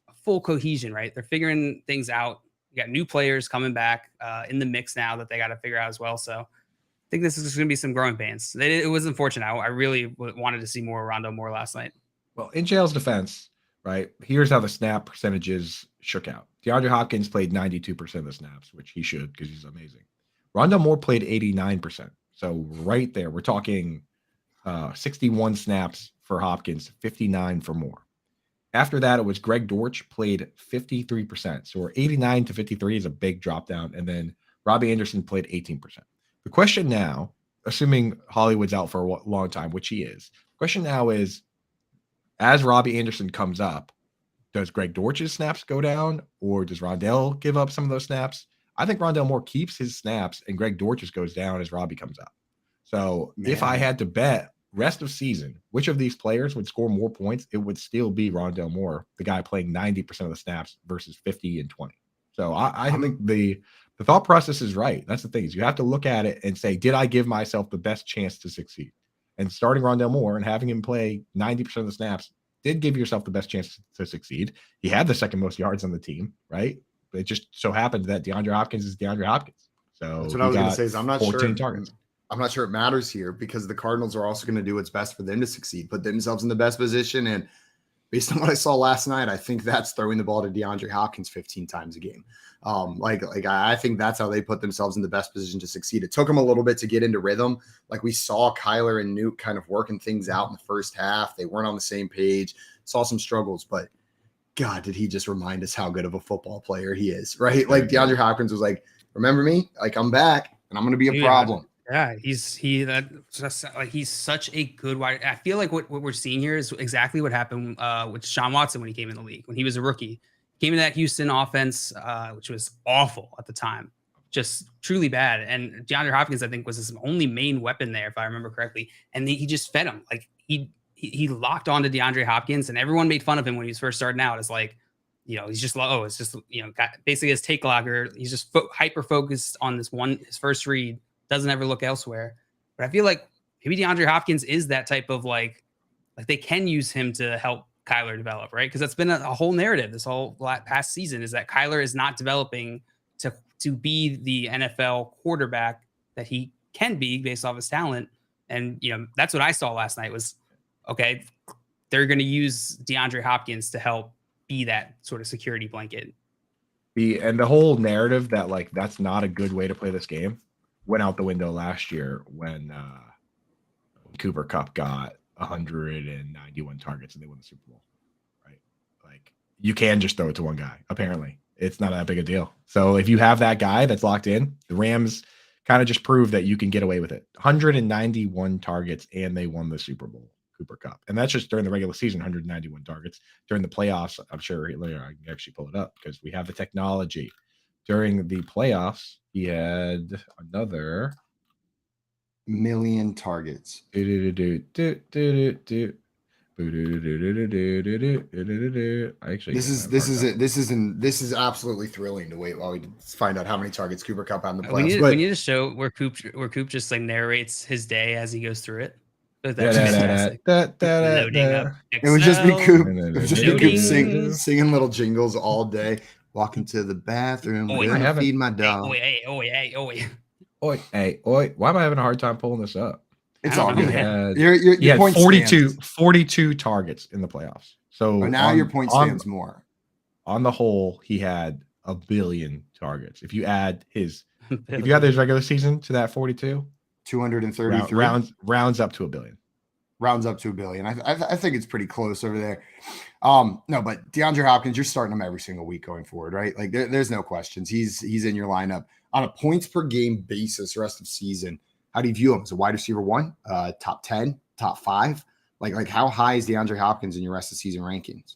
a full cohesion, right? They're figuring things out. You got new players coming back in the mix now that they got to figure out as well. So I think this is going to be some growing pains. It was unfortunate. I really wanted to see more Rondale Moore last night. Well, in Jail's defense, right, here's how the snap percentages shook out. DeAndre Hopkins played 92% of the snaps, which he should because he's amazing. Rondale Moore played 89%. So right there, we're talking 61 snaps for Hopkins, 59 for Moore. After that, it was Greg Dortch played 53%. So we're 89 to 53 is a big drop down. And then Robbie Anderson played 18%. The question now, assuming Hollywood's out for a long time, which he is, the question now is, as Robbie Anderson comes up, does Greg Dortch's snaps go down or does Rondale give up some of those snaps? I think Rondale Moore keeps his snaps and Greg Dortch's goes down as Robbie comes up. So if I had to bet rest of season, which of these players would score more points, it would still be Rondale Moore, the guy playing 90% of the snaps versus 50 and 20. So I think the thought process is right. That's the thing is you have to look at it and say, did I give myself the best chance to succeed? And starting Rondale Moore and having him play 90% of the snaps did give yourself the best chance to succeed. He had the second most yards on the team, right? But it just so happened that DeAndre Hopkins is DeAndre Hopkins. So that's what I was going to say is I'm not 14 targets. I'm not sure it matters here because the Cardinals are also going to do what's best for them to succeed, put themselves in the best position. And based on what I saw last night, I think that's throwing the ball to DeAndre Hopkins 15 times a game. I think that's how they put themselves in the best position to succeed. It took them a little bit to get into rhythm. Like we saw Kyler and Nuke kind of working things out in the first half. They weren't on the same page, saw some struggles, but God, did he just remind us how good of a football player he is, right? Like DeAndre Hopkins was like, remember me? Like I'm back and I'm going to be a problem. Yeah, he's such a good wide. I feel like what we're seeing here is exactly what happened with Deshaun Watson when he came in the league, when he was a rookie. Came into that Houston offense, which was awful at the time, just truly bad. And DeAndre Hopkins, I think, was his only main weapon there, if I remember correctly. And he just fed him. Like he locked on to DeAndre Hopkins, and everyone made fun of him when he was first starting out. It's like, he's just it's just basically his take locker. He's just hyper focused on his first read, doesn't ever look elsewhere. But I feel like maybe DeAndre Hopkins is that type of like they can use him to help Kyler develop, right? Because that's been a whole narrative this whole past season is that Kyler is not developing to be the NFL quarterback that he can be based off his talent. And, that's what I saw last night was, okay, they're going to use DeAndre Hopkins to help be that sort of security blanket. And the whole narrative that like, that's not a good way to play this game went out the window last year when Cooper Kupp got 191 targets and they won the Super Bowl, right? Like you can just throw it to one guy. Apparently it's not that big a deal. So if you have that guy that's locked in, the Rams kind of just proved that you can get away with it. 191 targets and they won the Super Bowl, Cooper Kupp. And that's just during the regular season, 191 targets. During the playoffs, I'm sure later I can actually pull it up because we have the technology. During the playoffs, he had another million targets. Actually, this is absolutely thrilling to wait while we find out how many targets Cooper Kupp had in the playoffs. We need to show where Coop just like narrates his day as he goes through it. Loading up. It would just be Coop. It would just be Coop singing little jingles all day. Walking to the bathroom. Feed my dog. Oi, hey, oi. Why am I having a hard time pulling this up? It's all good. He had 42 targets in the playoffs. So now your point stands more. On the whole, he had 1 billion targets. If you add his regular season to that 42, 233 rounds up to 1 billion. Rounds up to 1 billion. I think it's pretty close over there. No, but DeAndre Hopkins, you're starting him every single week going forward, right? Like there's no questions. He's in your lineup on a points per game basis the rest of season. How do you view him as a wide receiver one, top 10, top 5? Like how high is DeAndre Hopkins in your rest of season rankings?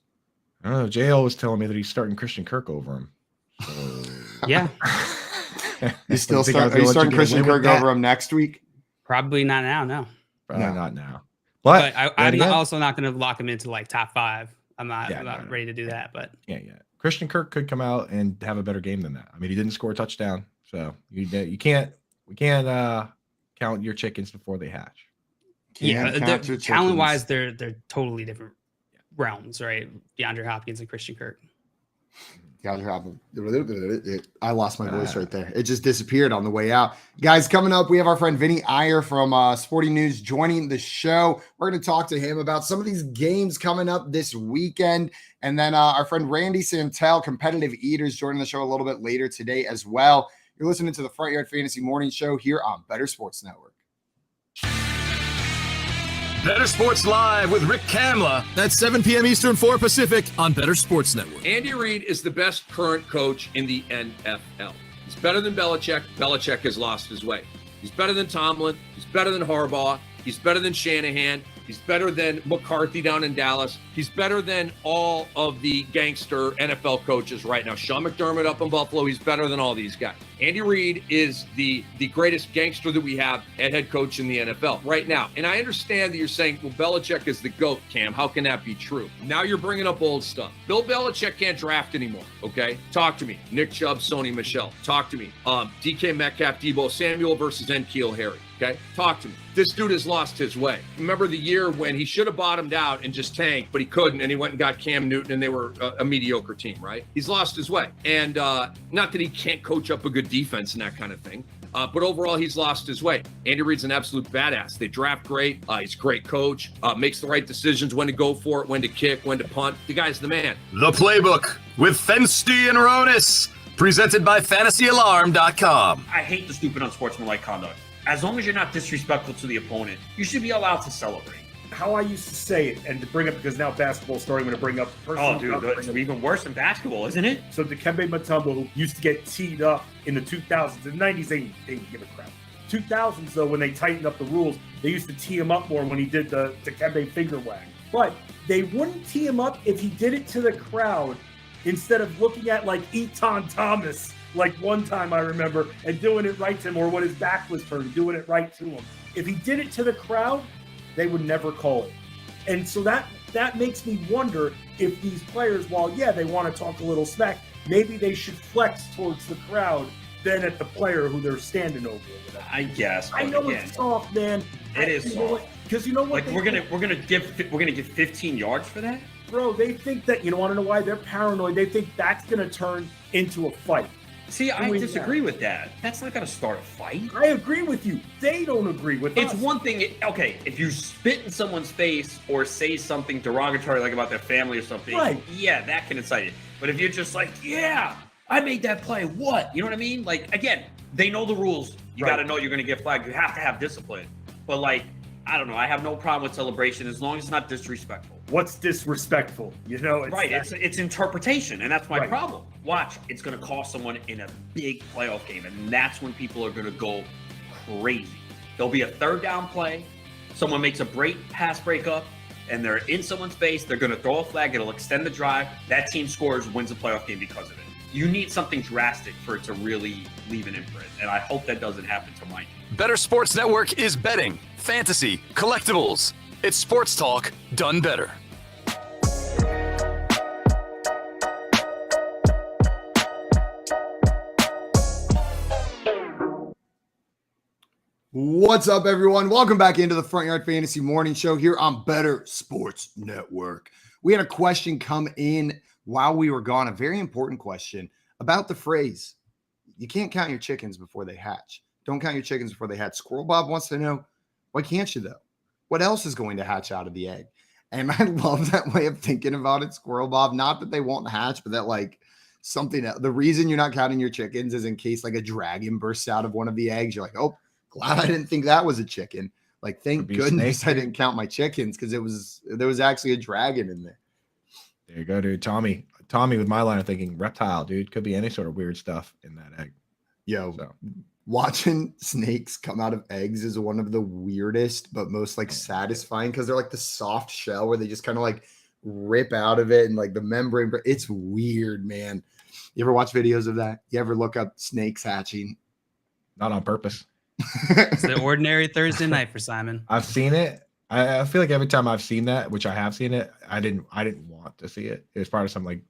I don't know. JL was telling me that he's starting Christian Kirk over him. So... Yeah. Are you starting Christian Kirk over him next week? Probably not now. No. Probably not now. But I'm also not going to lock him into like top 5. I'm not ready to do that. But yeah. Christian Kirk could come out and have a better game than that. I mean, he didn't score a touchdown, so we can't count your chickens before they hatch. Talent wise, they're totally different realms, right? DeAndre Hopkins and Christian Kirk. DeAndre Hopkins. I lost my voice right there. It just disappeared on the way out. Guys, coming up, we have our friend Vinny Iyer from Sporting News joining the show. We're going to talk to him about some of these games coming up this weekend. And then our friend Randy Santel, Competitive Eaters, joining the show a little bit later today as well. You're listening to the Front Yard Fantasy Morning Show here on Better Sports Network. Better Sports Live with Rick Kamla at 7 p.m. Eastern, 4 Pacific on Better Sports Network. Andy Reid is the best current coach in the NFL. He's better than Belichick. Belichick has lost his way. He's better than Tomlin. He's better than Harbaugh. He's better than Shanahan. He's better than McCarthy down in Dallas. He's better than all of the gangster NFL coaches right now. Sean McDermott up in Buffalo, he's better than all these guys. Andy Reid is the greatest gangster that we have at head coach in the NFL right now. And I understand that you're saying, well, Belichick is the GOAT, Cam. How can that be true? Now you're bringing up old stuff. Bill Belichick can't draft anymore, okay? Talk to me. Nick Chubb, Sony Michel. Talk to me. DK Metcalf, Debo Samuel versus N'Keal Harry. Okay, talk to me. This dude has lost his way. Remember the year when he should have bottomed out and just tanked, but he couldn't, and he went and got Cam Newton, and they were a mediocre team, right? He's lost his way. And not that he can't coach up a good defense and that kind of thing, But overall, he's lost his way. Andy Reid's an absolute badass. They draft great. He's a great coach. Makes the right decisions, when to go for it, when to kick, when to punt. The guy's the man. The Playbook with Fensty and Ronis, presented by FantasyAlarm.com. I hate the stupid unsportsmanlike conduct. As long as you're not disrespectful to the opponent, you should be allowed to celebrate. How I used to say it, and to bring up, because now basketball's starting to bring up personal. Oh, dude, it's even worse than basketball, isn't it? So Dikembe Mutombo, who used to get teed up in the 2000s, in the 90s, they didn't give a crap. 2000s, though, when they tightened up the rules, they used to tee him up more when he did the Dikembe finger wag. But they wouldn't tee him up if he did it to the crowd instead of looking at like Eton Thomas, like one time I remember, and doing it right to him, or when his back was turned, doing it right to him. If he did it to the crowd, they would never call it. And so that makes me wonder if these players, while, yeah, they want to talk a little smack, maybe they should flex towards the crowd than at the player who they're standing over. I guess. I know again, it's soft, man. It is soft. Because you know what? Like we're gonna give 15 yards for that, bro. They think that, you want to know why? They're paranoid. They think that's gonna turn into a fight. See, I disagree with that. That's not going to start a fight. I agree with you. They don't agree with us. It's one thing, okay, if you spit in someone's face or say something derogatory, like about their family or something, right, yeah, that can incite it. But if you're just like, yeah, I made that play, what? You know what I mean? Like, again, they know the rules. You got to know you're going to get flagged. You have to have discipline. But, like, I don't know. I have no problem with celebration as long as it's not disrespectful. What's disrespectful? You know, it's interpretation, and that's my problem. Watch, it's going to cost someone in a big playoff game, and that's when people are going to go crazy. There'll be a third down play. Someone makes a pass breakup, and they're in someone's face. They're going to throw a flag. It'll extend the drive. That team scores, wins the playoff game because of it. You need something drastic for it to really leave an imprint, and I hope that doesn't happen to my team. Better Sports Network is betting, fantasy, collectibles. It's sports talk done better. What's up, everyone? Welcome back into the Front Yard Fantasy Morning Show here on Better Sports Network. We had a question come in while we were gone, a very important question about the phrase, you can't count your chickens before they hatch. Don't count your chickens before they hatch. Squirrel Bob wants to know, why can't you, though? What else is going to hatch out of the egg? And I love that way of thinking about it, Squirrel Bob. Not that they won't hatch, but that, like, something else. The reason you're not counting your chickens is in case, like, a dragon bursts out of one of the eggs. You're like, oh, glad I didn't think that was a chicken. Like, thank goodness I didn't count my chickens, because there was actually a dragon in there. There you go, dude. Tommy with my line of thinking, reptile, dude. Could be any sort of weird stuff in that egg. Yo, watching snakes come out of eggs is one of the weirdest but most like satisfying, because they're like the soft shell where they just kind of like rip out of it, and like the membrane. It's weird, man. You ever watch videos of that? You ever look up snakes hatching? Not on purpose. It's the ordinary Thursday night for Simon. I've seen it. I feel like every time I've seen that, which I have seen it, I didn't want to see it. It was part of some like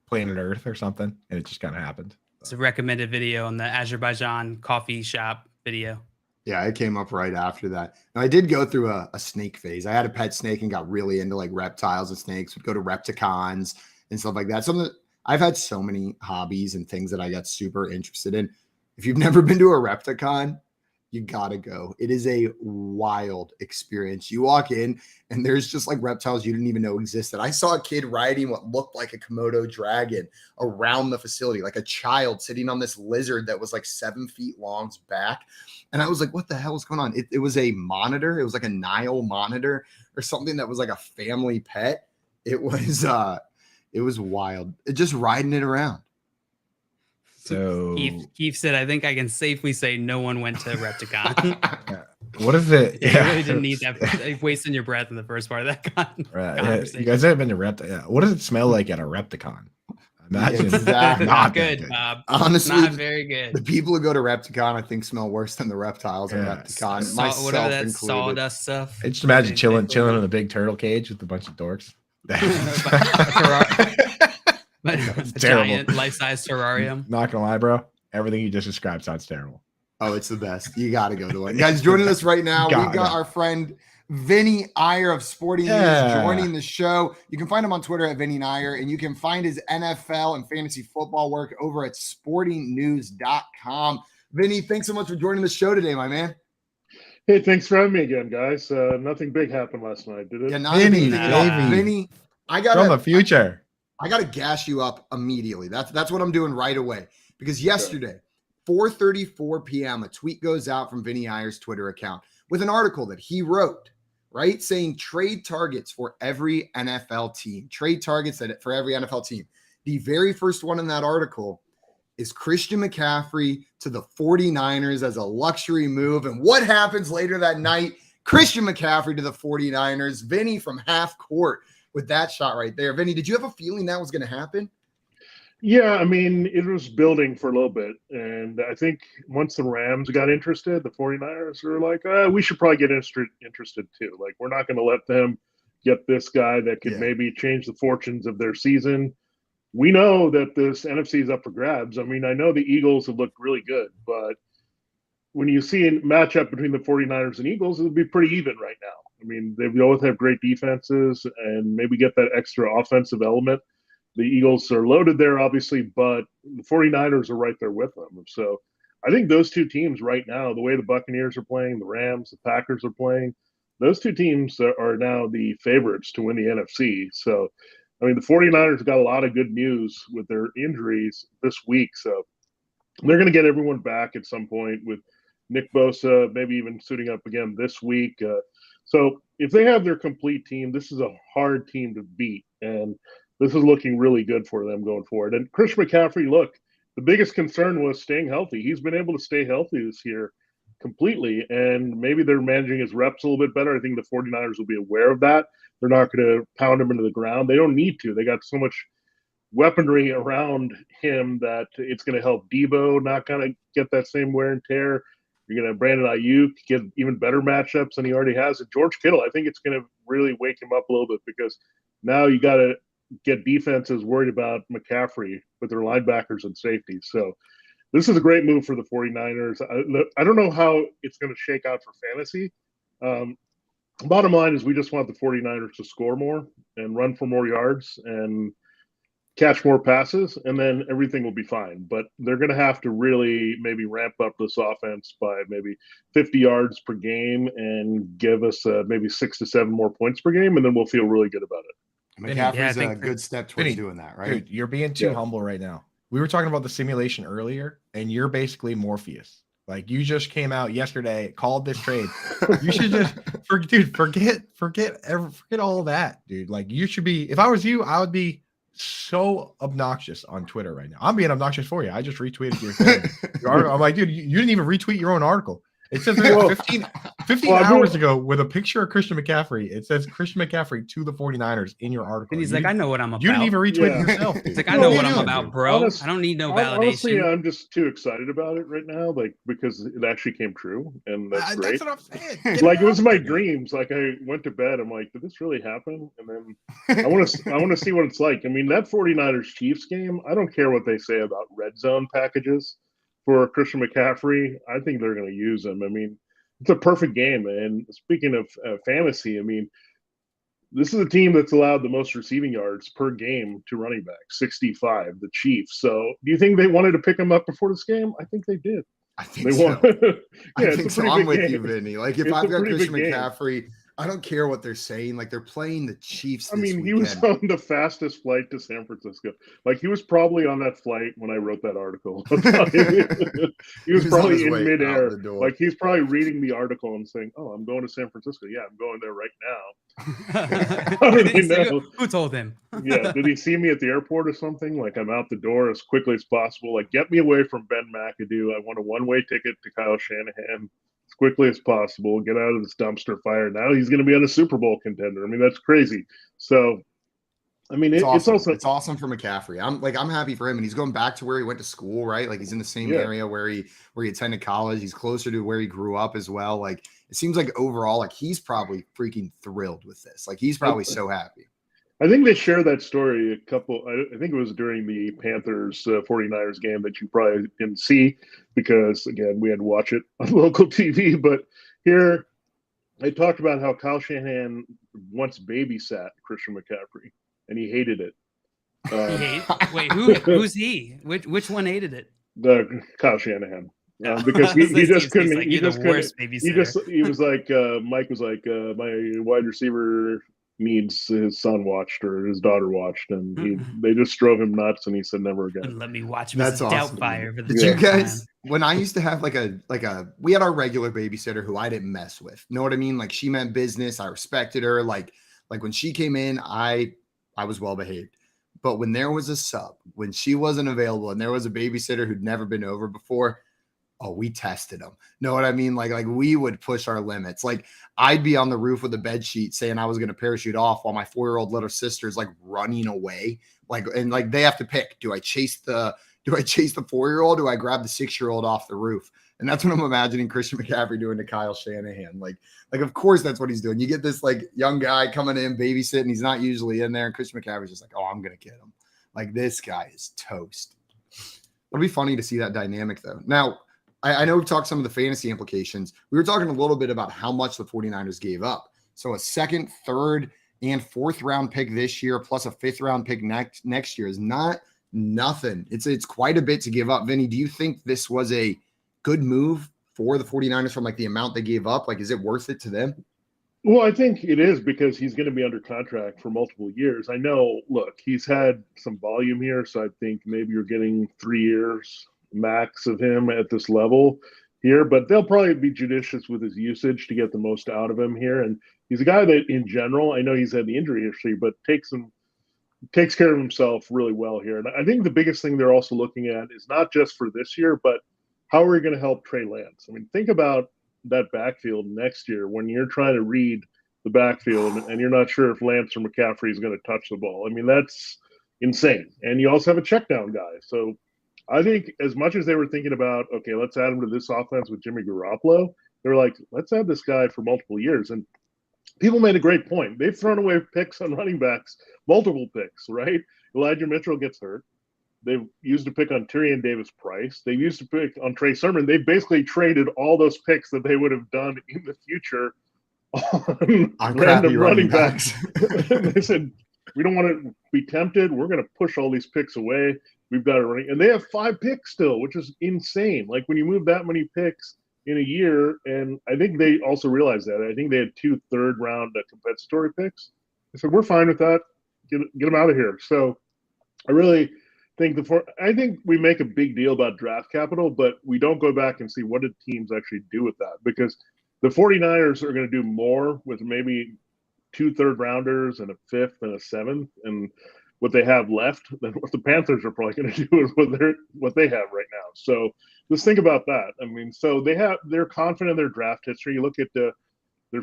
Planet Earth or something, and it just kind of happened. It's a recommended video on the Azerbaijan coffee shop video. Yeah, it came up right after that. Now, I did go through a snake phase. I had a pet snake and got really into like reptiles and snakes. Would go to Repticons and stuff like that. I've had so many hobbies and things that I got super interested in. If you've never been to a Repticon, you gotta go. It is a wild experience. You walk in and there's just like reptiles you didn't even know existed. I saw a kid riding what looked like a Komodo dragon around the facility, like a child sitting on this lizard that was like 7 feet long's back. And I was like, what the hell is going on? It was a monitor. It was like a Nile monitor or something that was like a family pet. It was wild. Just riding it around. So Keith said, I think I can safely say no one went to Repticon. What is it? You really didn't need that. Wasting your breath in the first part of that conversation. You guys haven't been to Repticon. Yeah. What does it smell like at a Repticon? Imagine exactly. Not good, Bob. Honestly, not very good. The people who go to Repticon, I think, smell worse than the reptiles at Repticon. Myself whatever that included. sawdust stuff. I just imagine chilling in a big turtle cage with a bunch of dorks. A giant life-size terrarium. Not gonna lie, bro. Everything you just described sounds terrible. Oh, it's the best. You got to go to it. Guys, joining us right now, we got our friend Vinny Iyer of Sporting News joining the show. You can find him on Twitter at Vinny Iyer, and you can find his NFL and fantasy football work over at sportingnews.com. Vinny, thanks so much for joining the show today, my man. Hey, thanks for having me again, guys. Nothing big happened last night, did it? Yeah, not Vinny, Vinny, from the future. I gotta gas you up immediately. That's what I'm doing right away. Because yesterday, 4:34 p.m., a tweet goes out from Vinny Iyer's Twitter account with an article that he wrote, right? Saying trade targets for every NFL team. Trade targets for every NFL team. The very first one in that article is Christian McCaffrey to the 49ers as a luxury move. And what happens later that night? Christian McCaffrey to the 49ers. Vinny from half court with that shot right there. Vinny, did you have a feeling that was going to happen? Yeah, I mean, it was building for a little bit. And I think once the Rams got interested, the 49ers were like, we should probably get interested too. Like, we're not going to let them get this guy that could maybe change the fortunes of their season. We know that this NFC is up for grabs. I mean, I know the Eagles have looked really good, but when you see a matchup between the 49ers and Eagles, it'll be pretty even right now. I mean, they both have great defenses and maybe get that extra offensive element. The Eagles are loaded there, obviously, but the 49ers are right there with them. So I think those two teams right now, the way the Buccaneers are playing, the Rams, the Packers are playing, those two teams are now the favorites to win the NFC. So, I mean, the 49ers got a lot of good news with their injuries this week. So they're going to get everyone back at some point with Nick Bosa, maybe even suiting up again this week. So if they have their complete team, this is a hard team to beat. And this is looking really good for them going forward. And Christian McCaffrey, look, the biggest concern was staying healthy. He's been able to stay healthy this year completely. And maybe they're managing his reps a little bit better. I think the 49ers will be aware of that. They're not going to pound him into the ground. They don't need to. They got so much weaponry around him that it's going to help Debo not going to get that same wear and tear. You're going to have Brandon Ayuk get even better matchups than he already has. And George Kittle, I think it's going to really wake him up a little bit because now you got to get defenses worried about McCaffrey with their linebackers and safeties. So this is a great move for the 49ers. I don't know how it's going to shake out for fantasy. Bottom line is we just want the 49ers to score more and run for more yards and catch more passes, and then everything will be fine. But they're going to have to really maybe ramp up this offense by maybe 50 yards per game and give us maybe 6 to 7 more points per game, and then we'll feel really good about it. McCaffrey's a good step towards doing that, right? Dude, you're being too humble right now. We were talking about the simulation earlier, and you're basically Morpheus. Like, you just came out yesterday, called this trade. You should just forget all that, dude. Like, you should be. If I was you, I would be so obnoxious on Twitter right now. I'm being obnoxious for you. I just retweeted your article. I'm like, dude, you didn't even retweet your own article. It says 15 hours ago with a picture of Christian McCaffrey. It says Christian McCaffrey to the 49ers in your article. And he's like, I know what I'm about. You didn't even retweet it yourself. Dude. He's like, I know what I'm about, bro. I don't need no validation. Honestly, I'm just too excited about it right now, like, because it actually came true, and that's great. That's what I'm saying. Like, it was my dreams. Like, I went to bed. I'm like, did this really happen? And then I want to see what it's like. I mean, that 49ers Chiefs game, I don't care what they say about red zone packages for Christian McCaffrey. I think they're going to use him. I mean, it's a perfect game. And speaking of fantasy, I mean, this is a team that's allowed the most receiving yards per game to running back, 65, the Chiefs. So do you think they wanted to pick him up before this game? I think they did. I think so. I think so. I'm with you, Vinny. Like, if I've got Christian McCaffrey, I don't care what they're saying. Like, they're playing the Chiefs. I mean, he was on the fastest flight to San Francisco. Like, he was probably on that flight when I wrote that article. he was probably in midair. Like, he's probably reading the article and saying, "Oh, I'm going to San Francisco. Yeah, I'm going there right now." Who told him? Yeah, did he see me at the airport or something? Like, I'm out the door as quickly as possible. Like, get me away from Ben McAdoo. I want a one-way ticket to Kyle Shanahan as quickly as possible. Get out of this dumpster fire. Now he's going to be on a Super Bowl contender. I mean, that's crazy. So, I mean, it's awesome for McCaffrey. I'm happy for him, and he's going back to where he went to school, right? Like, he's in the same area where he attended college. He's closer to where he grew up as well. Like, it seems like overall, like, he's probably freaking thrilled with this. Like, he's probably so happy. I think they shared that story I think it was during the Panthers 49ers game that you probably didn't see because, again, we had to watch it on local TV. But here they talked about how Kyle Shanahan once babysat Christian McCaffrey, and he hated it. Wait, who's he? Which one hated it? Kyle Shanahan. because he just couldn't. Like, he just couldn't. He was like Mike was like my wide receiver needs his son watched or his daughter watched, and they just drove him nuts, and he said never again. Let me watch That's Mrs. awesome. Doubtfire. For the Did you guys? When I used to have we had our regular babysitter who I didn't mess with. Know what I mean? Like she meant business. I respected her. Like when she came in, I was well behaved. But when there was a sub, when she wasn't available, and there was a babysitter who'd never been over before, oh, we tested them. Know what I mean? Like we would push our limits. Like I'd be on the roof with a bed sheet saying I was going to parachute off while my 4-year-old little sister's like running away. And they have to pick. Do I chase the 4-year-old? Do I grab the 6-year-old off the roof? And that's what I'm imagining Christian McCaffrey doing to Kyle Shanahan. Like of course that's what he's doing. You get this like young guy coming in babysitting. He's not usually in there. And Christian McCaffrey's just like, oh, I'm going to get him. Like this guy is toast. It'll be funny to see that dynamic though. Now, I know we've talked some of the fantasy implications. We were talking a little bit about how much the 49ers gave up. So a 2nd, 3rd, and 4th round pick this year, plus a 5th round pick next year is not nothing. It's quite a bit to give up. Vinny, do you think this was a good move for the 49ers from like the amount they gave up? Like, is it worth it to them? Well, I think it is because he's going to be under contract for multiple years. I know, look, he's had some volume here, so I think maybe you're getting 3 years max of him at this level here, but they'll probably be judicious with his usage to get the most out of him here. And he's a guy that in general, I know he's had the injury history, but takes care of himself really well here. And I think the biggest thing they're also looking at is not just for this year, but how are we going to help Trey Lance? I mean, think about that backfield next year when you're trying to read the backfield and you're not sure if Lance or McCaffrey is going to touch the ball. I mean, that's insane. And you also have a check down guy. So I think as much as they were thinking about, okay, let's add him to this offense with Jimmy Garoppolo, they're like, let's add this guy for multiple years. And people made a great point. They've thrown away picks on running backs, multiple picks, right? Elijah Mitchell gets hurt. They've used a pick on Tyrion Davis-Price. They've used a pick on Trey Sermon. They've basically traded all those picks that they would have done in the future on random running backs. They said, we don't want to be tempted. We're going to push all these picks away. We've got to run. And they have 5 picks still, which is insane. Like when you move that many picks in a year, and I think they also realized that. I think they had 2 third-round compensatory picks. They said, we're fine with that. Get them out of here. So I really think I think we make a big deal about draft capital, but we don't go back and see what did teams actually do with that, because the 49ers are going to do more with maybe 2 third-rounders and a 5th and a 7th, and what they have left than what the Panthers are probably going to do is what they have right now. So just think about that. I mean, so they're confident in their draft history. You look at their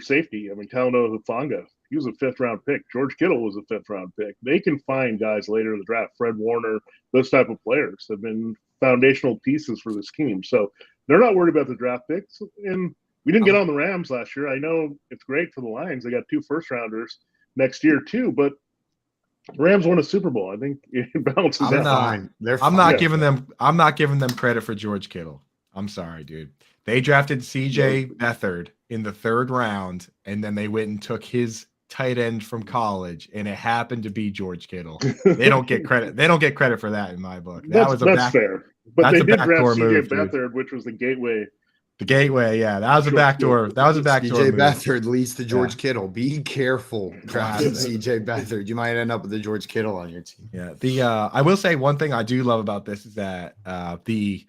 safety. I mean, Talanoa Hufanga, he was a 5th-round pick. George Kittle was a 5th-round pick. They can find guys later in the draft. Fred Warner, those type of players have been foundational pieces for this team. So they're not worried about the draft picks. And we didn't get on the Rams last year. I know it's great for the Lions. They got 2 first-rounders next year too, but the Rams won a Super Bowl. I think it balances out. I'm not giving them credit for George Kittle. I'm sorry, dude. They drafted CJ Beathard in the 3rd round, and then they went and took his tight end from college, and it happened to be George Kittle. They don't get credit. They don't get credit for that in my book. That's fair. But they did draft CJ Beathard, which was the gateway. The gateway, yeah, that was a backdoor. That was a backdoor. CJ Beathard leads to George Kittle. Be careful, drafting CJ Beathard. You might end up with the George Kittle on your team. Yeah, I will say one thing I do love about this is that Dave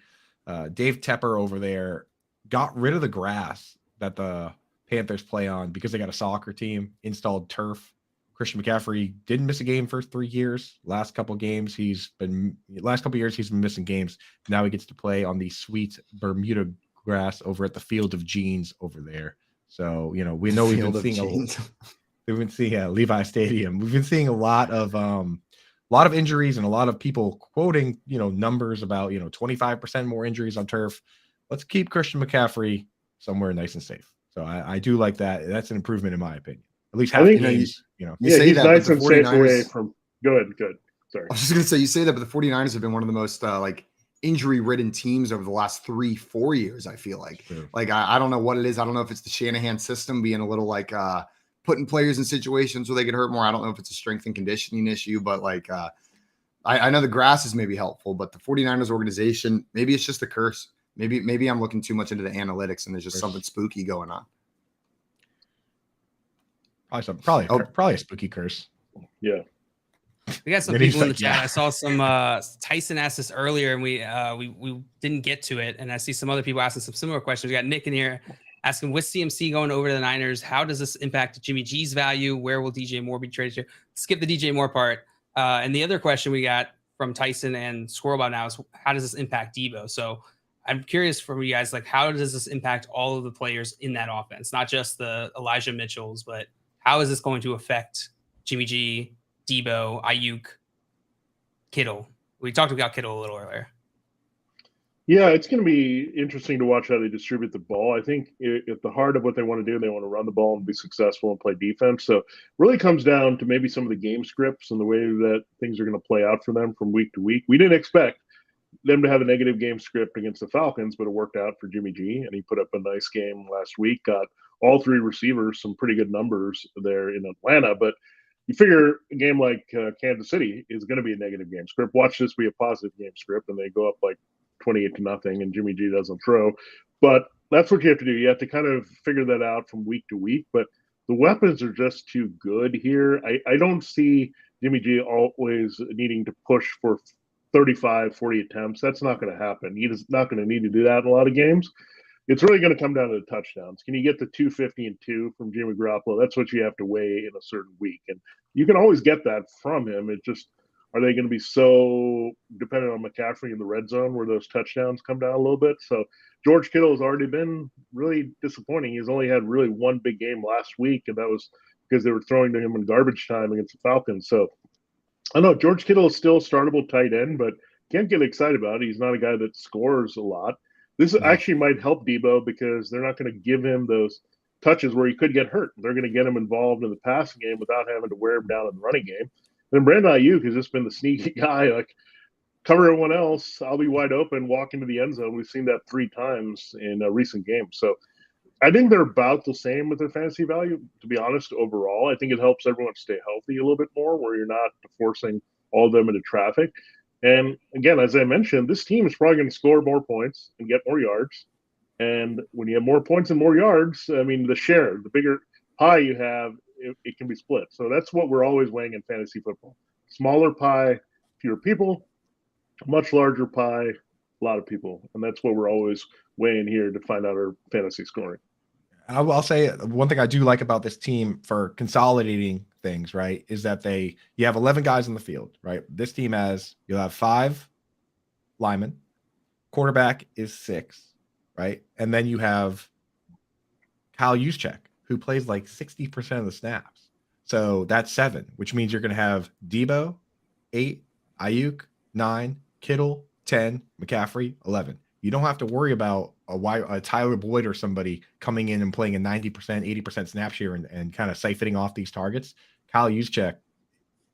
Tepper over there got rid of the grass that the Panthers play on because they got a soccer team, installed turf. Christian McCaffrey didn't miss a game for 3 years. Last couple years he's been missing games. Now he gets to play on the sweet Bermuda grass over at the Field of Jeans over there. So, we know we've been seeing Levi Stadium. We've been seeing a lot of injuries and a lot of people quoting, numbers about, 25% more injuries on turf. Let's keep Christian McCaffrey somewhere nice and safe. So I do like that. That's an improvement in my opinion. At least half the games, he's nice and safe away from. Go ahead. Good. Sorry. I was just going to say, you say that, but the 49ers have been one of the most injury-ridden teams over the last 3-4 years, I feel like. True. Like, I don't know what it is. I don't know if it's the Shanahan system being a little putting players in situations where they get hurt more. I don't know if it's a strength and conditioning issue, but I know the grass is maybe helpful, but the 49ers organization, maybe it's just a curse. Maybe I'm looking too much into the analytics and there's just something spooky going on. Probably a spooky curse. Yeah. We got some people in the chat. I saw some Tyson asked this earlier, and we didn't get to it. And I see some other people asking some similar questions. We got Nick in here asking, with CMC going over to the Niners, how does this impact Jimmy G's value? Where will DJ Moore be traded to? Skip the DJ Moore part. And the other question we got from Tyson and Squirrelbob now is, how does this impact Debo? So I'm curious from you guys, like, how does this impact all of the players in that offense? Not just the Elijah Mitchells, but how is this going to affect Jimmy G, Debo, Ayuk, Kittle? We talked about Kittle a little earlier. Yeah, it's going to be interesting to watch how they distribute the ball. I think at the heart of what they want to do, they want to run the ball and be successful and play defense. So it really comes down to maybe some of the game scripts and the way that things are going to play out for them from week to week. We didn't expect them to have a negative game script against the Falcons, but it worked out for Jimmy G, and he put up a nice game last week, got all three receivers some pretty good numbers there in Atlanta. But you figure a game like Kansas City is going to be a negative game script. Watch this be a positive game script, and they go up like 28-0, and Jimmy G doesn't throw. But that's what you have to do. You have to kind of figure that out from week to week. But the weapons are just too good here. I don't see Jimmy G always needing to push for 35, 40 attempts. That's not going to happen. He's not going to need to do that in a lot of games. It's really going to come down to the touchdowns. Can you get the 250 and 2 from Jimmy Garoppolo? That's what you have to weigh in a certain week. And you can always get that from him. It just, are they going to be so dependent on McCaffrey in the red zone where those touchdowns come down a little bit? So George Kittle has already been really disappointing. He's only had really one big game last week, and that was because they were throwing to him in garbage time against the Falcons. So I know George Kittle is still a startable tight end, but can't get excited about it. He's not a guy that scores a lot. This actually might help Debo because they're not going to give him those touches where he could get hurt. They're going to get him involved in the passing game without having to wear him down in the running game. And Brandon Ayuk has just been the sneaky guy, like, cover everyone else, I'll be wide open, walk into the end zone. We've seen that 3 times in recent games. So I think they're about the same with their fantasy value, to be honest, overall. I think it helps everyone stay healthy a little bit more where you're not forcing all of them into traffic. And again, as I mentioned, this team is probably going to score more points and get more yards. And when you have more points and more yards, I mean, the bigger pie you have, it can be split. So that's what we're always weighing in fantasy football. Smaller pie, fewer people, much larger pie, a lot of people. And that's what we're always weighing here to find out our fantasy scoring. I'll say one thing I do like about this team for consolidating things, right, is that you have 11 guys on the field, right? This team you'll have 5 linemen, quarterback is 6, right? And then you have Kyle Juszczyk, who plays like 60% of the snaps. So that's 7, which means you're going to have Debo, 8, Ayuk, 9, Kittle, 10, McCaffrey, 11. You don't have to worry about a Tyler Boyd or somebody coming in and playing a 90%, 80% snap share and kind of siphoning off these targets. Kyle Juszczyk,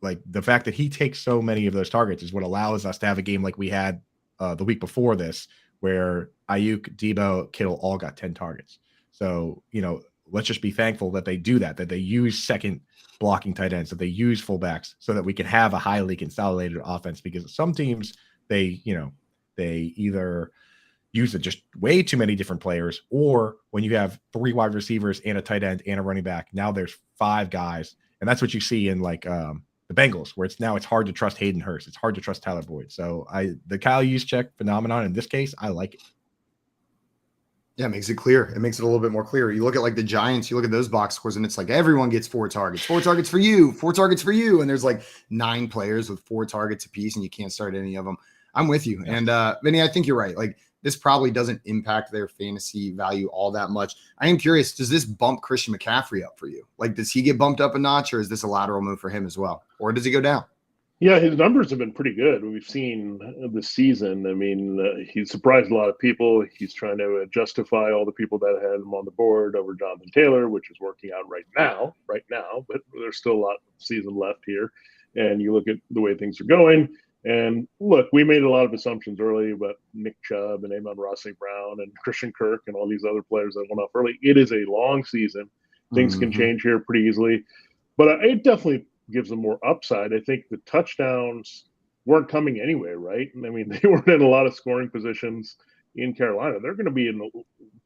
like, the fact that he takes so many of those targets is what allows us to have a game like we had the week before this, where Ayuk, Debo, Kittle all got 10 targets. So, let's just be thankful that they do that they use second blocking tight ends, that they use fullbacks so that we can have a highly consolidated offense, because some teams, they either use just way too many different players, or when you have 3 wide receivers and a tight end and a running back, now there's 5 guys. And that's what you see in like the Bengals, where it's hard to trust Hayden Hurst. It's hard to trust Tyler Boyd. So the Kyle Juszczyk phenomenon in this case, I like it. Yeah, it makes it clear. It makes it a little bit more clear. You look at like the Giants, you look at those box scores, and it's like everyone gets 4 targets. 4 targets for you, 4 targets for you. And there's like 9 players with 4 targets apiece, and you can't start any of them. I'm with you. Yeah. And Vinny, I think you're right. Like, this probably doesn't impact their fantasy value all that much. I am curious, does this bump Christian McCaffrey up for you? Like, does he get bumped up a notch, or is this a lateral move for him as well? Or does he go down? Yeah, his numbers have been pretty good. We've seen this season. I mean, he's surprised a lot of people. He's trying to justify all the people that had him on the board over Jonathan Taylor, which is working out right now, but there's still a lot of season left here. And you look at the way things are going. And look, we made a lot of assumptions early about Nick Chubb and Amon Rossing Brown and Christian Kirk and all these other players that went off early. It is a long season. Things can change here pretty easily. But it definitely gives them more upside. I think the touchdowns weren't coming anyway, right? I mean, they weren't in a lot of scoring positions. in Carolina. They're going to be in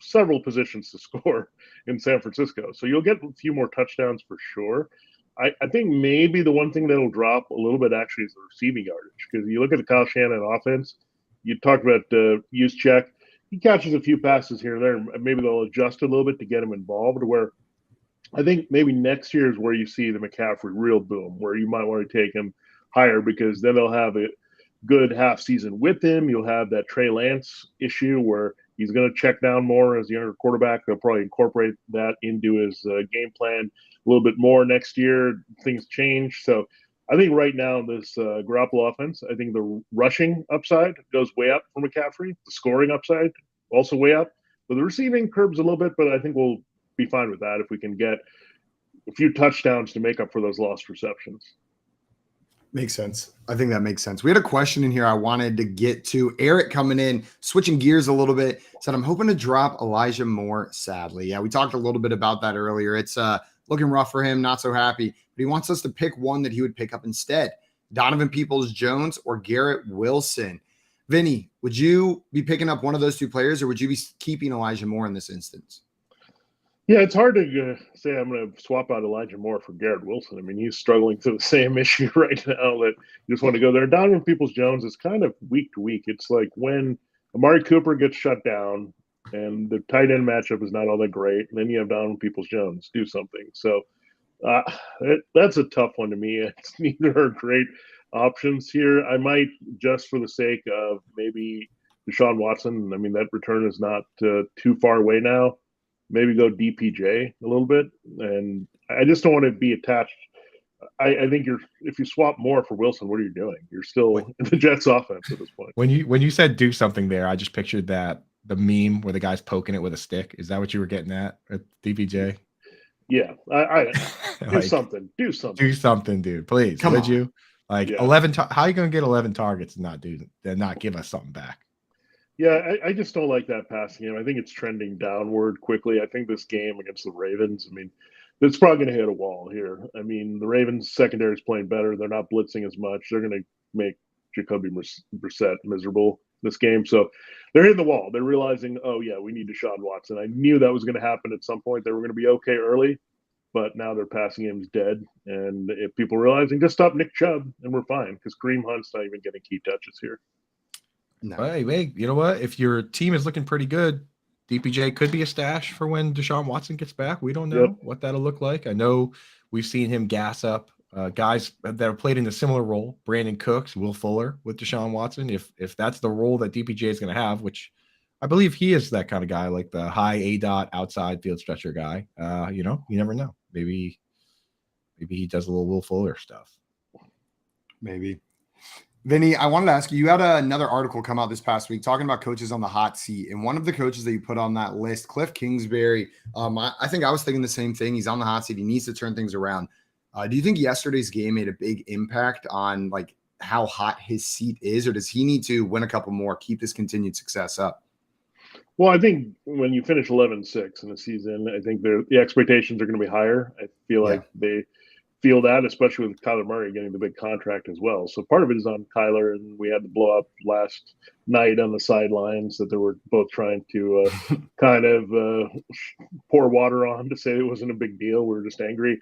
several positions to score in San Francisco. So you'll get a few more touchdowns for sure. I think maybe the one thing that'll drop a little bit actually is the receiving yardage, because you look at the Kyle Shanahan offense. You talked about Juszczyk. He catches a few passes here and there. Maybe they'll adjust a little bit to get him involved. Where I think maybe next year is where you see the McCaffrey real boom, where you might want to take him higher, because then they'll have a good half season with him. You'll have that Trey Lance issue where he's going to check down more as a younger quarterback. They'll probably incorporate that into his game plan a little bit more next year. Things change. So I think right now this Garoppolo offense, I think the rushing upside goes way up for McCaffrey. The scoring upside also way up. But the receiving curbs a little bit, but I think we'll be fine with that if we can get a few touchdowns to make up for those lost receptions. Makes sense. I think that makes sense. We had a question in here I wanted to get to. Eric coming in, switching gears a little bit, said, I'm hoping to drop Elijah Moore, sadly. Yeah, we talked a little bit about that earlier. It's looking rough for him, not so happy. But he wants us to pick one that he would pick up instead. Donovan Peoples-Jones or Garrett Wilson. Vinny, would you be picking up one of those two players, or would you be keeping Elijah Moore in this instance? Yeah, it's hard to say I'm going to swap out Elijah Moore for Garrett Wilson. I mean, he's struggling through the same issue right now that you just want to go there. Donovan Peoples-Jones is kind of week to week. It's like when Amari Cooper gets shut down and the tight end matchup is not all that great, and then you have Donovan Peoples-Jones do something. So that's a tough one to me. It's neither are great options here. I might, just for the sake of maybe Deshaun Watson, I mean, that return is not too far away now. Maybe go DPJ a little bit. And I just don't want to be attached. I think if you swap Moore for Wilson, what are you doing? You're still in the Jets offense at this point. When you said do something there, I just pictured the meme where the guy's poking it with a stick. Is that what you were getting at DPJ? Yeah. I do something. Do something, dude. Please. Come on. You? Like 11 how are you going to get 11 targets and not give us something back? Yeah, I just don't like that passing game. I think it's trending downward quickly. I think this game against the Ravens, I mean, it's probably going to hit a wall here. I mean, the Ravens secondary is playing better. They're not blitzing as much. They're going to make Jacoby Brissett miserable this game. So they're hitting the wall. They're realizing, oh, yeah, we need Deshaun Watson. I knew that was going to happen at some point. They were going to be okay early, but now their passing game is dead. And if people are realizing, just stop Nick Chubb and we're fine, because Kareem Hunt's not even getting key touches here. No. Hey, you know what? If your team is looking pretty good, DPJ could be a stash for when Deshaun Watson gets back. We don't know what that'll look like. I know we've seen him gas up guys that have played in a similar role, Brandon Cooks, Will Fuller with Deshaun Watson. If that's the role that DPJ is going to have, which I believe he is that kind of guy, like the high ADOT outside field stretcher guy. You never know. Maybe he does a little Will Fuller stuff. Maybe. Vinny, I wanted to ask you, you had another article come out this past week talking about coaches on the hot seat. And one of the coaches that you put on that list, Cliff Kingsbury, I think I was thinking the same thing. He's on the hot seat. He needs to turn things around. Do you think yesterday's game made a big impact on like how hot his seat is, or does he need to win a couple more, keep this continued success up? Well, I think when you finish 11-6 in the season, I think the expectations are going to be higher. I feel like they feel that, especially with Kyler Murray getting the big contract as well. So part of it is on Kyler, and we had the blow up last night on the sidelines that they were both trying to kind of pour water on to say it wasn't a big deal. We were just angry.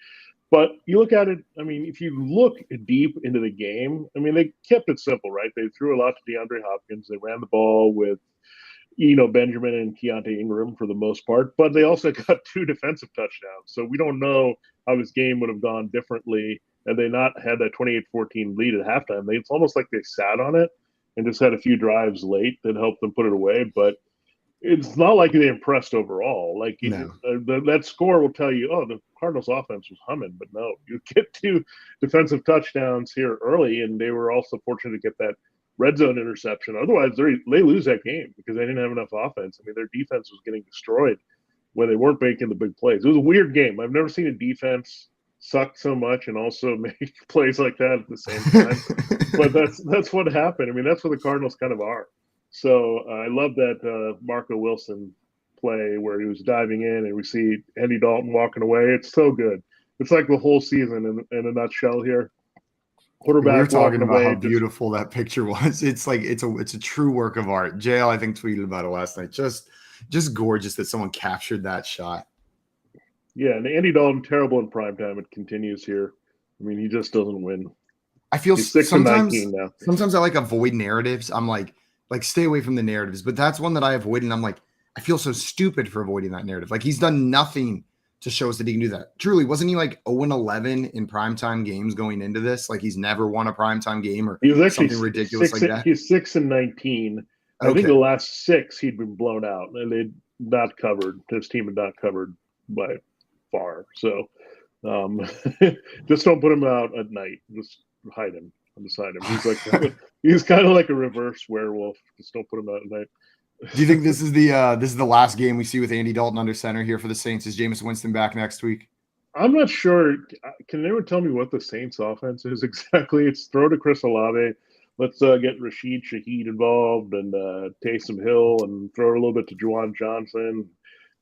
But you look at it, I mean, if you look deep into the game, I mean, they kept it simple, right? They threw a lot to DeAndre Hopkins. They ran the ball with Benjamin and Keontae Ingram for the most part, but they also got 2 defensive touchdowns. So we don't know how this game would have gone differently had they not had that 28-14 lead at halftime. It's almost like they sat on it and just had a few drives late that helped them put it away. But it's not like they impressed overall. Like that score will tell you, oh, the Cardinals offense was humming, but no, you get 2 defensive touchdowns here early, and they were also fortunate to get that red zone interception. Otherwise, they lose that game because they didn't have enough offense. I mean, their defense was getting destroyed when they weren't making the big plays. It was a weird game. I've never seen a defense suck so much and also make plays like that at the same time. But that's what happened. I mean, that's what the Cardinals kind of are. So I love that Marco Wilson play where he was diving in and we see Andy Dalton walking away. It's so good. It's like the whole season in a nutshell here. Quarterback. We were talking about away, how beautiful that picture was. It's like it's a true work of art. JL, I think, tweeted about it last night. Just gorgeous that someone captured that shot. Yeah, and Andy Dalton terrible in primetime. It continues here. I mean, he just doesn't win. I feel He's 6 and 19 now. Sometimes I like avoid narratives. I'm like stay away from the narratives, but that's one that I avoid, and I'm like, I feel so stupid for avoiding that narrative. Like, he's done nothing to show us that he can do that. Truly, wasn't he like 0-11 in primetime games going into this? Like, he's never won a primetime game or he was actually something ridiculous like that. He's 6 and 19. I think the last 6 he'd been blown out, and they'd not covered. His team had not covered by far. So just don't put him out at night. Just hide him beside him. He's like he's kind of like a reverse werewolf. Just don't put him out at night. Do you think this is the last game we see with Andy Dalton under center here for the Saints? Is Jameis Winston back next week? I'm not sure. Can anyone tell me what the Saints offense is exactly? It's throw to Chris Olave. Let's get Rashid Shaheed involved and Taysom Hill and throw a little bit to Juwan Johnson.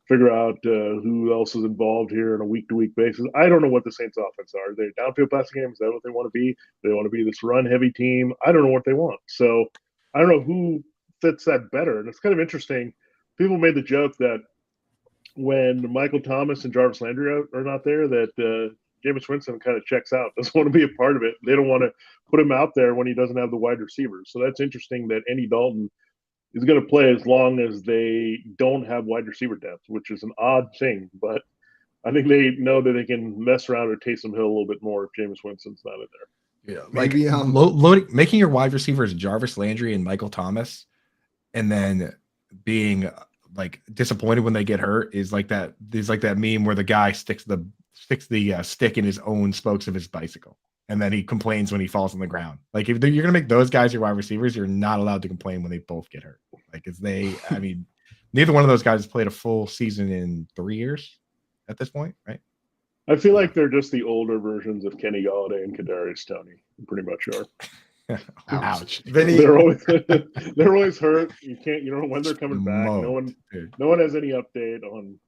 Figure out who else is involved here on a week-to-week basis. I don't know what the Saints offense are. Are they a downfield passing game? Is that what they want to be? Do they want to be this run-heavy team? I don't know what they want. So I don't know who fits that better. And it's kind of interesting. People made the joke that when Michael Thomas and Jarvis Landry are not there, that Jameis Winston kind of checks out, doesn't want to be a part of it. They don't want to put him out there when he doesn't have the wide receivers. So that's interesting that Andy Dalton is going to play as long as they don't have wide receiver depth, which is an odd thing. But I think they know that they can mess around or Taysom Hill a little bit more if Jameis Winston's not in there. Yeah, maybe making your wide receivers Jarvis Landry and Michael Thomas, and then being like disappointed when they get hurt is like that. There's like that meme where the guy sticks the stick in his own spokes of his bicycle, and then he complains when he falls on the ground. Like, if you're going to make those guys your wide receivers, you're not allowed to complain when they both get hurt. Like, I mean, neither one of those guys has played a full season in 3 years at this point, right? I feel like they're just the older versions of Kenny Galladay and Kadarius Toney. Pretty much are. Ouch. Vinny, they're always hurt. You don't know when they're coming back. No one has any update on.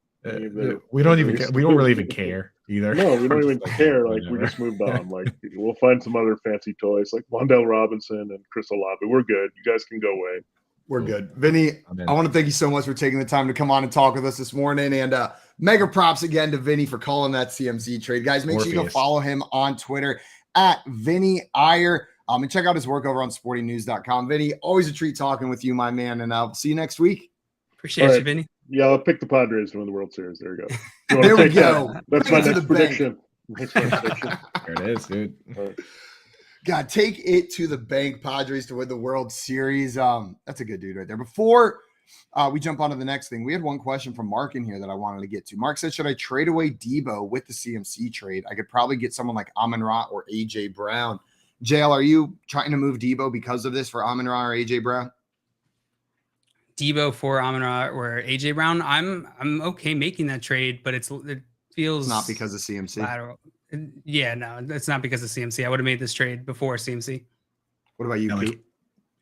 We don't really even care either. No, we don't even care. Like, we just moved on. Like, we'll find some other fancy toys like Wandale Robinson and Chris Olave. We're good. You guys can go away. We're good. Vinny, I want to thank you so much for taking the time to come on and talk with us this morning. And mega props again to Vinny for calling that CMC trade. Guys, make sure you go follow him on Twitter at Vinny Iyer. And check out his work over on sportingnews.com. Vinny, always a treat talking with you, my man. And I'll see you next week. Appreciate you, Vinny. Yeah, I'll pick the Padres to win the World Series. There you go. There we go. That's my next prediction. There it is, dude. Right. God, take it to the bank, Padres to win the World Series. That's a good dude right there. Before we jump on to the next thing, we had one question from Mark in here that I wanted to get to. Mark said, should I trade away Debo with the CMC trade? I could probably get someone like Amon-Ra or A.J. Brown. JL, are you trying to move Debo because of this for Amon-Ra or A.J. Brown? Debo for Amon-Ra or AJ Brown, I'm okay making that trade, but it feels not because of CMC. Lateral. Yeah, no, it's not because of CMC. I would have made this trade before CMC. What about you?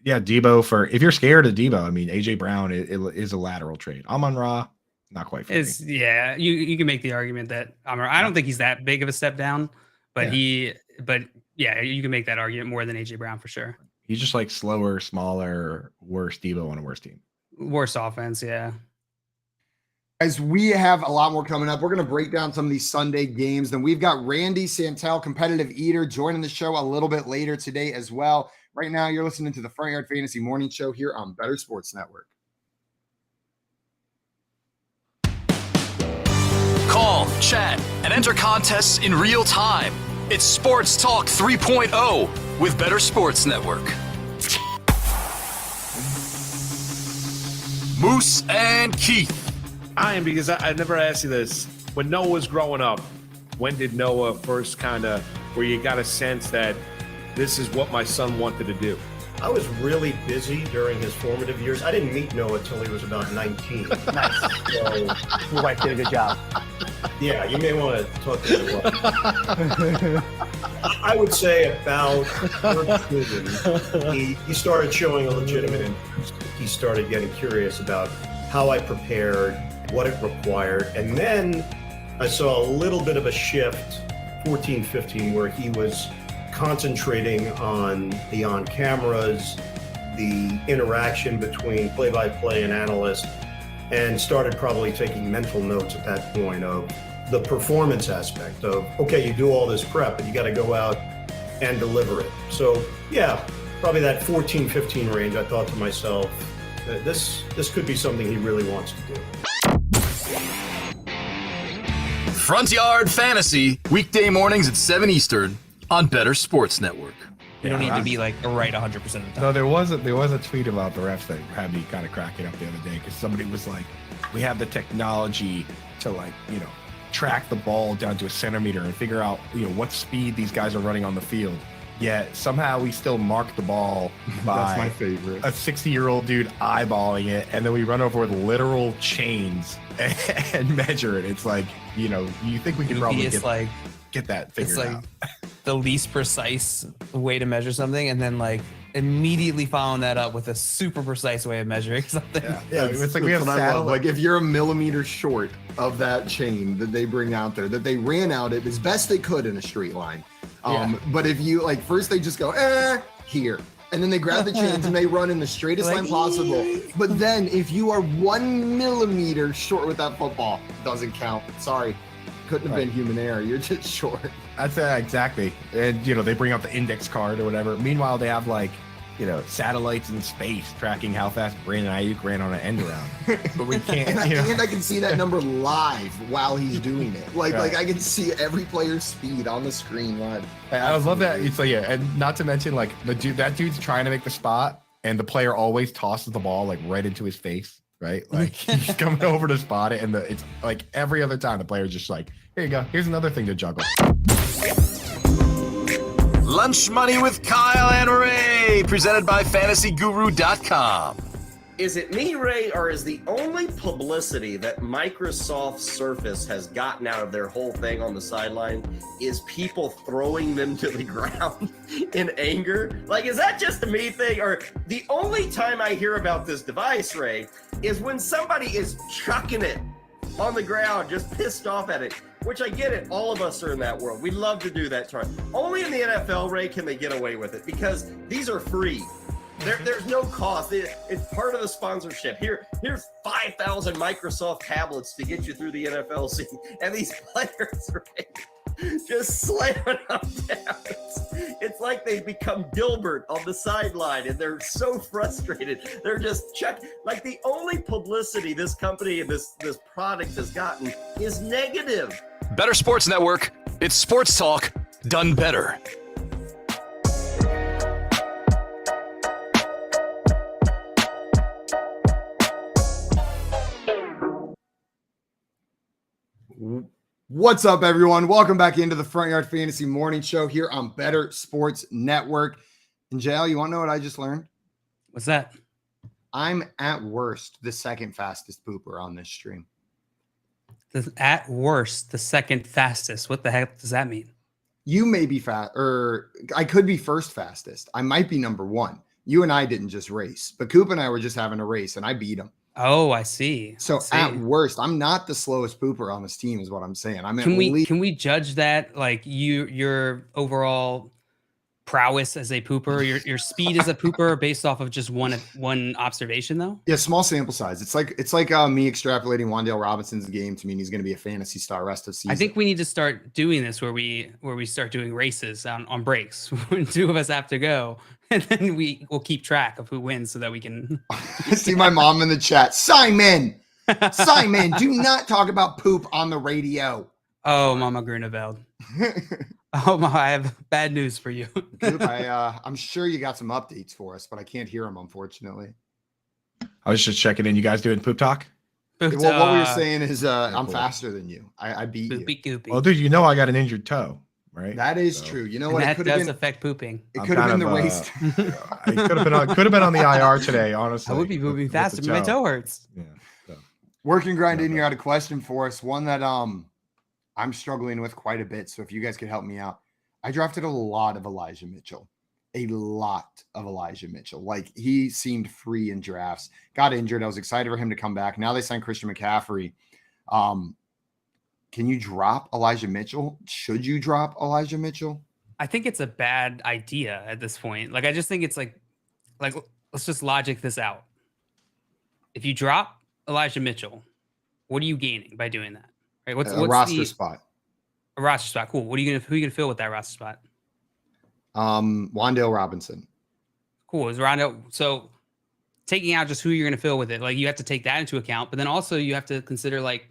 Yeah, Debo for if you're scared of Debo, I mean AJ Brown it is a lateral trade. Amon-Ra, not quite for me. Yeah, you can make the argument that Amon-Ra, I don't think he's that big of a step down, but you can make that argument more than AJ Brown for sure. He's just like slower, smaller, worse Debo on a worse team. Worse offense, yeah. As we have a lot more coming up, we're going to break down some of these Sunday games. Then we've got Randy Santel, competitive eater, joining the show a little bit later today as well. Right now, you're listening to the Front Yard Fantasy Morning Show here on Better Sports Network. Call, chat, and enter contests in real time. It's Sports Talk 3.0 with Better Sports Network. Moose and Keith. Because I never asked you this. When Noah was growing up, when did Noah first where you got a sense that this is what my son wanted to do? I was really busy during his formative years. I didn't meet Noah until he was about 19. Nice. So, your wife did a good job. Yeah, you may want to talk to your wife. I would say about 13, he started showing a legitimate interest. He started getting curious about how I prepared, what it required, and then I saw a little bit of a shift, 14, 15, where he was concentrating on the on cameras, the interaction between play-by-play and analyst, and started probably taking mental notes at that point of the performance aspect of, okay, you do all this prep, but you got to go out and deliver it. So yeah, probably that 14, 15 range, I thought to myself, this could be something he really wants to do. Front Yard Fantasy, weekday mornings at 7 Eastern on Better Sports Network. You don't need to be like right 100% of the time. No, there was a tweet about the refs that had me kind of cracking up the other day because somebody was like, we have the technology to track the ball down to a centimeter and figure out what speed these guys are running on the field. Yet somehow we still mark the ball by That's my favorite. a 60-year-old dude eyeballing it, and then we run over with literal chains and measure it. It's like, you think we can probably get that figured out. The least precise way to measure something, and then immediately following that up with a super precise way of measuring something. Yeah, it's like we have like if you're a millimeter short of that chain that they bring out there, that they ran out it as best they could in a straight line. But if you first they just go here, and then they grab the chains and they run in the straightest line possible. But then if you are 1 millimeter short with that football, it doesn't count. Sorry, couldn't have been human error. You're just short. That's exactly. And they bring out the index card or whatever. Meanwhile, they have satellites in space tracking how fast Brandon Ayuk ran on an end around. But we can't. And I can see that number live while he's doing it. Like I can see every player's speed on the screen live. I love that. It's and not to mention that dude's trying to make the spot, and the player always tosses the ball right into his face. Right, he's coming over to spot it, and it's every other time the player's just here you go. Here's another thing to juggle. Lunch Money with Kyle and Ray, presented by FantasyGuru.com. Is it me, Ray, or is the only publicity that Microsoft Surface has gotten out of their whole thing on the sideline is people throwing them to the ground in anger? Is that just a me thing? Or the only time I hear about this device, Ray, is when somebody is chucking it on the ground, just pissed off at it, which I get it. All of us are in that world. We love to do that. Only in the NFL, Ray, can they get away with it because these are free. There's no cost. It's part of the sponsorship. Here's 5,000 Microsoft tablets to get you through the NFL season, and these players, right, just slamming them down. It's like they become Dilbert on the sideline, and they're so frustrated. They're just the only publicity this company and this product has gotten is negative. Better Sports Network. It's sports talk done better. What's up, everyone? Welcome back into the Front Yard Fantasy Morning Show here on Better Sports Network. And JL, you want to know what I just learned? What's that? I'm at worst the second fastest pooper on this stream. At worst, the second fastest. What the heck does that mean? You may be fast, or I could be first fastest. I might be number one. You and I didn't just race, but Coop and I were just having a race, and I beat him. Oh, I see. So at worst, I'm not the slowest pooper on this team, is what I'm saying. Can we judge that your overall prowess as a pooper, your speed as a pooper based off of just one observation though? Yeah, small sample size. It's like me extrapolating Wan'Dale Robinson's game to mean he's going to be a fantasy star rest of season. I think we need to start doing this where we start doing races on breaks when two of us have to go, and then we'll keep track of who wins so that we can see my mom in the chat. Simon, do not talk about poop on the radio. Oh, Mama Grunewald. Oh my, I have bad news for you. Coop, I'm sure you got some updates for us, but I can't hear them, unfortunately. I was just checking in. You guys doing poop talk? Well, what we were saying is I'm faster than you. I beat you. Well, dude, I got an injured toe, right? That is true. You know what? That does affect pooping. It could have been the race. It could have been on the IR today, honestly. I would be moving faster, but my toe hurts. Yeah. So. Working grind in here had a question for us. One that I'm struggling with quite a bit. So if you guys could help me out, I drafted a lot of Elijah Mitchell. Like he seemed free in drafts, got injured. I was excited for him to come back. Now they signed Christian McCaffrey. Can you drop Elijah Mitchell? Should you drop Elijah Mitchell? I think it's a bad idea at this point. Like, I just think it's like let's just logic this out. If you drop Elijah Mitchell, what are you gaining by doing that? Right? What's roster spot? A roster spot. Cool. Who are you gonna fill with that roster spot? Wan'Dale Robinson. Cool. Is Rondo? So taking out just who you're gonna fill with it, like you have to take that into account, but then also you have to consider like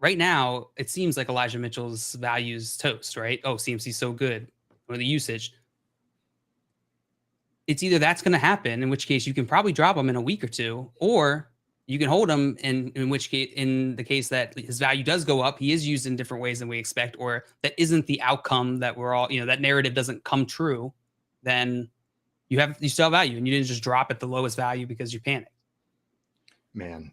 right now it seems like Elijah Mitchell's value's toast, right? Oh, CMC's so good, or the usage. It's either that's going to happen, in which case you can probably drop him in a week or two, or you can hold him in which case, in the case that his value does go up, he is used in different ways than we expect, or that isn't the outcome that we're all, that narrative doesn't come true, then you still have value and you didn't just drop at the lowest value because you panicked. Man,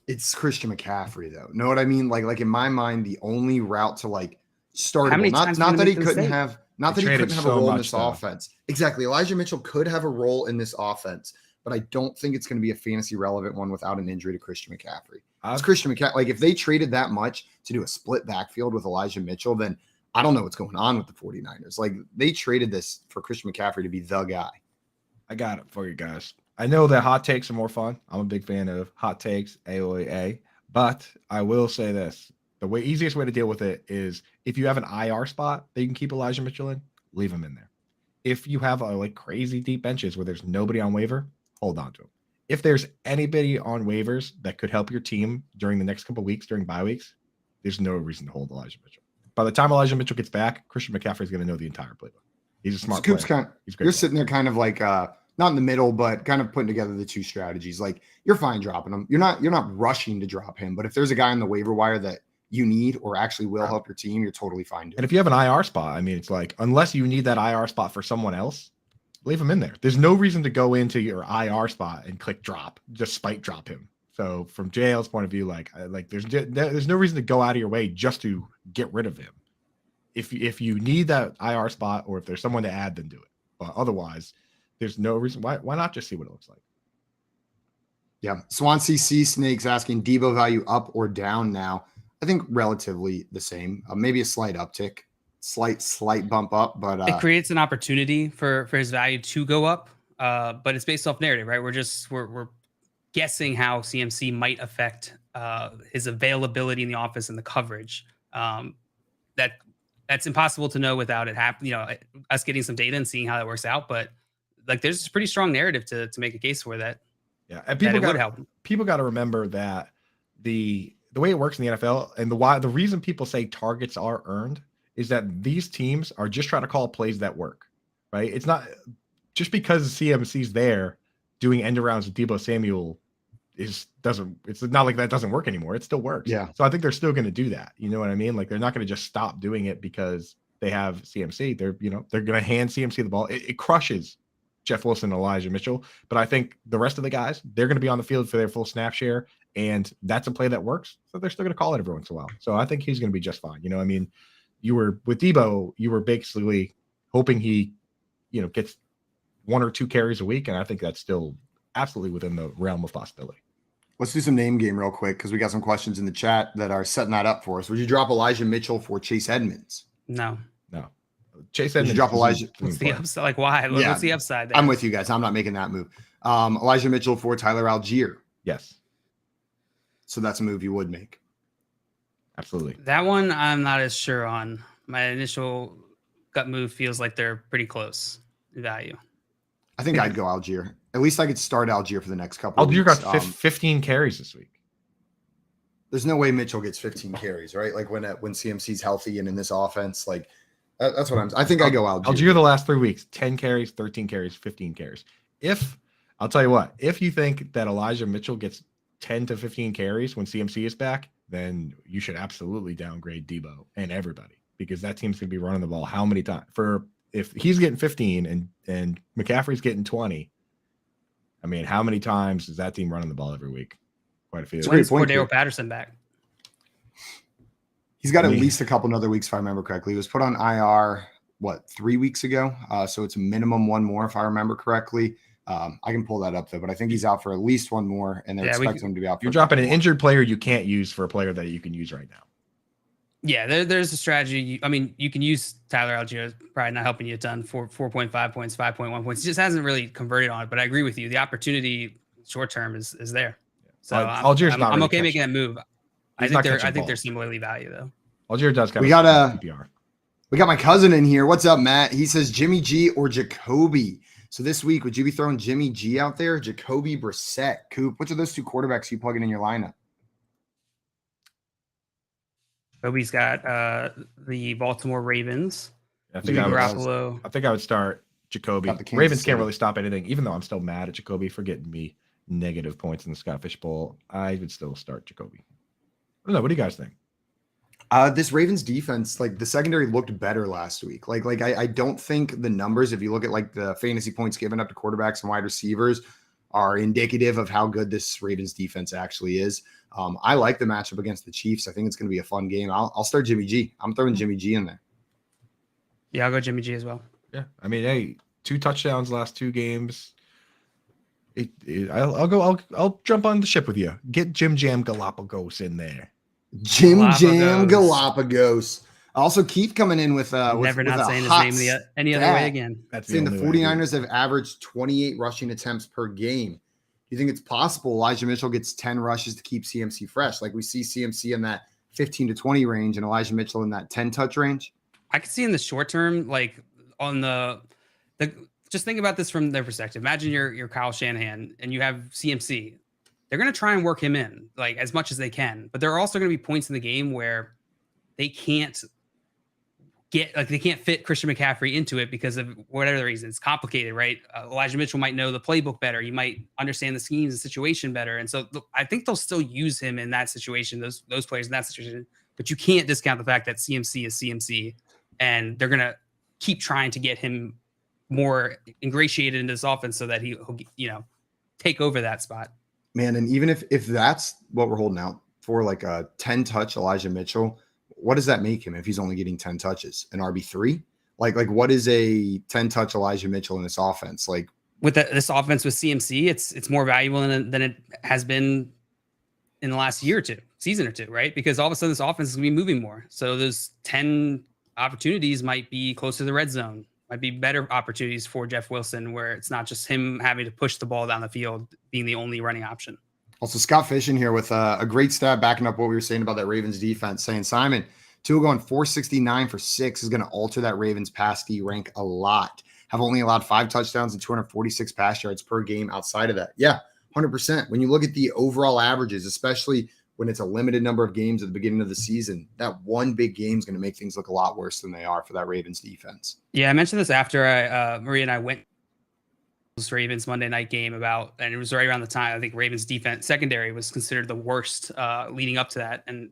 it's Christian McCaffrey though. Know what I mean? Like in my mind, the only route to like startable, not that he couldn't have a role in this offense. Exactly. Elijah Mitchell could have a role in this offense, but I don't think it's going to be a fantasy relevant one without an injury to Christian McCaffrey. It's Christian McCaffrey. Like if they traded that much to do a split backfield with Elijah Mitchell, then I don't know what's going on with the 49ers. Like they traded this for Christian McCaffrey to be the guy. I got it for you guys. I know that hot takes are more fun. I'm a big fan of hot takes, AOA, but I will say this. The easiest way to deal with it is if you have an IR spot that you can keep Elijah Mitchell in, leave him in there. If you have like crazy deep benches where there's nobody on waiver, hold on to him. If there's anybody on waivers that could help your team during the next couple of weeks, during bye weeks, there's no reason to hold Elijah Mitchell. By the time Elijah Mitchell gets back, Christian McCaffrey is going to know the entire playbook. He's a smart player. You're sitting there kind of like not in the middle, but kind of putting together the two strategies. Like you're fine dropping him. You're not rushing to drop him. But if there's a guy on the waiver wire that you need or actually will help your team, you're totally fine doing. And if you have an IR spot, I mean, it's like, unless you need that IR spot for someone else, leave him in there. There's no reason to go into your IR spot and click drop, just spike drop him. So from JL's point of view, like there's no reason to go out of your way just to get rid of him. If you need that IR spot or if there's someone to add, then do it. But otherwise, there's no reason. Why not just see what it looks like? Yeah. Swansea Sea Snakes asking Debo value up or down now. I think relatively the same. Maybe a slight uptick, slight bump up, but it creates an opportunity for his value to go up. But it's based off narrative, right? We're guessing how CMC might affect his availability in the office and the coverage. That's impossible to know without it happening. Us getting some data and seeing how that works out. But like, there's a pretty strong narrative to make a case for that. Yeah, and people got to remember that the way it works in the NFL and the reason people say targets are earned is that these teams are just trying to call plays that work, right? It's not just because CMC's there doing end arounds with Deebo Samuel it's not like that doesn't work anymore. It still works. Yeah. So I think they're still going to do that. You know what I mean? Like they're not going to just stop doing it because they have CMC. They're going to hand CMC the ball. It crushes Jeff Wilson and Elijah Mitchell. But I think the rest of the guys, they're going to be on the field for their full snap share. And that's a play that works. So they're still going to call it every once in a while. So I think he's going to be just fine. I mean, you were with Deebo, you were basically hoping he, gets 1 or 2 carries a week. And I think that's still absolutely within the realm of possibility. Let's do some name game real quick because we got some questions in the chat that are setting that up for us. Would you drop Elijah Mitchell for Chase Edmonds? No. Chase Edmonds. Would you drop Elijah? What's the upside? Like why? Yeah, what's the upside there? I'm with you guys. I'm not making that move. Elijah Mitchell for Tyler Algier. Yes. So that's a move you would make. Absolutely. That one I'm not as sure on. My initial gut move feels like they're pretty close in value. I think I'd go Algier. At least I could start Algier for the next couple of weeks. Algier got 15 carries this week. There's no way Mitchell gets 15 carries, right? Like when CMC's healthy and in this offense, like that's what I think I go Algier. Algier the last 3 weeks, 10 carries, 13 carries, 15 carries. I'll tell you what, if you think that Elijah Mitchell gets 10 to 15 carries when CMC is back, then you should absolutely downgrade Deebo and everybody because that team's going to be running the ball how many times? If he's getting 15 and McCaffrey's getting 20, I mean, how many times is that team running the ball every week? Quite a few. When's Cordero Patterson back? He's got at least a couple other weeks, if I remember correctly. He was put on IR, 3 weeks ago? So it's a minimum one more, if I remember correctly. I can pull that up, though, but I think he's out for at least one more, and they're expecting him to be out. You're dropping an injured player you can't use for a player that you can use right now. Yeah, there's a strategy. I mean, you can use Tyler Algier, probably not helping you a ton, 4.5 points, 5.1 points. He just hasn't really converted on it. But I agree with you. The opportunity short term is there. So Algier's not I'm really okay making that move. I think they're balls. similarly valued though. Algier does kind of PPR. We got my cousin in here. What's up, Matt? He says Jimmy G or Jacoby. So this week, would you be throwing Jimmy G out there? Jacoby Brissett. Coop, which of those two quarterbacks are you plugging in your lineup? Kobe's got the Baltimore Ravens. I think I would start Jacoby. Ravens can't really stop anything, even though I'm still mad at Jacoby for getting me negative points in the Scott Fish Bowl. I would still start Jacoby. I don't know. What do you guys think? This Ravens defense, like the secondary looked better last week. I don't think the numbers, if you look at like the fantasy points given up to quarterbacks and wide receivers, are indicative of how good this Ravens defense actually is. I like the matchup against the Chiefs. I think it's going to be a fun game. I'll start Jimmy G. I'm throwing Jimmy G in there. Yeah, I'll go Jimmy G as well. Yeah, I mean, hey, 2 touchdowns last 2 games. I'll jump on the ship with you. Get Jim Jam Galapagos in there. Jam Galapagos. Also, Keith coming in with never not saying his name any other way again. That's saying the 49ers have averaged 28 rushing attempts per game. Do you think it's possible Elijah Mitchell gets 10 rushes to keep CMC fresh? Like we see CMC in that 15 to 20 range and Elijah Mitchell in that 10 touch range? I could see in the short term, like on the just think about this from their perspective. Imagine you're Kyle Shanahan and you have CMC. They're going to try and work him in like as much as they can, but there are also going to be points in the game where they can't fit Christian McCaffrey into it because of whatever the reason. It's complicated, right? Elijah Mitchell might know the playbook better. He might understand the schemes and situation better. And so I think they'll still use him in that situation, those players in that situation, but you can't discount the fact that CMC is CMC and they're going to keep trying to get him more ingratiated into this offense so that he'll take over that spot. Man, and even if that's what we're holding out for, like a 10 touch Elijah Mitchell, what does that make him if he's only getting 10 touches? An RB3? Like what is a 10 touch Elijah Mitchell in this offense? Like with this offense with CMC, it's more valuable than it has been in the last season or two, right? Because all of a sudden this offense is gonna be moving more. So those 10 opportunities might be close to the red zone, might be better opportunities for Jeff Wilson, where it's not just him having to push the ball down the field, being the only running option. Also, Scott Fish in here with a great stat backing up what we were saying about that Ravens defense, saying, Simon, Tua going 469 for 6 is going to alter that Ravens pass D rank a lot. Have only allowed 5 touchdowns and 246 pass yards per game outside of that. Yeah, 100%. When you look at the overall averages, especially when it's a limited number of games at the beginning of the season, that one big game is going to make things look a lot worse than they are for that Ravens defense. Yeah, I mentioned this after Maria and I went Ravens Monday night game and it was right around the time I think Ravens defense secondary was considered the worst leading up to that, and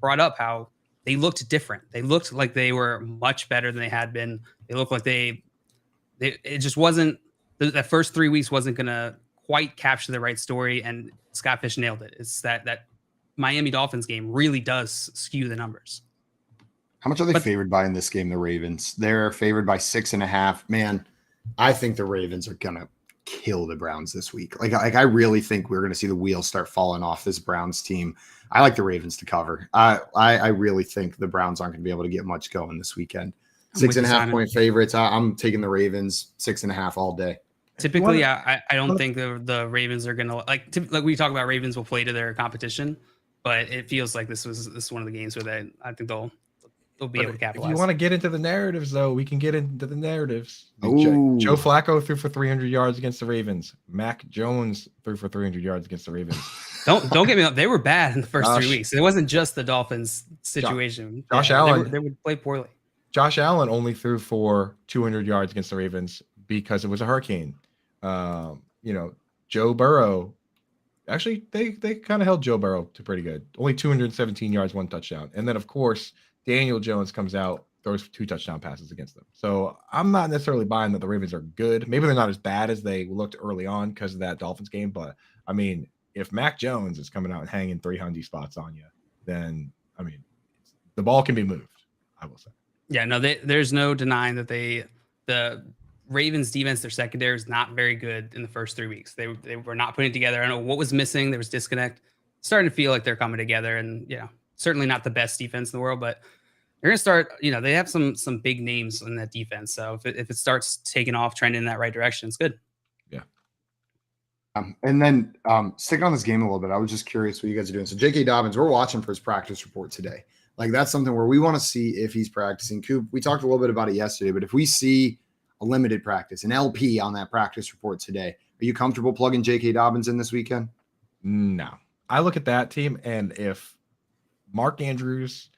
brought up how they looked different. They looked like they were much better than they had been. They looked like it just wasn't that first 3 weeks wasn't gonna quite capture the right story, and Scott Fish nailed it. It's that Miami Dolphins game really does skew the numbers. How much are they favored by in this game? The Ravens, they're favored by 6.5. Man, I think the Ravens are going to kill the Browns this week. Like I really think we're going to see the wheels start falling off this Browns team. I like the Ravens to cover. I really think the Browns aren't going to be able to get much going this weekend. 6.5 point favorites. I'm taking the Ravens 6.5 all day. Typically, I don't think the Ravens are going to like we talk about Ravens will play to their competition, but it feels like this is one of the games where I think they'll be able to capitalize. If you want to get into the narratives, though, we can get into the narratives. Joe Flacco threw for 300 yards against the Ravens. Mac Jones threw for 300 yards against the Ravens. Don't get me wrong. They were bad in the first 3 weeks. It wasn't just the Dolphins situation. Josh Allen. They would play poorly. Josh Allen only threw for 200 yards against the Ravens because it was a hurricane. Joe Burrow. Actually, they kind of held Joe Burrow to pretty good. Only 217 yards, 1 touchdown. And then, of course, Daniel Jones comes out, throws 2 touchdown passes against them. So I'm not necessarily buying that the Ravens are good. Maybe they're not as bad as they looked early on because of that Dolphins game. But, I mean, if Mac Jones is coming out and hanging 300 spots on you, then, I mean, the ball can be moved, I will say. Yeah, no, there's no denying that the Ravens defense, their secondary is not very good in the first 3 weeks. They were not putting it together. I don't know what was missing. There was disconnect. Starting to feel like they're coming together, and certainly not the best defense in the world, but they're going to start, they have some big names in that defense. So if it starts taking off, trending in that right direction, it's good. Yeah. And then sticking on this game a little bit, I was just curious what you guys are doing. So J.K. Dobbins, we're watching for his practice report today. Like, that's something where we want to see if he's practicing. Coop, we talked a little bit about it yesterday, but if we see a limited practice, an LP on that practice report today, are you comfortable plugging J.K. Dobbins in this weekend? No. I look at that team, and if Mark Andrews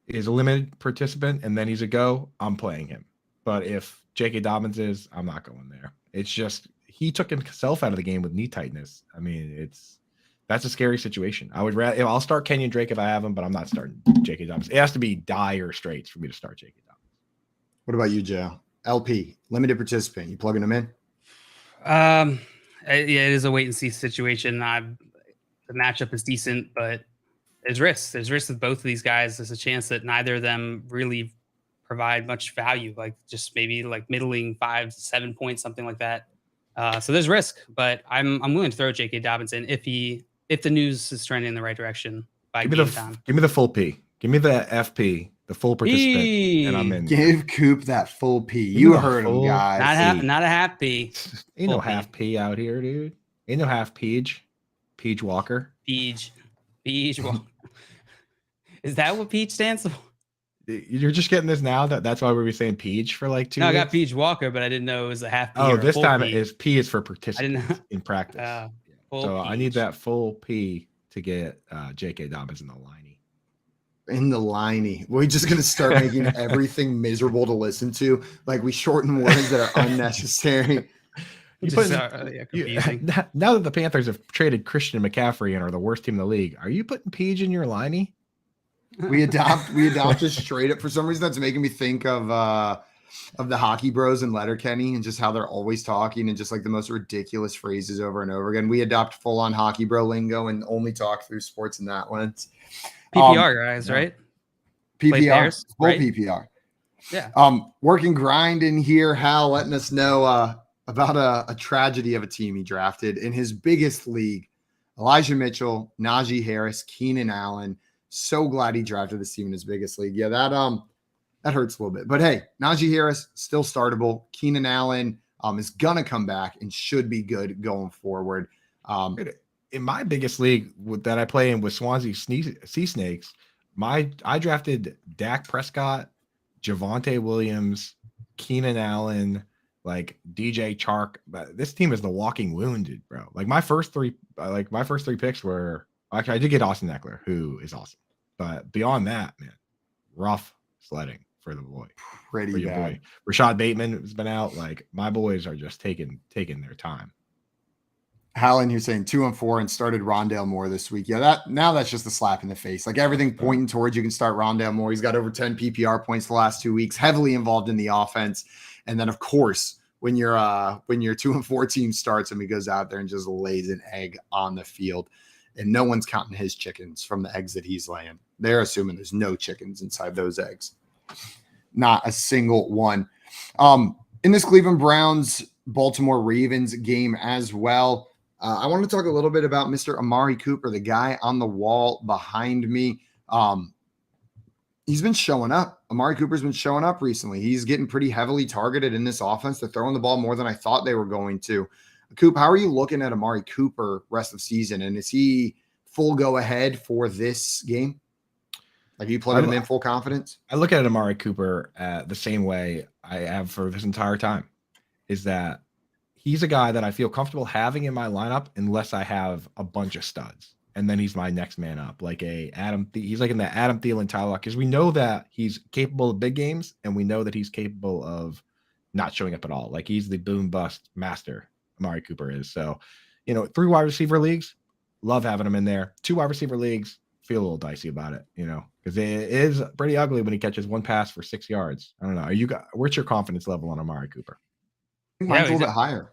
is a limited participant and then he's a go, I'm playing him. But if J.K. Dobbins is, I'm not going there. It's just he took himself out of the game with knee tightness. I mean, that's a scary situation. I'll start Kenyon Drake if I have him, but I'm not starting J.K. Dobbins. It has to be dire straits for me to start J.K. Dobbins. What about you, Joe? LP, limited participant. You plugging him in? Yeah, it is a wait and see situation. The matchup is decent, but there's risks. There's risks with both of these guys. There's a chance that neither of them really provide much value, like just maybe like middling 5 to 7 points, something like that. So there's risk, but I'm willing to throw J.K. Dobbins in if the news is trending in the right direction by game time. Give me the full P. Give me the FP, the full participant, and I'm in. Give Coop that full P. You heard him, guys. Not a half P. Ain't no half P out here, dude. Ain't no half Peach. Peach Walker. Peach Walker. Is that what Peach stands for? You're just getting this now. That's why we were saying Peach for like 2 No, weeks? I got Peach Walker, but I didn't know it was a half P. Oh, this time P. P is for participants in practice. So I need that full P to get J.K. Dobbins in the liney. In the liney. We're just going to start making everything miserable to listen to. Like, we shorten words that are unnecessary. Now that the Panthers have traded Christian McCaffrey and are the worst team in the league, are you putting Peach in your liney? We adopted straight up. For some reason, that's making me think of the Hockey Bros and Letterkenny and just how they're always talking and just like the most ridiculous phrases over and over again. We adopt full on Hockey Bro lingo and only talk through sports in that lens. PPR guys, right? PPR, pairs, full right? PPR. Yeah. Working grind in here. Hal letting us know about a tragedy of a team he drafted in his biggest league. Elijah Mitchell, Najee Harris, Keenan Allen. So glad he drafted this team in his biggest league. Yeah, that hurts a little bit. But hey, Najee Harris still startable. Keenan Allen is gonna come back and should be good going forward. In my biggest league that I play in with Swansea Sea Snakes, I drafted Dak Prescott, Javonte Williams, Keenan Allen, like DJ Chark. But this team is the walking wounded, bro. Like my first three picks were actually I did get Austin Eckler, who is awesome. But beyond that, man, rough sledding for the boy. Pretty bad. Boy. Rashad Bateman has been out. Like my boys are just taking their time. Hal in here saying 2-4 and started Rondale Moore this week. Yeah, that's just a slap in the face. Like everything pointing towards you can start Rondale Moore. He's got over 10 PPR points the last 2 weeks, heavily involved in the offense. And then of course, when your 2-4 team starts and he goes out there and just lays an egg on the field, and no one's counting his chickens from the eggs that he's laying. They're assuming there's no chickens inside those eggs. Not a single one. In this Cleveland Browns Baltimore Ravens game as well, I want to talk a little bit about Mr. Amari Cooper, the guy on the wall behind me. He's been showing up. Amari Cooper's been showing up recently. He's getting pretty heavily targeted in this offense. They're throwing the ball more than I thought they were going to. Coop, how are you looking at Amari Cooper rest of season? And is he full go ahead for this game? Like you plugging him in full confidence? I look at Amari Cooper the same way I have for this entire time, is that he's a guy that I feel comfortable having in my lineup unless I have a bunch of studs. And then he's my next man up, like he's like in the Adam Thielen, Tyler, because we know that he's capable of big games and we know that he's capable of not showing up at all. Like he's the boom bust master, Amari Cooper is. So, 3 wide receiver leagues, love having him in there. 2 wide receiver leagues, feel a little dicey about it, because it is pretty ugly when he catches one pass for 6 yards. I don't know. What's your confidence level on Amari Cooper? Mine's a little bit higher.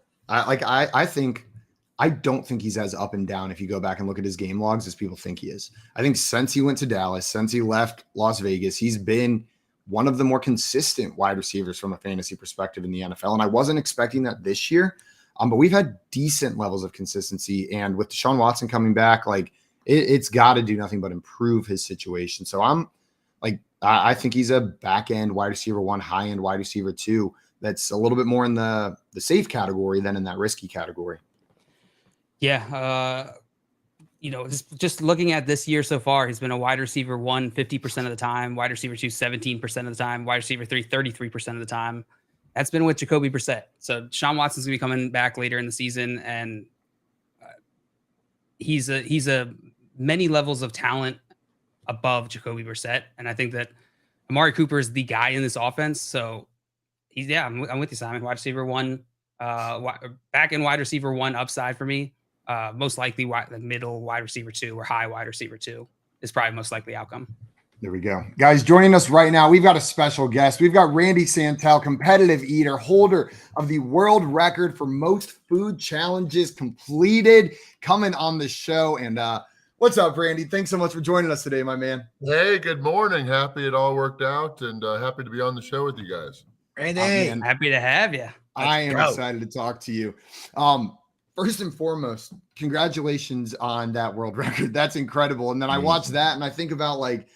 I don't think he's as up and down if you go back and look at his game logs as people think he is. I think since he went to Dallas, since he left Las Vegas, he's been one of the more consistent wide receivers from a fantasy perspective in the NFL. And I wasn't expecting that this year. But we've had decent levels of consistency. And with Deshaun Watson coming back, like it's got to do nothing but improve his situation. So I think he's a back end wide receiver 1, high end wide receiver 2. That's a little bit more in the safe category than in that risky category. Yeah. Just looking at this year so far, he's been a wide receiver 1 50% of the time, wide receiver 2 17% of the time, wide receiver 3 33% of the time. That's been with Jacoby Brissett. So Deshaun Watson's gonna be coming back later in the season, and he's a many levels of talent above Jacoby Brissett, and I think that Amari Cooper is the guy in this offense. So I'm with you, Simon. Wide receiver 1, back end wide receiver 1 upside for me. Most likely the middle wide receiver 2 or high wide receiver 2 is probably most likely outcome. There we go. Guys, joining us right now, we've got a special guest. We've got Randy Santel, competitive eater, holder of the world record for most food challenges completed, coming on the show. And what's up, Randy? Thanks so much for joining us today, my man. Hey, good morning. Happy it all worked out, and happy to be on the show with you guys. Randy, happy to have you. I am excited to talk to you. First and foremost, congratulations on that world record. That's incredible. And then I watch that and I think about like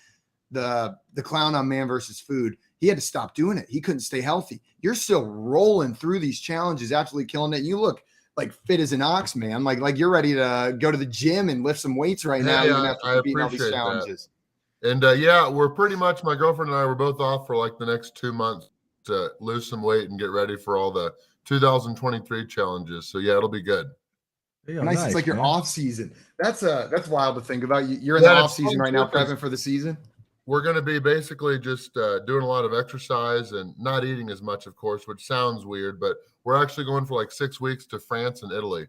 the clown on Man versus Food. He had to stop doing it. He couldn't stay healthy. You're still rolling through these challenges, absolutely killing it. You look like fit as an ox, man. Like you're ready to go to the gym and lift some weights right now. Even after beating all these challenges. And we're pretty much, my girlfriend and I were both off for like the next 2 months to lose some weight and get ready for all the 2023 challenges. So yeah, it'll be good. Nice. It's like your off season. That's wild to think about. You're in the off season right now, prepping for the season. We're going to be basically just doing a lot of exercise and not eating as much, of course, which sounds weird, but we're actually going for like 6 weeks to France and Italy,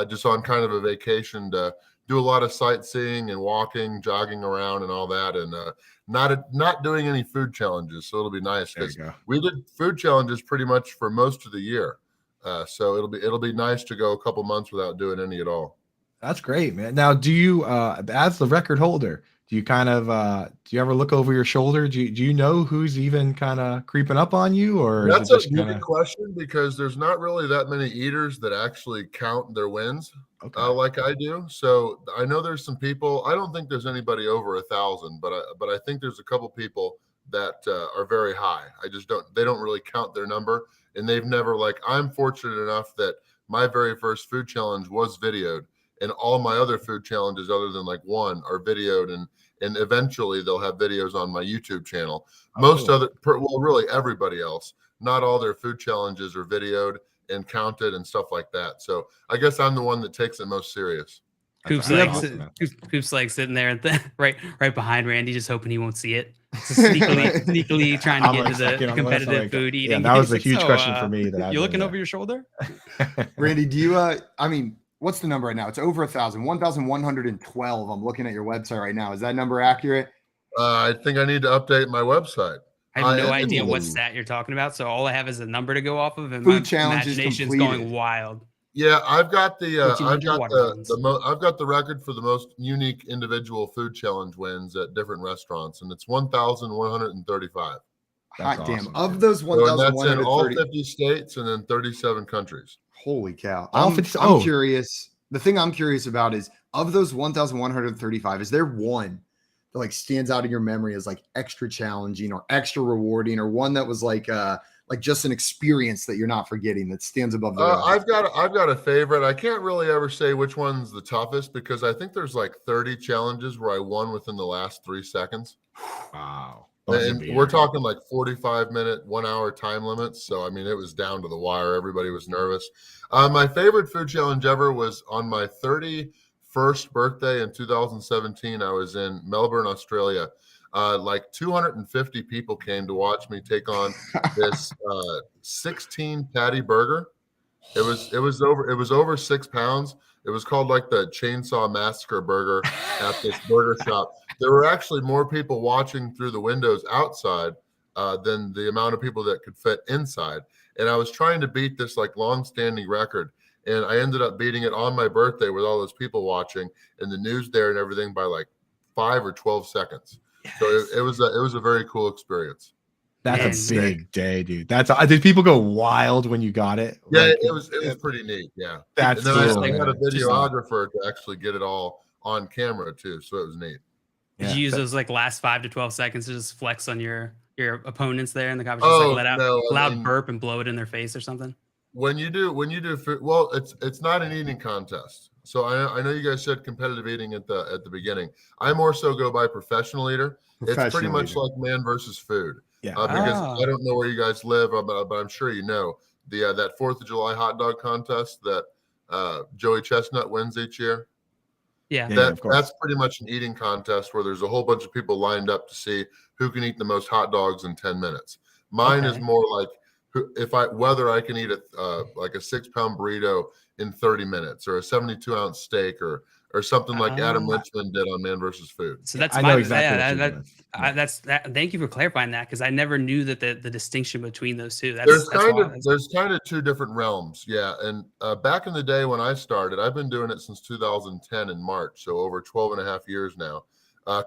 just on kind of a vacation to do a lot of sightseeing and walking, jogging around and all that. And not doing any food challenges. So it'll be nice because we did food challenges pretty much for most of the year. So it'll be nice to go a couple months without doing any at all. That's great, man. Now, do you, as the record holder, do you kind of, do you ever look over your shoulder? Do you know who's even kind of creeping up on you, or that's a good question because there's not really that many eaters that actually count their wins like I do. So I know there's some people. I don't think there's anybody over 1,000, but I think there's a couple people that are very high. They don't really count their number, and they've never I'm fortunate enough that my very first food challenge was videoed, and all my other food challenges other than one are videoed, and eventually they'll have videos on my YouTube channel. Really everybody else, not all their food challenges are videoed and counted and stuff like that. So I guess I'm the one that takes it most serious. Coop's like sitting there right behind Randy, just hoping he won't see it. Sneakily trying to get into the competitive food eating. Yeah, that was a huge question for me. You're looking over your shoulder? Randy, do you, what's the number right now? It's over 1,000, 1,112. I'm looking at your website right now. Is that number accurate? I think I need to update my website. I have no idea what stat you're talking about. So all I have is a number to go off of, and food my imagination's going wild. Yeah, I've got the record for the most unique individual food challenge wins at different restaurants, and it's 1,135. Hot damn! Of those 1,130, that's in all 50 states and then 37 countries. Holy cow! I'm curious. The thing I'm curious about is, of those 1,135, is there one that stands out in your memory as extra challenging or extra rewarding, or one that was like just an experience that you're not forgetting that stands above the rest? I've got a favorite. I can't really ever say which one's the toughest because I think there's 30 challenges where I won within the last 3 seconds. Wow. And we're talking 45-minute, 1 hour time limits. So, it was down to the wire. Everybody was nervous. My favorite food challenge ever was on my 31st birthday in 2017. I was in Melbourne, Australia. 250 people came to watch me take on this 16 patty burger. It was over 6 pounds. It was called the Chainsaw Massacre burger at this burger shop. There were actually more people watching through the windows outside than the amount of people that could fit inside. And I was trying to beat this long-standing record. And I ended up beating it on my birthday with all those people watching and the news there and everything by 5 or 12 seconds. Yes. So it was a very cool experience. That's a big day, dude. Did people go wild when you got it? Yeah, it was pretty neat. Yeah, that's and then cool, I had a videographer to actually get it all on camera too. So it was neat. Did you use those like last 5 to 12 seconds to just flex on your opponents there in the competition? Just like let out loud burp and blow it in their face or something? When you do well, it's not an eating contest. So I know you guys said competitive eating at the beginning. I more so go by professional eater. It's pretty much like man versus food. Yeah. Because I don't know where you guys live, but I'm sure you know that 4th of July hot dog contest that Joey Chestnut wins each year. Yeah. That's pretty much an eating contest where there's a whole bunch of people lined up to see who can eat the most hot dogs in 10 minutes. Mine is more like whether I can eat like a 6-pound burrito in 30 minutes or a 72-ounce steak or something like Adam Richmond did on Man vs. Food. So that's I know exactly thank you for clarifying that, because I never knew that the distinction between those two. There's kind of two different realms. Yeah. And back in the day when I started, I've been doing it since 2010 in March. So over 12 and a half years now.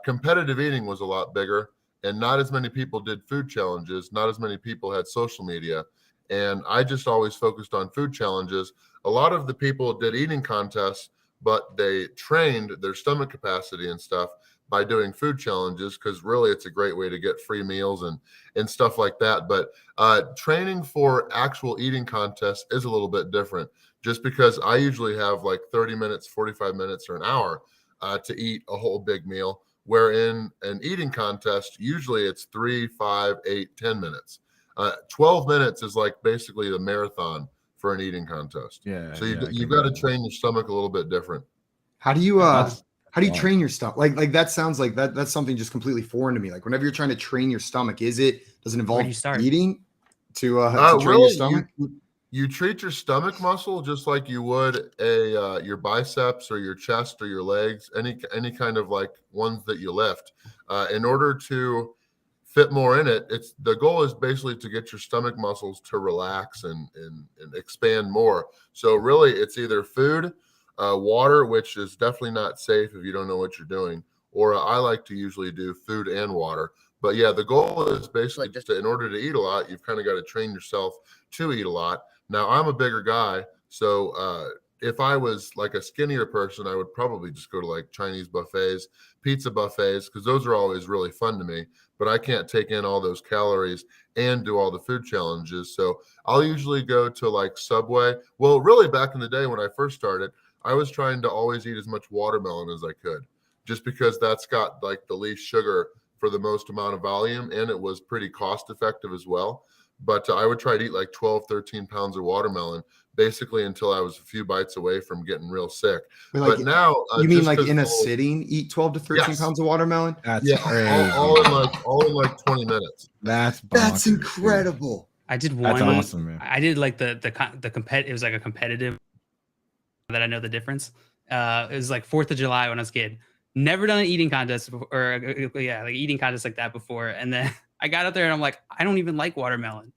Competitive eating was a lot bigger. And not as many people did food challenges. Not as many people had social media. And I just always focused on food challenges. A lot of the people did eating contests, but they trained their stomach capacity and stuff by doing food challenges, because really it's a great way to get free meals and stuff like that. But training for actual eating contests is a little bit different, just because I usually have like 30 minutes, 45 minutes, or an hour to eat a whole big meal. Where in an eating contest, usually it's 3, 5, 8, 10 minutes. 12 minutes is like basically the marathon for an eating contest. Yeah. So you've got to train your stomach a little bit different. How do you train your stomach? Like that sounds like that's something just completely foreign to me. Like whenever you're trying to train your stomach, does it involve eating to train your stomach? You treat your stomach muscle just like you would your biceps or your chest or your legs, any kind of like ones that you lift. In order to fit more in it, the goal is basically to get your stomach muscles to relax and expand more. So really, it's either food, water, which is definitely not safe if you don't know what you're doing, or I like to usually do food and water. But yeah, the goal is basically just in order to eat a lot, you've kind of got to train yourself to eat a lot. Now, I'm a bigger guy, so if I was like a skinnier person, I would probably just go to like Chinese buffets, pizza buffets, because those are always really fun to me. But I can't take in all those calories and do all the food challenges. So I'll usually go to like Subway. Well, really back in the day when I first started, I was trying to always eat as much watermelon as I could, just because that's got like the least sugar for the most amount of volume, and it was pretty cost effective as well. But I would try to eat like 12, 13 pounds of watermelon, basically until I was a few bites away from getting real sick. But now, you mean like in a sitting, eat 12 to 13 pounds of watermelon? That's crazy. all in like 20 minutes. That's incredible. I did one. That's awesome, man. I did like the competitive. It was like a competitive that I know the difference. It was like 4th of July when I was a kid. Never done an eating contest before, or like eating contest like that before. And then I got up there and I'm like, I don't even like watermelon.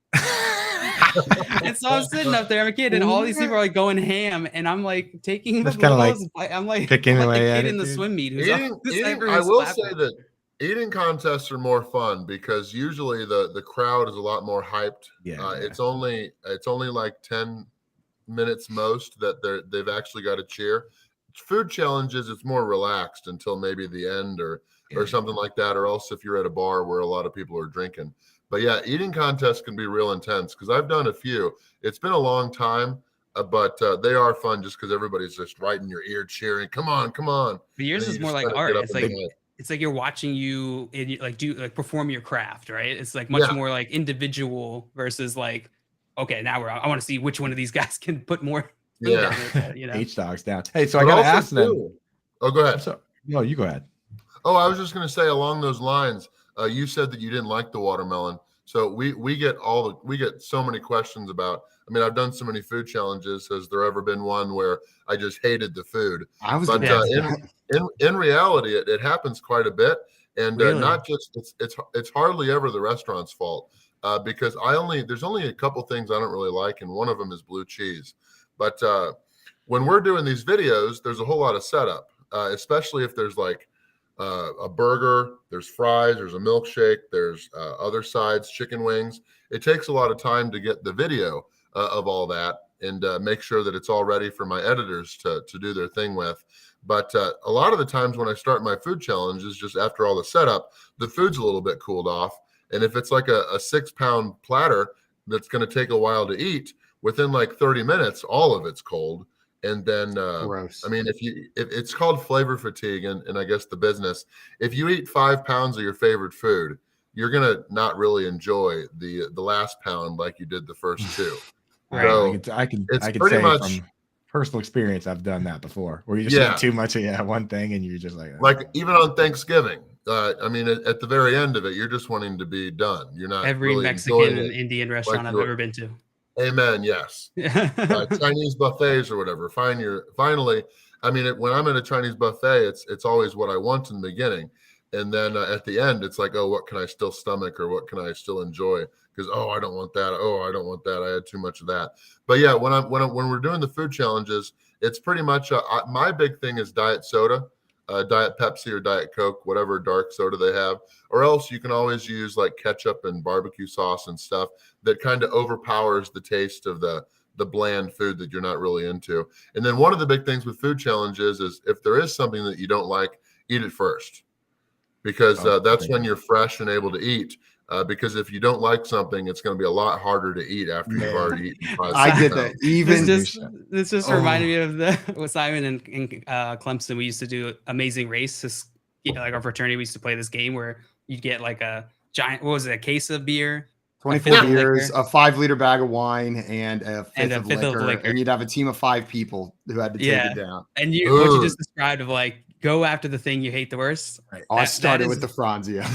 And so I'm sitting up there, I'm a kid, and all these people are like going ham, and I'm like taking the photos. I'm like picking away the kid at in the dude. swim meet. I will say that eating contests are more fun because usually the crowd is a lot more hyped. It's only like 10 minutes most that they've actually got to cheer. Food challenges, it's more relaxed until maybe the end or something like that, or else if you're at a bar where a lot of people are drinking. But yeah, eating contests can be real intense because I've done a few. It's been a long time, but they are fun just because everybody's just right in your ear cheering. Come on, come on. But yours is more like art. It's like you're watching you perform your craft, right? It's like much more like individual versus like, okay, now I want to see which one of these guys can put more. H dogs down. Hey, so I gotta ask them. Oh, go ahead. No, you go ahead. Oh, I was just gonna say along those lines. You said that you didn't like the watermelon, so we get so many questions about. I mean, I've done so many food challenges. Has there ever been one where I just hated the food? In reality, it happens quite a bit, and really? Not just it's hardly ever the restaurant's fault because there's only a couple things I don't really like, and one of them is blue cheese. But when we're doing these videos, there's a whole lot of setup, especially if there's like a burger, there's fries, there's a milkshake, there's other sides, chicken wings. It takes a lot of time to get the video of all that. and make sure that it's all ready for my editors to do their thing with. But a lot of the times when I start my food challenges, just after all the setup, the food's a little bit cooled off. And if it's like a 6-pound platter that's going to take a while to eat, within like 30 minutes, all of it's cold. And then, Gross. I mean, if it's called flavor fatigue, and I guess the business, if you eat 5 pounds of your favorite food, you're going to not really enjoy the last pound like you did the first 2. Right. So I can pretty say much from personal experience, I've done that before, where you just eat too much of one thing and you're just like even on Thanksgiving. I mean, at the very end of it, you're just wanting to be done. You're not every really Mexican and Indian restaurant I've ever been to. Amen. Yes. Chinese buffets or whatever. Finally, I mean, when I'm at a Chinese buffet, it's always what I want in the beginning. And then at the end, it's like, oh, what can I still stomach or what can I still enjoy? Because, oh, I don't want that. Oh, I don't want that. I had too much of that. But yeah, when we're doing the food challenges, it's pretty much my big thing is diet soda, Diet Pepsi or Diet Coke, whatever dark soda they have. Or else you can always use like ketchup and barbecue sauce and stuff that kind of overpowers the taste of the bland food that you're not really into. And then one of the big things with food challenges is if there is something that you don't like, eat it first. Because that's when you're fresh and able to eat. Because if you don't like something, it's going to be a lot harder to eat after you've already eaten 5 I get that. Even this just reminded me of with Simon and Clemson. We used to do Amazing Race. Like our fraternity, we used to play this game where you'd get like a giant, what was it, a case of beer, 24 beers, a 5-liter bag of wine, and a fifth of liquor. And you'd have a team of 5 people who had to take it down. And what you just described of like, go after the thing you hate the worst. Right. I started with the Franzia.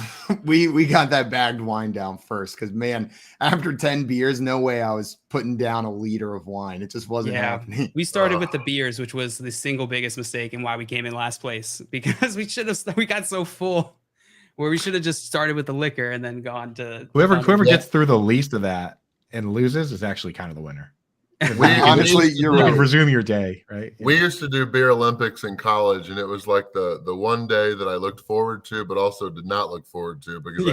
we got that bagged wine down first because, man, after 10 beers, no way I was putting down a liter of wine. It just wasn't happening. We started with the beers, which was the single biggest mistake and why we came in last place, because we got so full where we should have just started with the liquor and then gone to whoever gets through the least of that and loses is actually kind of the winner. Honestly, you're right. You can resume your day, right? We used to do beer Olympics in college, and it was like the one day that I looked forward to, but also did not look forward to because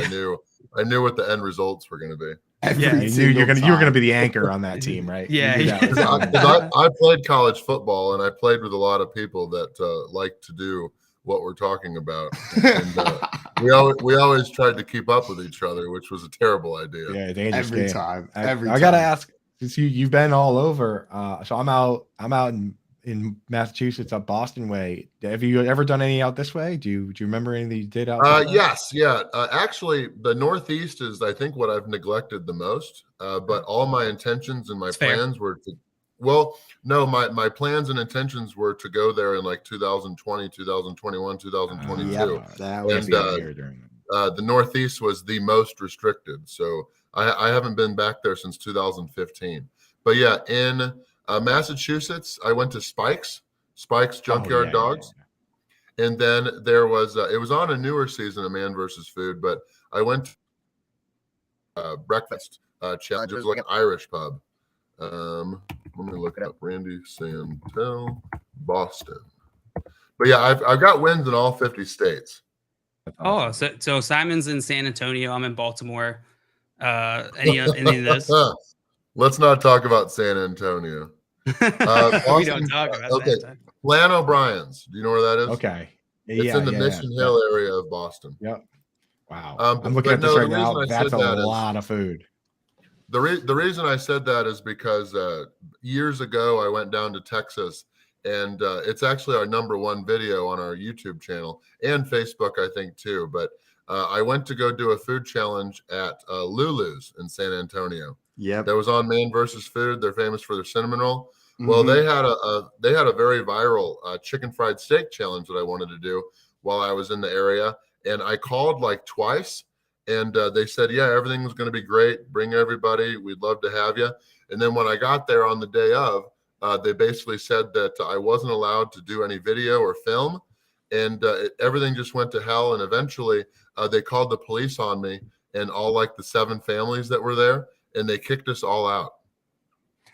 I knew what the end results were going to be. You were going to be the anchor on that team, right? I played college football, and I played with a lot of people that like to do what we're talking about. And, we always tried to keep up with each other, which was a terrible idea. Yeah, dangerous every game. time. I gotta ask. Since you've been all over, so I'm out in Massachusetts, up Boston way. Have you ever done any out this way? Do you remember any that you did out? Yes, yeah. Actually, the Northeast is, I think, what I've neglected the most. But all my intentions and my plans were to. Well, no, my plans and intentions were to go there in like 2020, 2021, 2022. That was the Northeast was the most restricted, so. I haven't been back there since 2015. But yeah, in Massachusetts, I went to Spike's Junkyard Dogs. Yeah. And then there was, it was on a newer season of Man vs. Food, but I went to breakfast challenge. It was like an Irish pub. Let me look it up. Randy Santel, Boston. But yeah, I've got wins in all 50 states. Oh, so Simon's in San Antonio. I'm in Baltimore. Any of those? Let's not talk about San Antonio. Boston, we don't talk about that. Lan O'Brien's. Do you know where that is? Okay. It's in the Mission Hill area of Boston. Yep. Wow. I'm looking at this right now. That's a lot of food. The reason I said that is because years ago I went down to Texas, and it's actually our #1 video on our YouTube channel and Facebook, I think, too. But I went to go do a food challenge at Lulu's in San Antonio. Yeah, that was on Man vs. Food. They're famous for their cinnamon roll. Well, they had a very viral chicken fried steak challenge that I wanted to do while I was in the area, and I called like twice, and they said, "Yeah, everything was going to be great. Bring everybody. We'd love to have you." And then when I got there on the day of, they basically said that I wasn't allowed to do any video or film, and everything just went to hell. And eventually, they called the police on me and all like the 7 families that were there, and they kicked us all out.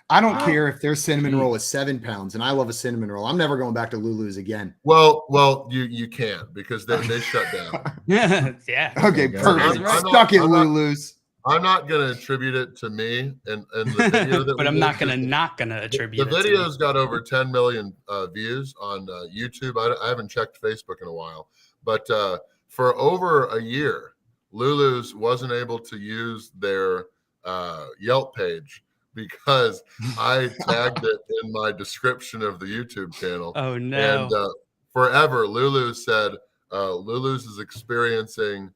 I don't care if their cinnamon roll is 7 pounds, and I love a cinnamon roll. I'm never going back to Lulu's again. Well, you can't because they shut down. Yeah. Okay, perfect. Stuck at Lulu's. I'm not going to attribute it to me and the video that but I'm not gonna attribute the it. video's got over 10 million views on YouTube. I haven't checked Facebook in a while, but for over a year, Lulu's wasn't able to use their Yelp page because I tagged it in my description of the YouTube channel. Oh no! And forever, Lulu said Lulu's is experiencing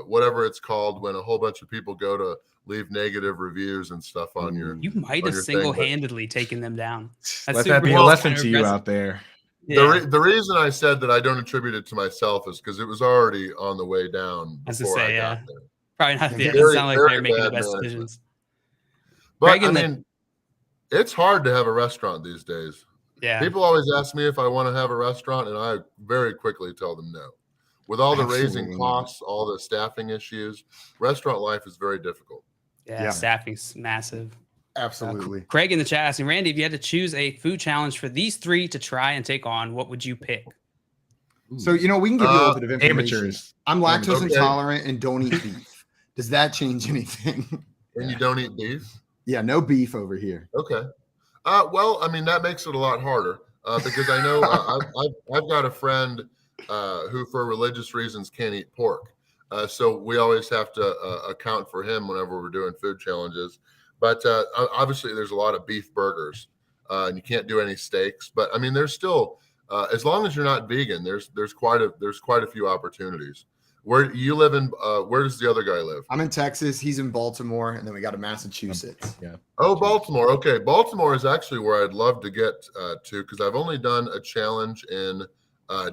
whatever it's called when a whole bunch of people go to leave negative reviews and stuff on your. You might have single-handedly taken them down. Let that be a lesson to you out there. Yeah. The reason I said that I don't attribute it to myself is because it was already on the way down before I got there. Probably not. It doesn't sound like they're making the best decisions. But I mean, it's hard to have a restaurant these days. Yeah. People always ask me if I want to have a restaurant, and I very quickly tell them no. With all the raising costs, all the staffing issues, restaurant life is very difficult. Yeah. Staffing's massive. Absolutely. Craig in the chat asking, Randy, if you had to choose a food challenge for these three to try and take on, what would you pick? So, we can give you a little bit of information. Amateurs. I'm lactose intolerant and don't eat beef. Does that change anything? And you don't eat beef? Yeah, no beef over here. Okay. Well, I mean, that makes it a lot harder because I know I've got a friend who, for religious reasons, can't eat pork. So we always have to account for him whenever we're doing food challenges. But obviously, there's a lot of beef burgers, and you can't do any steaks. But I mean, there's still, as long as you're not vegan, there's quite a few opportunities. Where you live in? Where does the other guy live? I'm in Texas. He's in Baltimore, and then we got a Massachusetts. Yeah. Oh, Baltimore. Okay, Baltimore is actually where I'd love to get to because I've only done a challenge in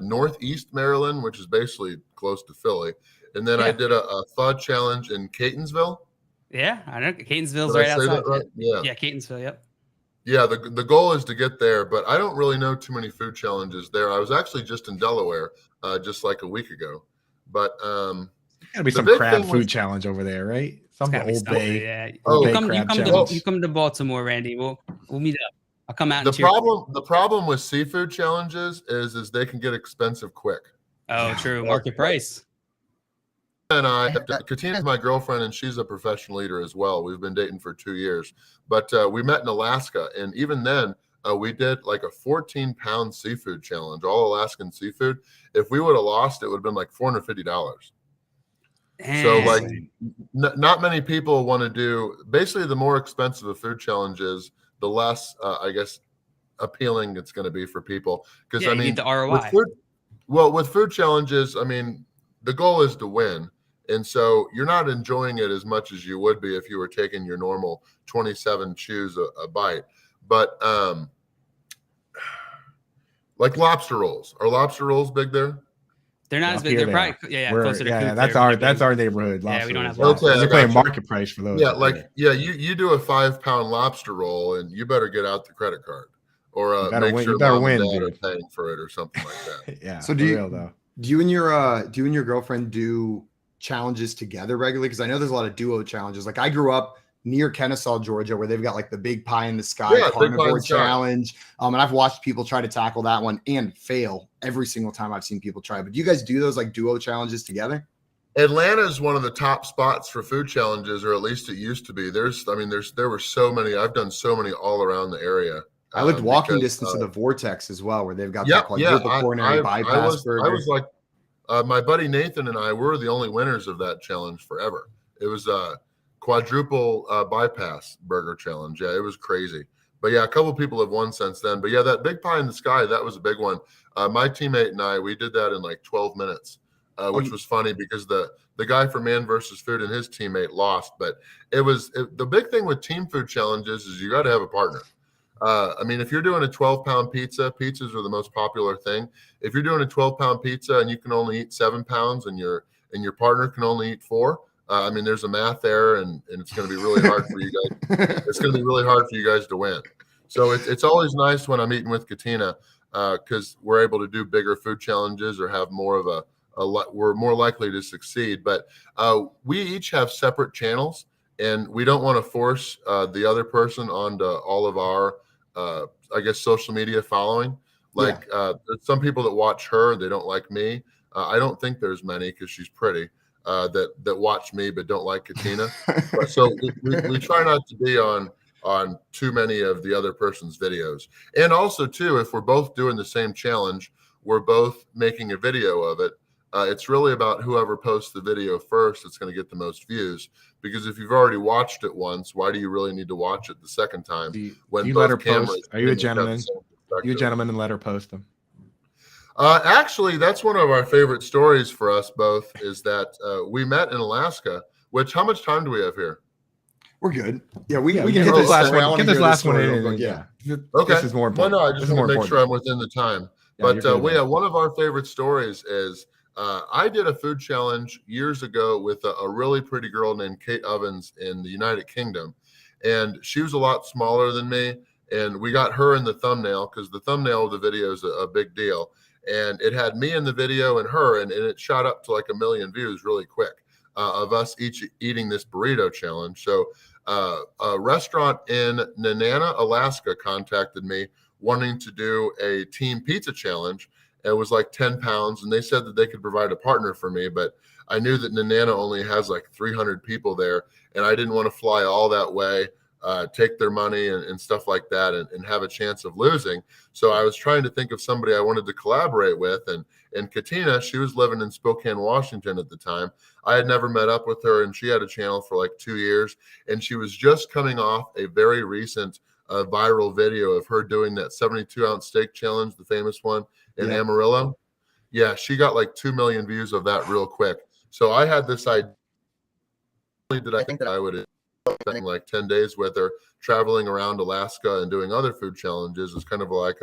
Northeast Maryland, which is basically close to Philly, and then I did a thud challenge in Catonsville. Yeah, I know Catonsville's right outside. Right? Yeah. Yeah, Catonsville. Yep. Yeah, the goal is to get there, but I don't really know too many food challenges there. I was actually just in Delaware just like a week ago. But gotta be some crab food challenge over there, right? Some Old Bay. Yeah. Bay You come to Baltimore, Randy. We'll meet up. I'll come out. The problem with seafood challenges is they can get expensive quick. Oh, true. Market price. And Katina's my girlfriend, and she's a professional eater as well. We've been dating for 2 years, but we met in Alaska, and even then, we did like a 14-pound seafood challenge, all Alaskan seafood. If we would have lost, it would have been like $450. So like not many people want to do, basically the more expensive a food challenge is, the less, I guess, appealing it's going to be for people. Because I mean, the ROI. With food challenges, I mean, the goal is to win. And so you're not enjoying it as much as you would be if you were taking your normal 27 chews a bite. But like lobster rolls, are lobster rolls big there? They're not as big. They're probably closer to Coop. That's our neighborhood. Yeah, we don't have lobster. They're paying market price for those. Yeah, you do a 5-pound lobster roll, and you better get out the credit card or make sure mom and dad are paying for it or something like that. Yeah. So do you and your girlfriend do challenges together regularly? Because I know there's a lot of duo challenges. Like I grew up near Kennesaw, Georgia, where they've got like the big pie in the sky carnivore challenge. And I've watched people try to tackle that one and fail every single time I've seen people try. But do you guys do those like duo challenges together? Atlanta is one of the top spots for food challenges, or at least it used to be. There were so many. I've done so many all around the area. I lived walking distance to the Vortex as well, where they've got that quadruple coronary bypass burger. I was like, my buddy Nathan and I were the only winners of that challenge forever. It was quadruple bypass burger challenge. Yeah, it was crazy. But yeah, a couple people have won since then. But yeah, that big pie in the sky, that was a big one. My teammate and I, we did that in like 12 minutes, which was funny because the guy from Man vs. Food and his teammate lost. But the big thing with team food challenges is you got to have a partner. I mean, if you're doing a 12-pound pizza, pizzas are the most popular thing. If you're doing a 12-pound pizza and you can only eat 7 pounds and your partner can only eat 4, I mean, there's a math error, and it's going to be really hard for you guys. It's going to be really hard for you guys to win. So it's always nice when I'm eating with Katina because we're able to do bigger food challenges or have more of we're more likely to succeed. But we each have separate channels, and we don't want to force the other person onto all of our, I guess, social media following. Like there's some people that watch her, they don't like me. I don't think there's many because she's pretty. that watch me but don't like Katina. So we try not to be on too many of the other person's videos. And also too, if we're both doing the same challenge, we're both making a video of it. It's really about whoever posts the video first that's going to get the most views. Because if you've already watched it once, why do you really need to watch it the second time? When you let her post? Are you a gentleman? Are you a gentleman and let her post them? Actually, that's one of our favorite stories for us both. Is that we met in Alaska? Which, how much time do we have here? We're good. Yeah, we can get this last one. Get this last one in. Yeah. Okay. This is more important. Well, no, I just want to make sure I'm within the time. Yeah, But one of our favorite stories is I did a food challenge years ago with a really pretty girl named Kate Ovens in the United Kingdom. And she was a lot smaller than me. And we got her in the thumbnail because the thumbnail of the video is a big deal. And it had me in the video and her, and it shot up to like 1 million views really quick of us each eating this burrito challenge. So a restaurant in Nenana, Alaska contacted me wanting to do a team pizza challenge. It was like 10 pounds, and they said that they could provide a partner for me, but I knew that Nenana only has like 300 people there, and I didn't want to fly all that way, take their money and stuff like that, and have a chance of losing. So I was trying to think of somebody I wanted to collaborate with, and Katina, she was living in Spokane, Washington at the time. I had never met up with her, and she had a channel for like 2 years, and she was just coming off a very recent viral video of her doing that 72-ounce steak challenge, the famous one in Amarillo. Yeah, she got like 2 million views of that real quick. So I had this idea that I think that I would spend like 10 days with her, traveling around Alaska and doing other food challenges as kind of like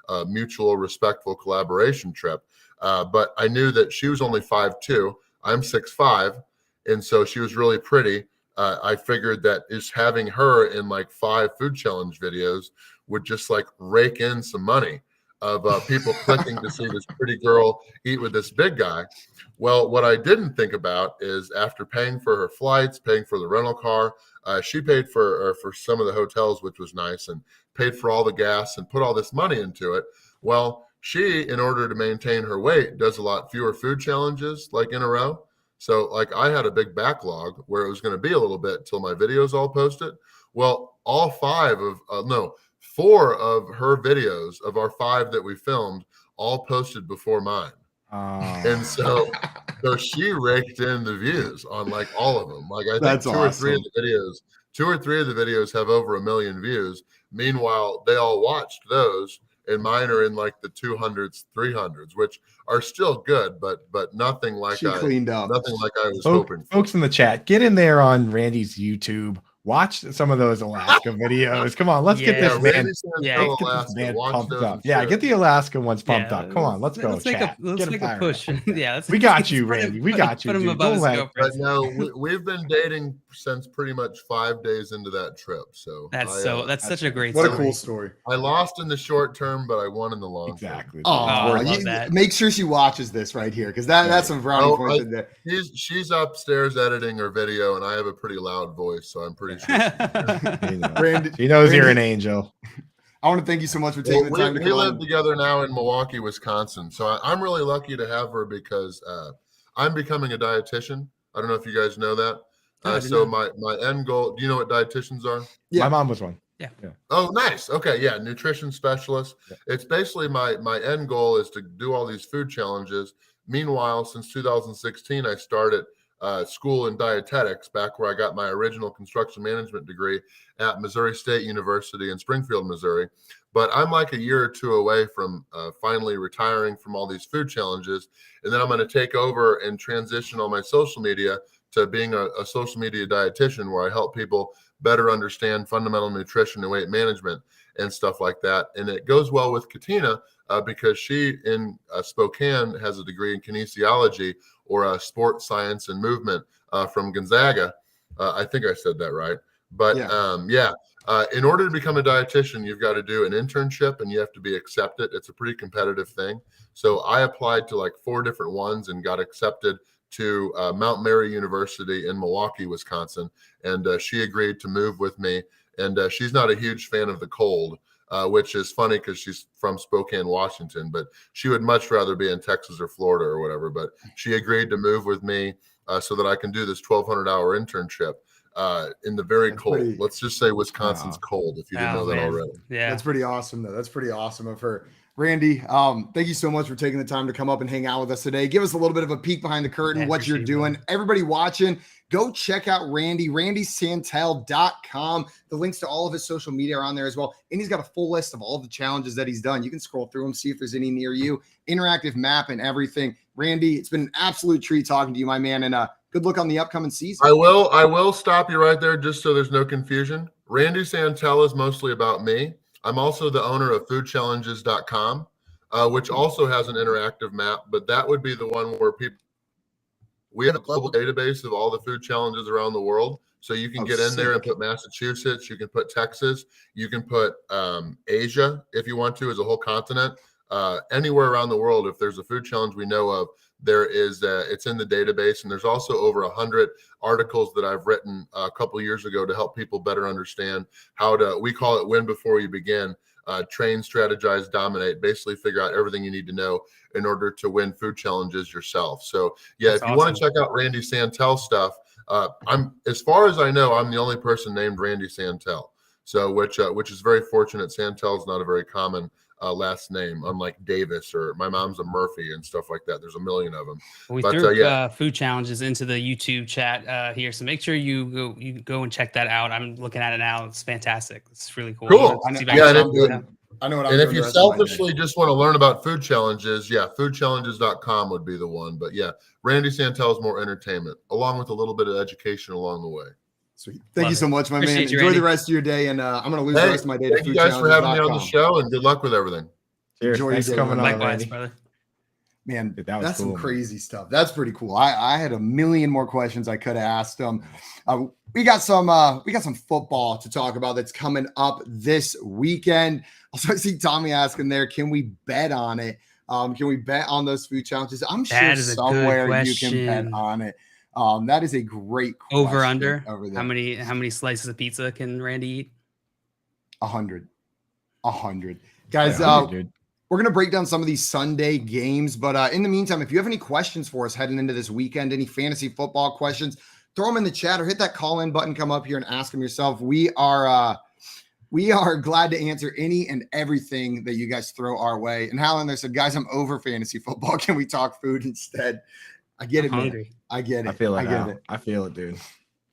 a mutual, respectful collaboration trip. But I knew that she was only 5'2". I'm 6'5", and so she was really pretty. I figured that is having her in like 5 food challenge videos would just like rake in some money of people clicking to see this pretty girl eat with this big guy. Well, what I didn't think about is after paying for her flights, paying for the rental car, she paid for some of the hotels, which was nice, and paid for all the gas and put all this money into it. Well, she, in order to maintain her weight, does a lot fewer food challenges like in a row. So like I had a big backlog where it was going to be a little bit till my videos all posted. Well, all 4 of her videos of our 5 that we filmed all posted before mine. And so she raked in the views on like all of them. Like I think two or three of the videos have over 1 million views. Meanwhile, they all watched those, and mine are in like the 200s, 300s, which are still good, but nothing like cleaned up. Nothing like I was hoping for. Folks in the chat, get in there on Randy's YouTube. Watch some of those Alaska videos. Come on, let's get this man pumped up. Yeah, get the Alaska ones pumped up. Come on, let's go. Let's make a push. Yeah, we got you, Randy. We got you. But no, we've been dating since pretty much 5 days into that trip. So that's such a great story. What a cool story. I lost in the short term, but I won in the long term. Oh, make sure she watches this right here because that's some brownie points in there. She's upstairs editing her video, and I have a pretty loud voice, so I'm pretty. Randy, she knows you're an angel. I want to thank you so much for taking the time to come. We live together now in Milwaukee, Wisconsin. So I'm really lucky to have her because I'm becoming a dietitian. I don't know if you guys know that. So my end goal. Do you know what dietitians are? Yeah, my mom was one. Yeah. Oh, nice. Okay, yeah, nutrition specialist. Yeah. It's basically my end goal is to do all these food challenges. Meanwhile, since 2016, I started school in dietetics back where I got my original construction management degree at Missouri State University in Springfield, Missouri. But I'm like a year or 2 away from finally retiring from all these food challenges. And then I'm going to take over and transition all my social media to being a social media dietitian where I help people better understand fundamental nutrition and weight management and stuff like that. And it goes well with Katina because she in Spokane has a degree in kinesiology or sports science and movement from Gonzaga. I think I said that right. But in order to become a dietitian, you've got to do an internship and you have to be accepted. It's a pretty competitive thing. So I applied to like 4 different ones and got accepted to Mount Mary University in Milwaukee, Wisconsin. And she agreed to move with me. And she's not a huge fan of the cold, which is funny because she's from Spokane, Washington, but she would much rather be in Texas or Florida or whatever. But she agreed to move with me so that I can do this 1,200-hour internship in the very cold. Let's just say Wisconsin's cold, if you didn't know that already. Yeah, that's pretty awesome, though. That's pretty awesome of her. Randy, thank you so much for taking the time to come up and hang out with us today. Give us a little bit of a peek behind the curtain, what you're doing. Everybody watching, go check out Randy, randysantel.com. The links to all of his social media are on there as well. And he's got a full list of all of the challenges that he's done. You can scroll through them, see if there's any near you, interactive map and everything. Randy, it's been an absolute treat talking to you, my man. And good luck on the upcoming season. I will stop you right there just so there's no confusion. Randy Santel is mostly about me. I'm also the owner of foodchallenges.com, which also has an interactive map, but that would be the one where we have a global database of all the food challenges around the world. So you can get in there and put Massachusetts, you can put Texas, you can put Asia if you want to, as a whole continent. Anywhere around the world, if there's a food challenge we know of, there is it's in the database. And there's also over 100 articles that I've written a couple years ago to help people better understand how to, we call it win before you begin, train, strategize, dominate, basically figure out everything you need to know in order to win food challenges yourself. So yeah, if you want to check out Randy Santel stuff, as far as I know, I'm the only person named Randy Santel. So which is very fortunate. Santel is not a very common last name, unlike Davis, or my mom's a Murphy and stuff like that. There's a million of them. We threw food challenges into the YouTube chat here, so make sure you go and check that out. I'm looking at it now. It's fantastic. It's really cool. Cool. I know what I'm and if you selfishly just want to learn about food challenges, foodchallenges.com would be the one. But yeah, Randy Santel is more entertainment, along with a little bit of education along the way. Sweet. Thank you so much, my man. Enjoy the rest of your day, and I'm going to lose the rest of my day. Thank you guys for having me on the show, and good luck with everything. Cheers. Enjoy Thanks your for day, coming on, Likewise, Randy. brother. Man, Dude, that was that's cool, some crazy stuff. That's pretty cool. I had a million more questions I could have asked him. We got some football to talk about that's coming up this weekend. Also, I see Tommy asking there, can we bet on it? Can we bet on those food challenges? I'm sure somewhere you can bet on it. That is a great question. Over under. Over there. How many slices of pizza can Randy eat? 100. Guys, we're going to break down some of these Sunday games, but in the meantime, if you have any questions for us heading into this weekend, any fantasy football questions, throw them in the chat or hit that call-in button, come up here and ask them yourself. We are glad to answer any and everything that you guys throw our way. And Hallen there said, guys, I'm over fantasy football. Can we talk food instead? I get it, man. I get it. I feel it. I get it. I feel it, dude.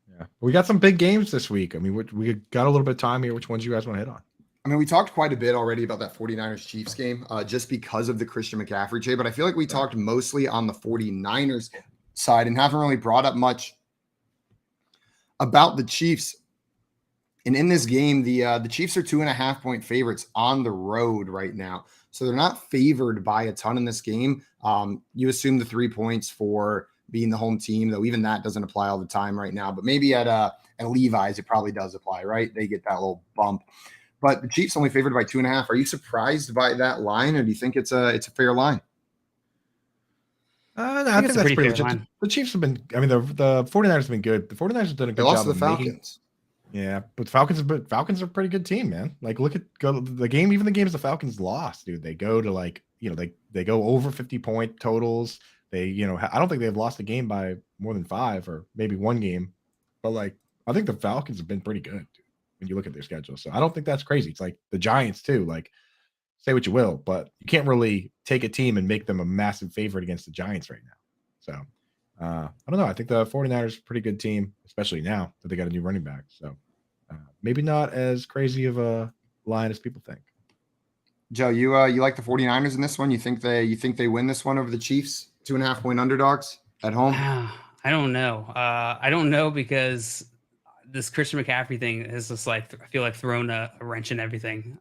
Yeah. We got some big games this week. I mean, we got a little bit of time here. Which ones you guys want to hit on? I mean, we talked quite a bit already about that 49ers Chiefs game just because of the Christian McCaffrey trade, but I feel like we talked mostly on the 49ers side and haven't really brought up much about the Chiefs. And in this game, the Chiefs are 2.5-point favorites on the road right now. So they're not favored by a ton in this game. You assume the 3 points for being the home team, though even that doesn't apply all the time right now. But maybe at Levi's, it probably does apply, right? They get that little bump. But the Chiefs only favored by 2.5. Are you surprised by that line, or do you think it's a fair line? No, I think that's pretty legit. The Chiefs have been, I mean, the 49ers have been good. The 49ers have done a good job. They lost to the Falcons. Yeah, but Falcons are a pretty good team, man. Like, look at the game, even the games the Falcons lost, dude. They go to they go over 50-point totals. They, I don't think they've lost a game by more than 5 or maybe one game. But I think the Falcons have been pretty good, dude, when you look at their schedule. So I don't think that's crazy. It's like the Giants too. Like, say what you will, but you can't really take a team and make them a massive favorite against the Giants right now. So I don't know. I think the 49ers are a pretty good team, especially now that they got a new running back. So maybe not as crazy of a line as people think. Joe, you like the 49ers in this one? You think they win this one over the Chiefs? 2.5-point underdogs at home? I don't know. I don't know because this Christian McCaffrey thing is just I feel like thrown a wrench in everything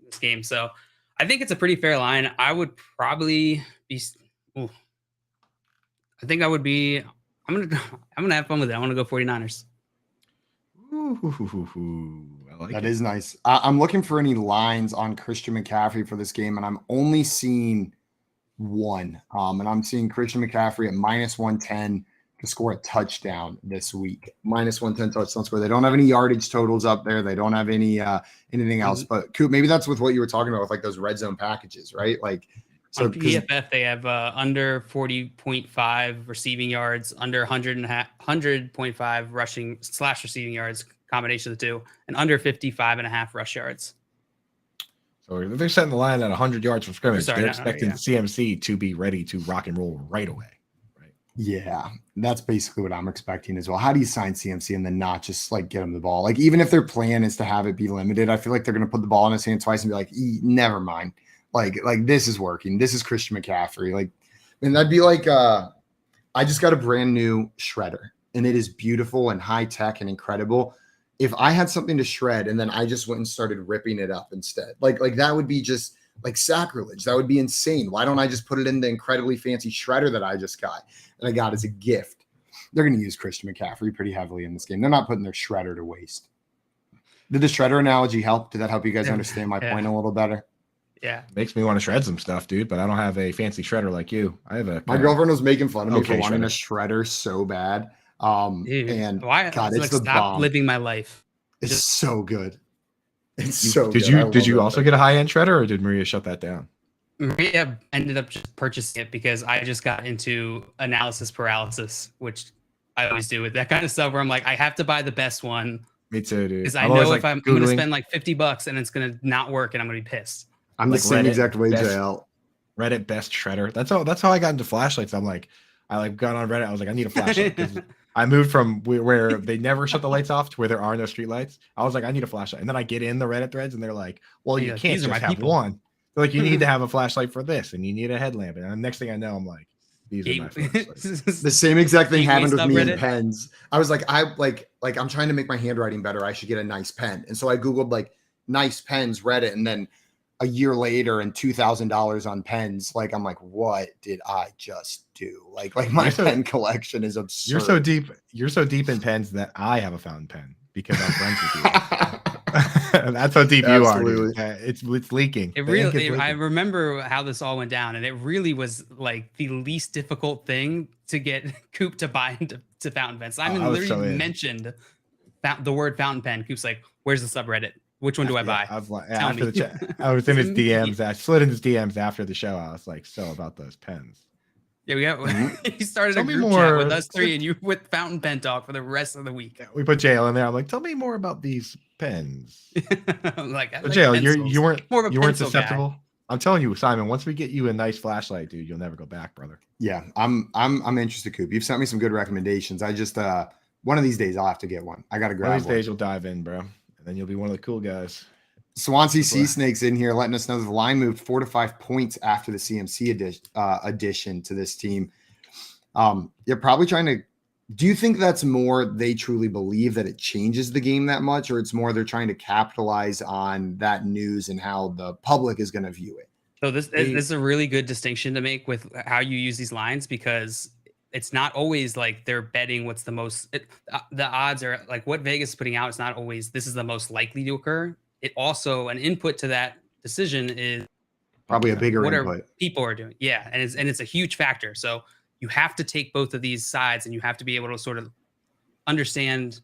this game. So I think it's a pretty fair line. I would probably be. I think I would be. I'm gonna have fun with it. I want to go 49ers. I like that. Is nice. I'm looking for any lines on Christian McCaffrey for this game, and I'm only seeing one. And I'm seeing Christian McCaffrey at -110 to score a touchdown this week. -110 touchdown score. They don't have any yardage totals up there. They don't have any anything else. But Coop, maybe that's with what you were talking about with those red zone packages, right? On PFF, they have under 40.5 receiving yards, under 100.5 rushing / receiving yards, combination of the two, and under 55.5 rush yards. So they're setting the line at 100 yards from scrimmage. Sorry, they're expecting CMC to be ready to rock and roll right away. Yeah, that's basically what I'm expecting as well. How do you sign CMC and then not just like get him the ball? Like, even if their plan is to have it be limited, I feel like they're going to put the ball in his hand twice and be like, never mind. Like this is working. This is Christian McCaffrey. Like, and that'd be like, I just got a brand new shredder and it is beautiful and high tech and incredible. If I had something to shred and then I just went and started ripping it up instead, like that would be just like sacrilege. That would be insane. Why don't I just put it in the incredibly fancy shredder that I just got and I got as a gift? They're going to use Christian McCaffrey pretty heavily in this game. They're not putting their shredder to waste. Did the shredder analogy help? Did that help you guys understand my point a little better? Yeah. Makes me want to shred some stuff, dude, but I don't have a fancy shredder like you. I have my girlfriend was making fun of me for wanting a shredder so bad. Dude, and why? God, it's like, the stop bomb. living my life. It's so good. It's so good. Did you also get a high-end shredder, or did Maria shut that down? Maria ended up just purchasing it because I just got into analysis paralysis, which I always do with that kind of stuff where I'm like, I have to buy the best one. Me too, dude. Because I know if I'm going to spend like $50 and it's going to not work and I'm going to be pissed. I'm the same exact way, JL. Reddit best shredder. That's how I got into flashlights. I got on Reddit. I was like, I need a flashlight. 'Cause I moved from where they never shut the lights off to where there are no street lights. I was like, I need a flashlight. And then I get in the Reddit threads and they're like, well, you can't just have one. They're like, you need to have a flashlight for this and you need a headlamp. And the next thing I know, I'm like, these are my flashlights. The same exact thing happened with me Reddit? in pens. I was like, I'm trying to make my handwriting better. I should get a nice pen. And so I Googled like nice pens, Reddit, and then a year later and $2,000 on pens. Like, I'm like, what did I just do? Like my pen collection is absurd. You're so deep in pens that I have a fountain pen because I'm friends with you. That's how deep you are. Dude. It's leaking. I remember how this all went down, and it really was like the least difficult thing to get Coop to buy into fountain pens. I mean, literally mentioned the word fountain pen. Coop's like, "Where's the subreddit? Which one do I buy?" I was in his DMs. I slid in his DMs after the show. I was like, "So about those pens." Yeah, we got. He started a group chat with us three, and you with fountain pen talk for the rest of the week. We put JL in there. I'm like, "Tell me more about these pens." like JL, you weren't susceptible. Guy. I'm telling you, Simon. Once we get you a nice flashlight, dude, you'll never go back, brother. Yeah, I'm interested, Coop. You've sent me some good recommendations. I just one of these days I'll have to get one. I got to grab one. One of these days you'll dive in, bro, and then you'll be one of the cool guys. Swansea Sea Snakes in here letting us know that the line moved 4 to 5 points after the CMC addition to this team. You're probably trying to. Do you think that's more they truly believe that it changes the game that much, or it's more they're trying to capitalize on that news and how the public is going to view it? So this is a really good distinction to make with how you use these lines, because it's not always like they're betting what's the most. The odds are like what Vegas is putting out. It's not always this is the most likely to occur. It also an input to that decision is probably a bigger what input. People are doing, yeah, and it's a huge factor. So you have to take both of these sides, and you have to be able to sort of understand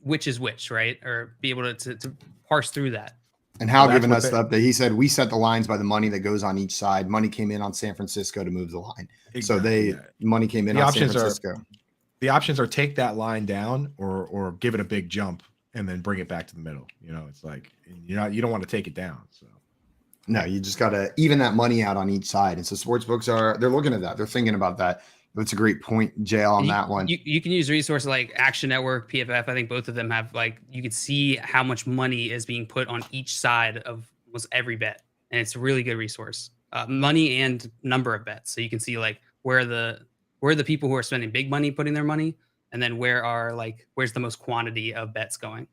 which is which, right, or be able to parse through that. And Hal giving us the update. He said we set the lines by the money that goes on each side. Money came in on San Francisco to move the line, so money came in on San Francisco. The options are take that line down or give it a big jump and then bring it back to the middle. You know, it's like you don't want to take it down. So no, you just got to even that money out on each side. And so sportsbooks they're looking at that. They're thinking about that. That's a great point, JL, on that one. You can use resources like Action Network, PFF. I think both of them have you can see how much money is being put on each side of almost every bet. And it's a really good resource. Money and number of bets. So you can see where the people who are spending big money putting their money, and then where's the most quantity of bets going.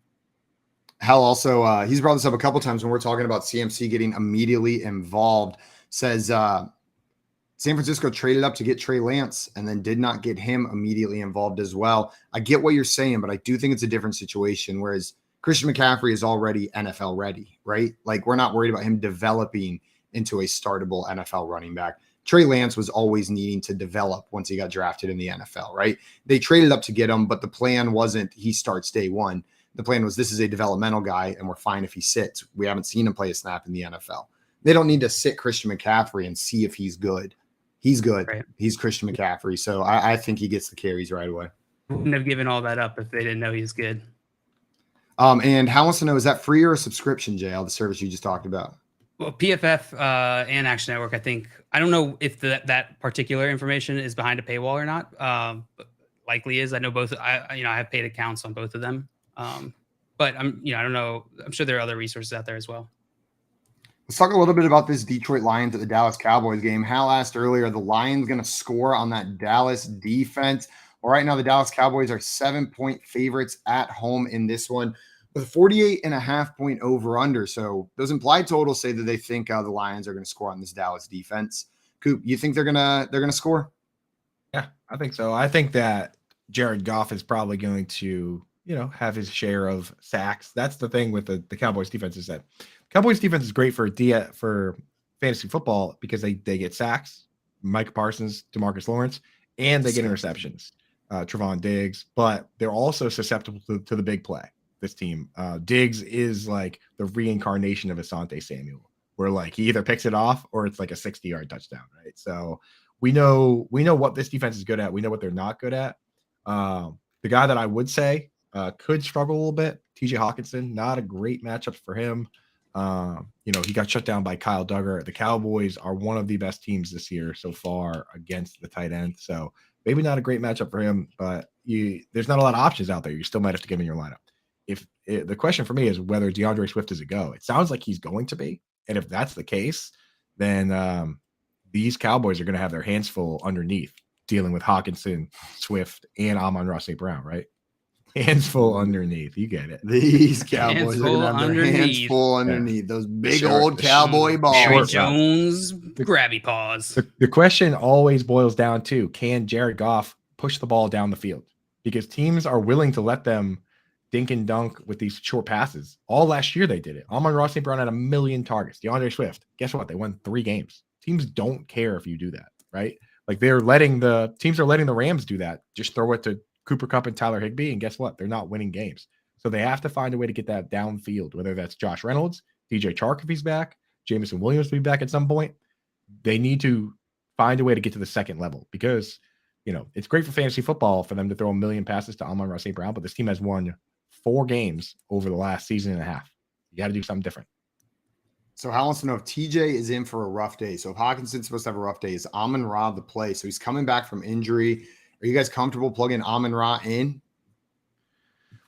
Hal also, he's brought this up a couple times when we're talking about CMC getting immediately involved, says San Francisco traded up to get Trey Lance and then did not get him immediately involved as well. I get what you're saying, but I do think it's a different situation, whereas Christian McCaffrey is already NFL ready, right? Like, we're not worried about him developing into a startable NFL running back. Trey Lance was always needing to develop once he got drafted in the NFL, right? They traded up to get him, but the plan wasn't he starts day one. The plan was this is a developmental guy, and we're fine if he sits. We haven't seen him play a snap in the NFL. They don't need to sit Christian McCaffrey and see if he's good. He's good. Right. He's Christian McCaffrey. So I think he gets the carries right away. Wouldn't have given all that up if they didn't know he was good. And Hal wants to know, is that free or a subscription, JL, the service you just talked about? Well, PFF and Action Network, I think, I don't know if that particular information is behind a paywall or not. But likely is. I know both. I have paid accounts on both of them. But I don't know. I'm sure there are other resources out there as well. Let's talk a little bit about this Detroit Lions at the Dallas Cowboys game. Hal asked earlier, are the Lions going to score on that Dallas defense? Well, right now, the Dallas Cowboys are 7-point favorites at home in this one with a 48.5-point over-under. So those implied totals say that they think the Lions are going to score on this Dallas defense. Coop, you think they're gonna score? Yeah, I think so. I think that Jared Goff is probably going to, have his share of sacks. That's the thing with the Cowboys defense, is that Cowboys defense is great for fantasy football because they get sacks, Micah Parsons, DeMarcus Lawrence, and they get interceptions, Trevon Diggs, but they're also susceptible to the big play. This team, Diggs is like the reincarnation of Asante Samuel, where like he either picks it off or it's like a 60-yard touchdown, right? So we know what this defense is good at. We know what they're not good at. The guy that I would say could struggle a little bit, TJ Hawkinson, not a great matchup for him. He got shut down by Kyle Duggar. The Cowboys are one of the best teams this year so far against the tight end. So maybe not a great matchup for him, but there's not a lot of options out there. You still might have to get him in your lineup. The question for me is whether DeAndre Swift is a go. It sounds like he's going to be. And if that's the case, then these Cowboys are going to have their hands full underneath dealing with Hawkinson, Swift, and Amon-Ra St. Brown, right? Hands full underneath. You get it. These Cowboys are going to have their hands full underneath. Those big old cowboy balls. Mary Jones, grabby paws. The question always boils down to, can Jared Goff push the ball down the field? Because teams are willing to let them dink and dunk with these short passes. All last year they did it. Amon-Ra St. Brown had 1 million targets. DeAndre Swift, guess what? They won 3 games. Teams don't care if you do that, right? Like teams are letting the Rams do that. Just throw it to Cooper Kupp and Tyler Higbee, and guess what? They're not winning games. So they have to find a way to get that downfield, whether that's Josh Reynolds, DJ Chark if he's back, Jameson Williams will be back at some point. They need to find a way to get to the second level because, it's great for fantasy football for them to throw 1 million passes to Amon-Ra St. Brown, but this team has won 4 games over the last season and a half. You got to do something different. So Hal wants to know if TJ is in for a rough day. So if Hawkinson's supposed to have a rough day, is Amon-Ra the play? So he's coming back from injury. Are you guys comfortable plugging Amon-Ra in?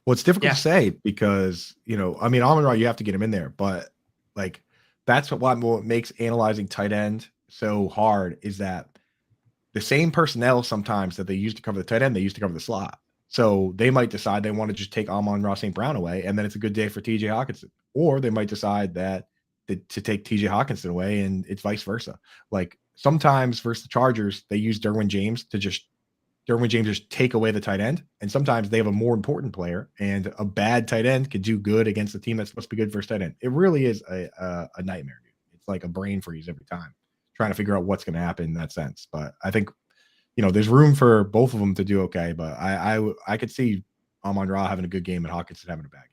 Well, it's difficult to say because, Amon-Ra, you have to get him in there. But, that's what makes analyzing tight end so hard is that the same personnel sometimes that they use to cover the tight end, they use to cover the slot. So they might decide they want to just take Amon-Ra St. Brown away, and then it's a good day for TJ Hawkinson. Or they might decide to take TJ Hawkinson away, and it's vice versa. Like sometimes versus the Chargers, they use Derwin James just take away the tight end. And sometimes they have a more important player, and a bad tight end could do good against a team that's supposed to be good for tight end. It really is a nightmare, dude. It's like a brain freeze every time trying to figure out what's going to happen in that sense. But I think, there's room for both of them to do okay. But I could see Amon-Ra having a good game and Hawkinson having a bad game.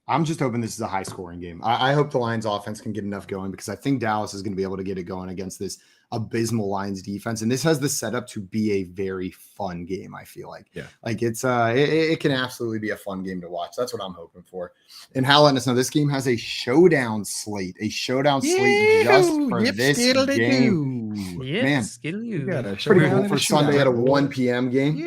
I'm just hoping this is a high-scoring game. I hope the Lions offense can get enough going because I think Dallas is going to be able to get it going against this abysmal Lions defense. And this has the setup to be a very fun game, I feel like. Yeah. Like it can absolutely be a fun game to watch. That's what I'm hoping for. And Hal letting us know this game has a showdown slate. Just for this game. Man, pretty cool for Sunday at a 1 p.m. game.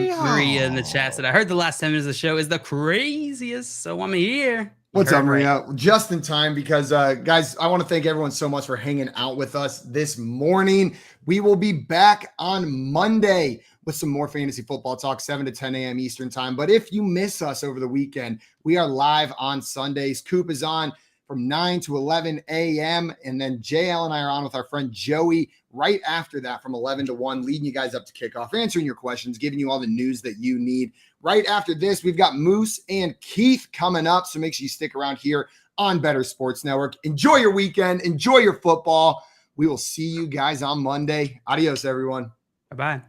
Maria in the chat said, I heard the last 10 minutes of the show is the craziest, so I'm here. What's up, Maria? Just in time because, guys, I want to thank everyone so much for hanging out with us this morning. We will be back on Monday with some more fantasy football talk, 7 to 10 a.m. Eastern time. But if you miss us over the weekend, we are live on Sundays. Coop is on from 9 to 11 a.m. And then JL and I are on with our friend Joey right after that from 11 to 1, leading you guys up to kickoff, answering your questions, giving you all the news that you need. Right after this, we've got Moose and Keith coming up. So make sure you stick around here on Better Sports Network. Enjoy your weekend. Enjoy your football. We will see you guys on Monday. Adios, everyone. Bye-bye.